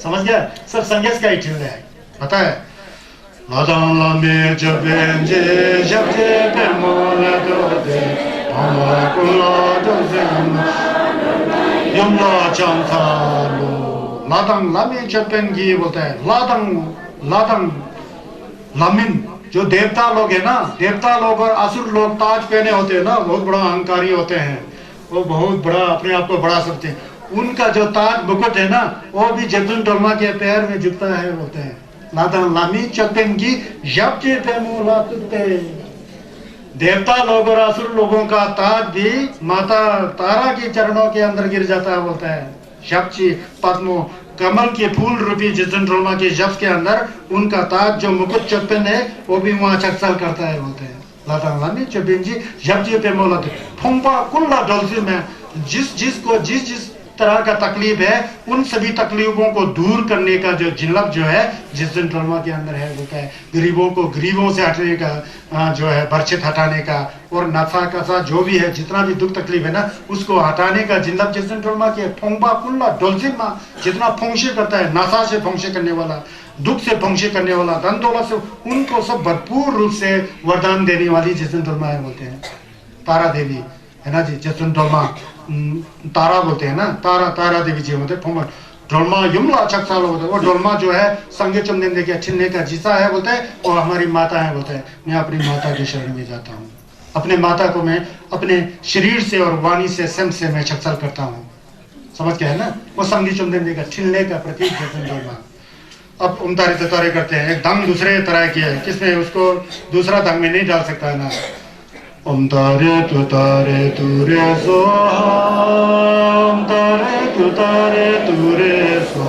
[SPEAKER 2] समझ गया सब संगेश का ही ठिलने है पता है। लादां लामे जबेंजे जबजे पे मोला दोदे हमा कुला दोजे यमला चंथालो लादां लामे जबेंगी बोलता है। लादां लामिन जो देवता लोग है ना देवता लोग और असुर लोग ताज पहने होते हैं ना बहुत बड़ा अहंकारी होते हैं वो बहुत बड़ा अपने आप को बड़ा सकते हैं। उनका जो ताज मुकुट है ना वो भी जगदुन डोलमा के पैर में झुकता है बोलते हैं। लादन लामी चपेंगी जबचे पे मोलाते देवता लोग और असुर लोगों का ताज भी माता तारा के चरणों के अंदर गिर जाता है बोलता है। शब्ची पद्मो कमल के फूल रूपी जिसन ड्रोमा के जब के अंदर उनका ताज जो मुकुट चप्पन है वो भी वहां चकचल करता है बोलते हैं लातांग चबिन जी जब जी पे मोला फोंपा कुल्ला डोलसी में जिस तरह का तकलीफ है उन सभी तकलीफों को दूर करने का जो जिलब जो है जिस दिन ड्रामा के अंदर है वो क्या है गरीबों को गरीबों से हटने का जो है बर्छित हटाने का और नफा कसा जो भी है जितना भी दुख तकलीफ है ना उसको हटाने का जिलब जिस दिन ड्रामा के फोंबा कुल्ला डोलसिन में जितना फंक्शन करता है नशा से फंक्शन करने वाला दुख से फंक्शन करने वाला धन दौलत से उनको सब भरपूर रूप से वरदान देने वाली जिस दिन ड्रामा है बोलते हैं तारा देवी है ना जी जसुन ड्रोमा तारा बोलते हैं ना तारा देवी जी होते हैं ड्रोमा युमला चकसाल होता है वो ड्रोमा जो है संगे चुमदेन देखिए छिन्ने का जिसा है बोलते हैं और हमारी माता है बोलते हैं मैं अपनी माता के शरण में जाता हूँ अपने माता को मैं अपने शरीर से और वाणी से सम से मैं चकसाल करता हूँ समझ गया है ना वो संगे चुमदेन देखा छिन्ने का प्रतीक जसुन ड्रोमा अब उमतारे ततारे करते हैं एक दंग दूसरे तरह की है किसमें उसको दूसरा दंग में नहीं डाल सकता है ना Om tare tu re so Om tare tu re so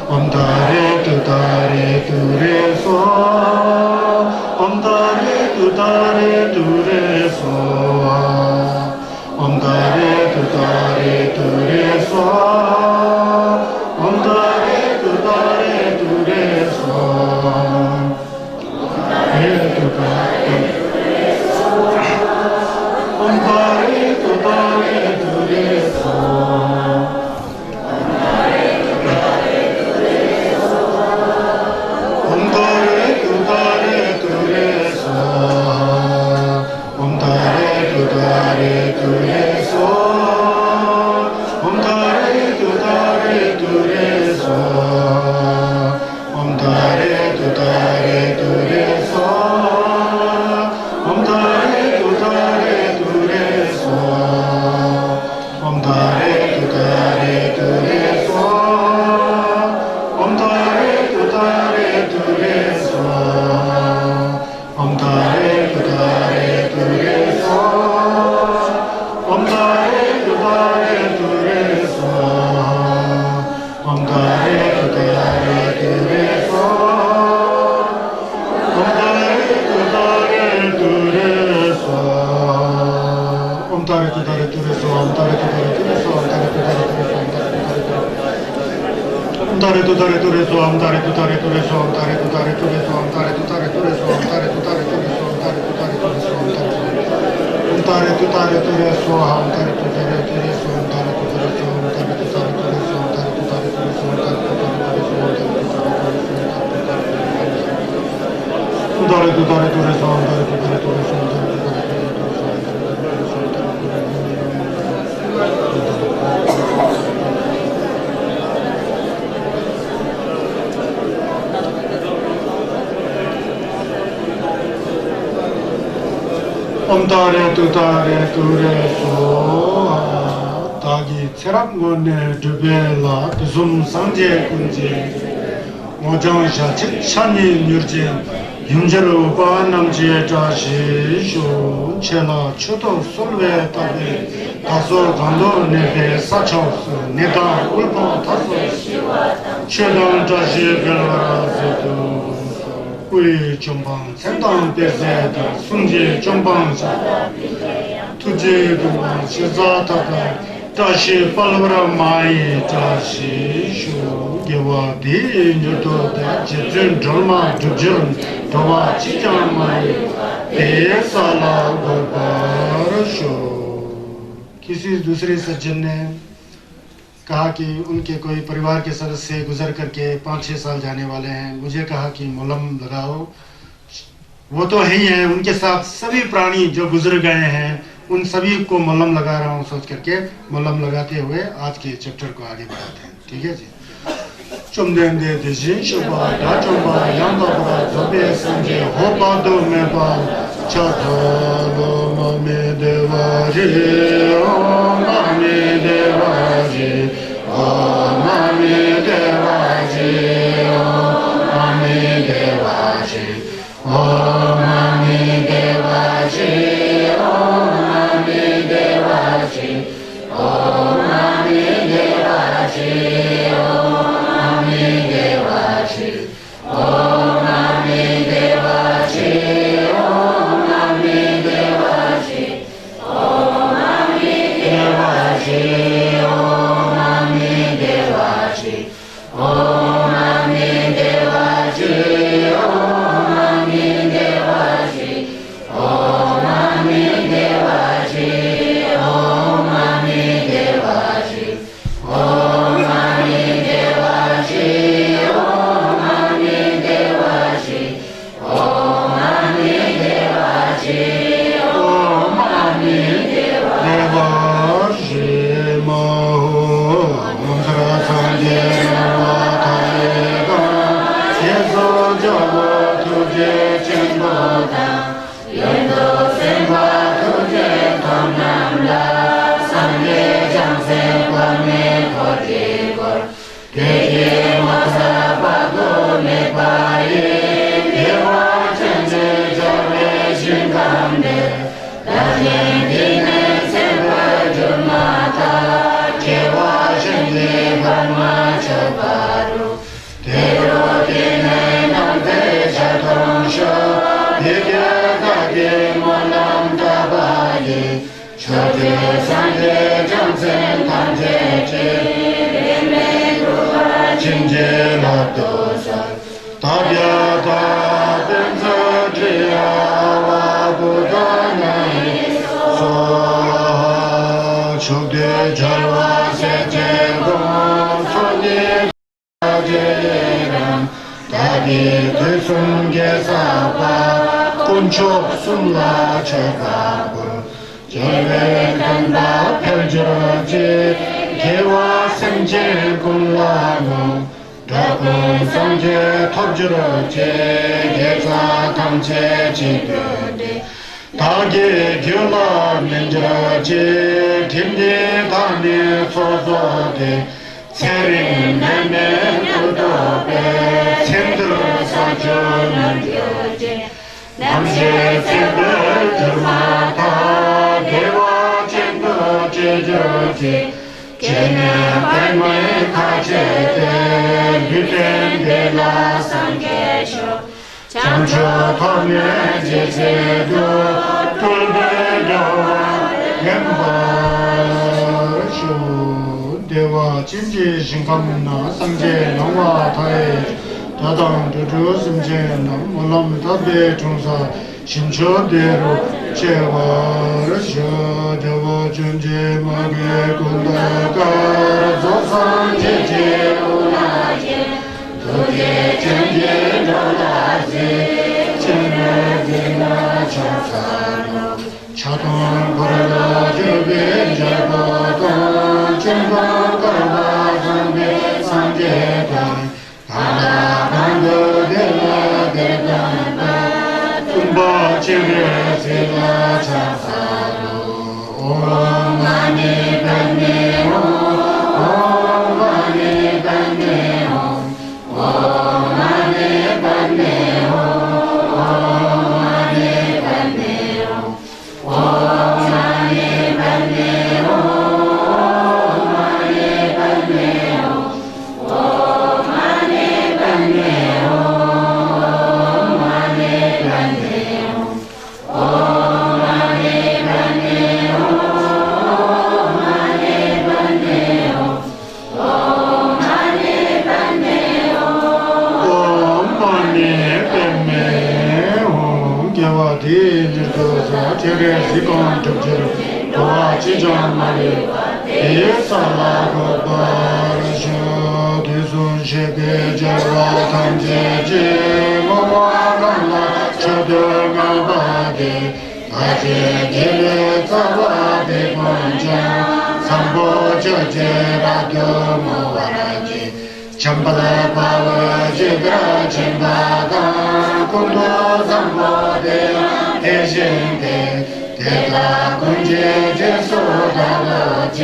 [SPEAKER 2] Om tare tu re so Om tare tu re so Om tare tu re so Om tare tu re so Om tare tu re so tagi tserak ngone dubela zum sangje kunje mojang sha chani nyurje yunjero ba namje jashi shu chela choto solve tabe taso gando nebe sacho neda ulpa taso chedang jashi belvara zetu Kui Chombang, Sendang Peseda, Sunji Chombang, Tuji Duma, Shizataka, Tashi Palvara Mai, Tashi Shu, Gewa Di, Nyuto, Jitun Drama, Dujun, Tawa Chikan Mai, Pesala Gopar Shu. किसी दूसरे सज्जन ने कहा कि उनके कोई परिवार के सदस्य गुजर करके 5-6 साल जाने वाले हैं मुझे कहा कि मलहम लगाओ वो तो है ही है उनके साथ सभी प्राणी जो गुजर गए हैं उन सभी को मलहम लगा रहा हूँ सोच करके मलहम लगाते हुए आज के चैप्टर को आगे बढ़ाते हैं ठीक है जी चुमदेन दे देजिन शुभा डाचुबा यांबाबा जोबे संजे होपा दो में पा चाथालो ममे देवाजी ओम ममे देवाजी ओम ममे देवाजी ओम ममे देवाजी ओम ममे देवाजी ओम ममे देवाजी ओम ममे Devaji 상계 장세 관매 거리골 대기 모사바고 내바이 대화 천재 자매 신감대 나행기는 세월 주마다 개화 신기 발마 저바루 대로기는 남대 자동쇼 대결가게 몰람다바기 초대 상계 정생 탐제지 매매루와 진제라도사 다벼다 벤서지야와 부도나이 소 초대 절와 세제공 손이 제예람 다기 대순계사바 군촉 숨라 제가불 제외간바 펼저지 개와 생제 공라무 더군 성제 톱주러지 개사 탐체 지도대 다기 규라 민저지 팀니 다니 소소대 세린 내내 구도배 샘들 사주는 교제 남세 샘들 들마다 대화 쟁거 제저지 제네 발물 가제대 유된 대라 상계쇼 장초 도면 제제도 돌배려와 멤버쇼 대화 진지 신감나 상제 영화 타이 다당 두두 심제는 몰람 답에 중사 신초대로 제와르쇼 대화 준제 마게 군다가 조상 제제 오나제 그게 전제 돌아지 진내지나 청사로 차동 걸어라 저배 잡아도 전방 걸어라 전배 상제단 가나간도 대라 대단바 tumba chimre sila chasaru om mani padme om mani padme om mani padme om mani padme om mani padme om mani padme om mani padme 제레시건 적절 도와 지정 말이 예살라고 바르셔 대순 세계 제와 탐제지 모와간라 저들가 바게 아제 제레 사와데 본장 삼보 저제라 교모와라지 잠바다 바와 제드라 젠바가 군도 삼보데 대신대 대가 군제 제소다거지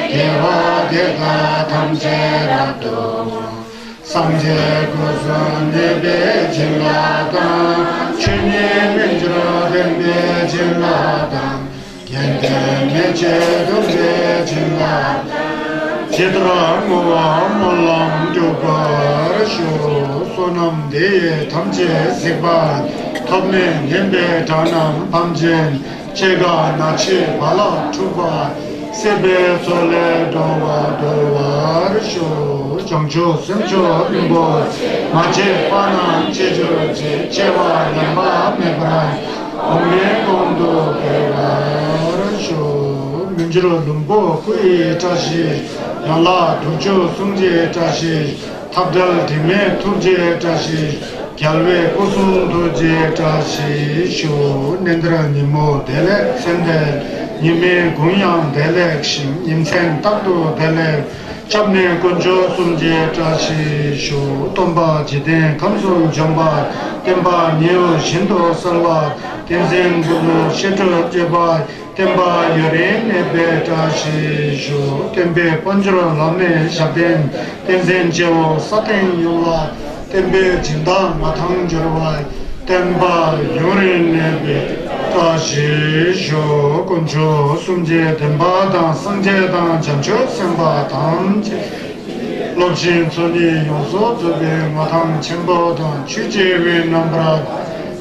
[SPEAKER 2] 개화 대가 탐제랍도 상제 구순 대배 진라당 주님 민주로 된배 진라당 견대내 제동제 진라당 제드라 무와 몰람 교바르쇼 소남대의 탐제 세반 톱는 연배 다남 밤젠 제가 나치 발라 투바 세베 솔레 도와 도와르쇼 정조 semcho imbo mache pana chejoje chewa yamba mebra omne kondo kewarsho minjiro lumbo kui tashi yala dujo sungje tashi tabdal dime turje tashi gyalwe kusum doje tashi sho nendra nimo delek sende nime gungyang delek shim nimsen takdo delek 잡내 건조 숨제 자시 쇼 돈바 지대 감소 정바 템바 니오 신도 설와 텐센 부노 셰터 제바 템바 여레 네베 자시 쇼 템베 번저로 라메 샤벤 텐센 제오 사텐 요라 템베 진다 마탕 저와 템바 요레 네베 다시 쇼 건조 숨제 템바당 성제당 전초 생바당 롭신 손이 용서 저베 마당 첨보당 취재회 넘브라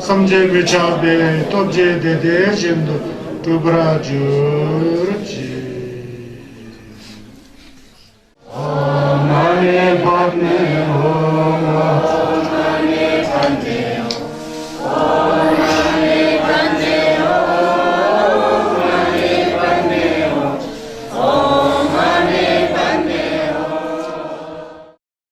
[SPEAKER 2] 삼제 미차베 dob제 데데 진도 두브라주르지 아나네 바네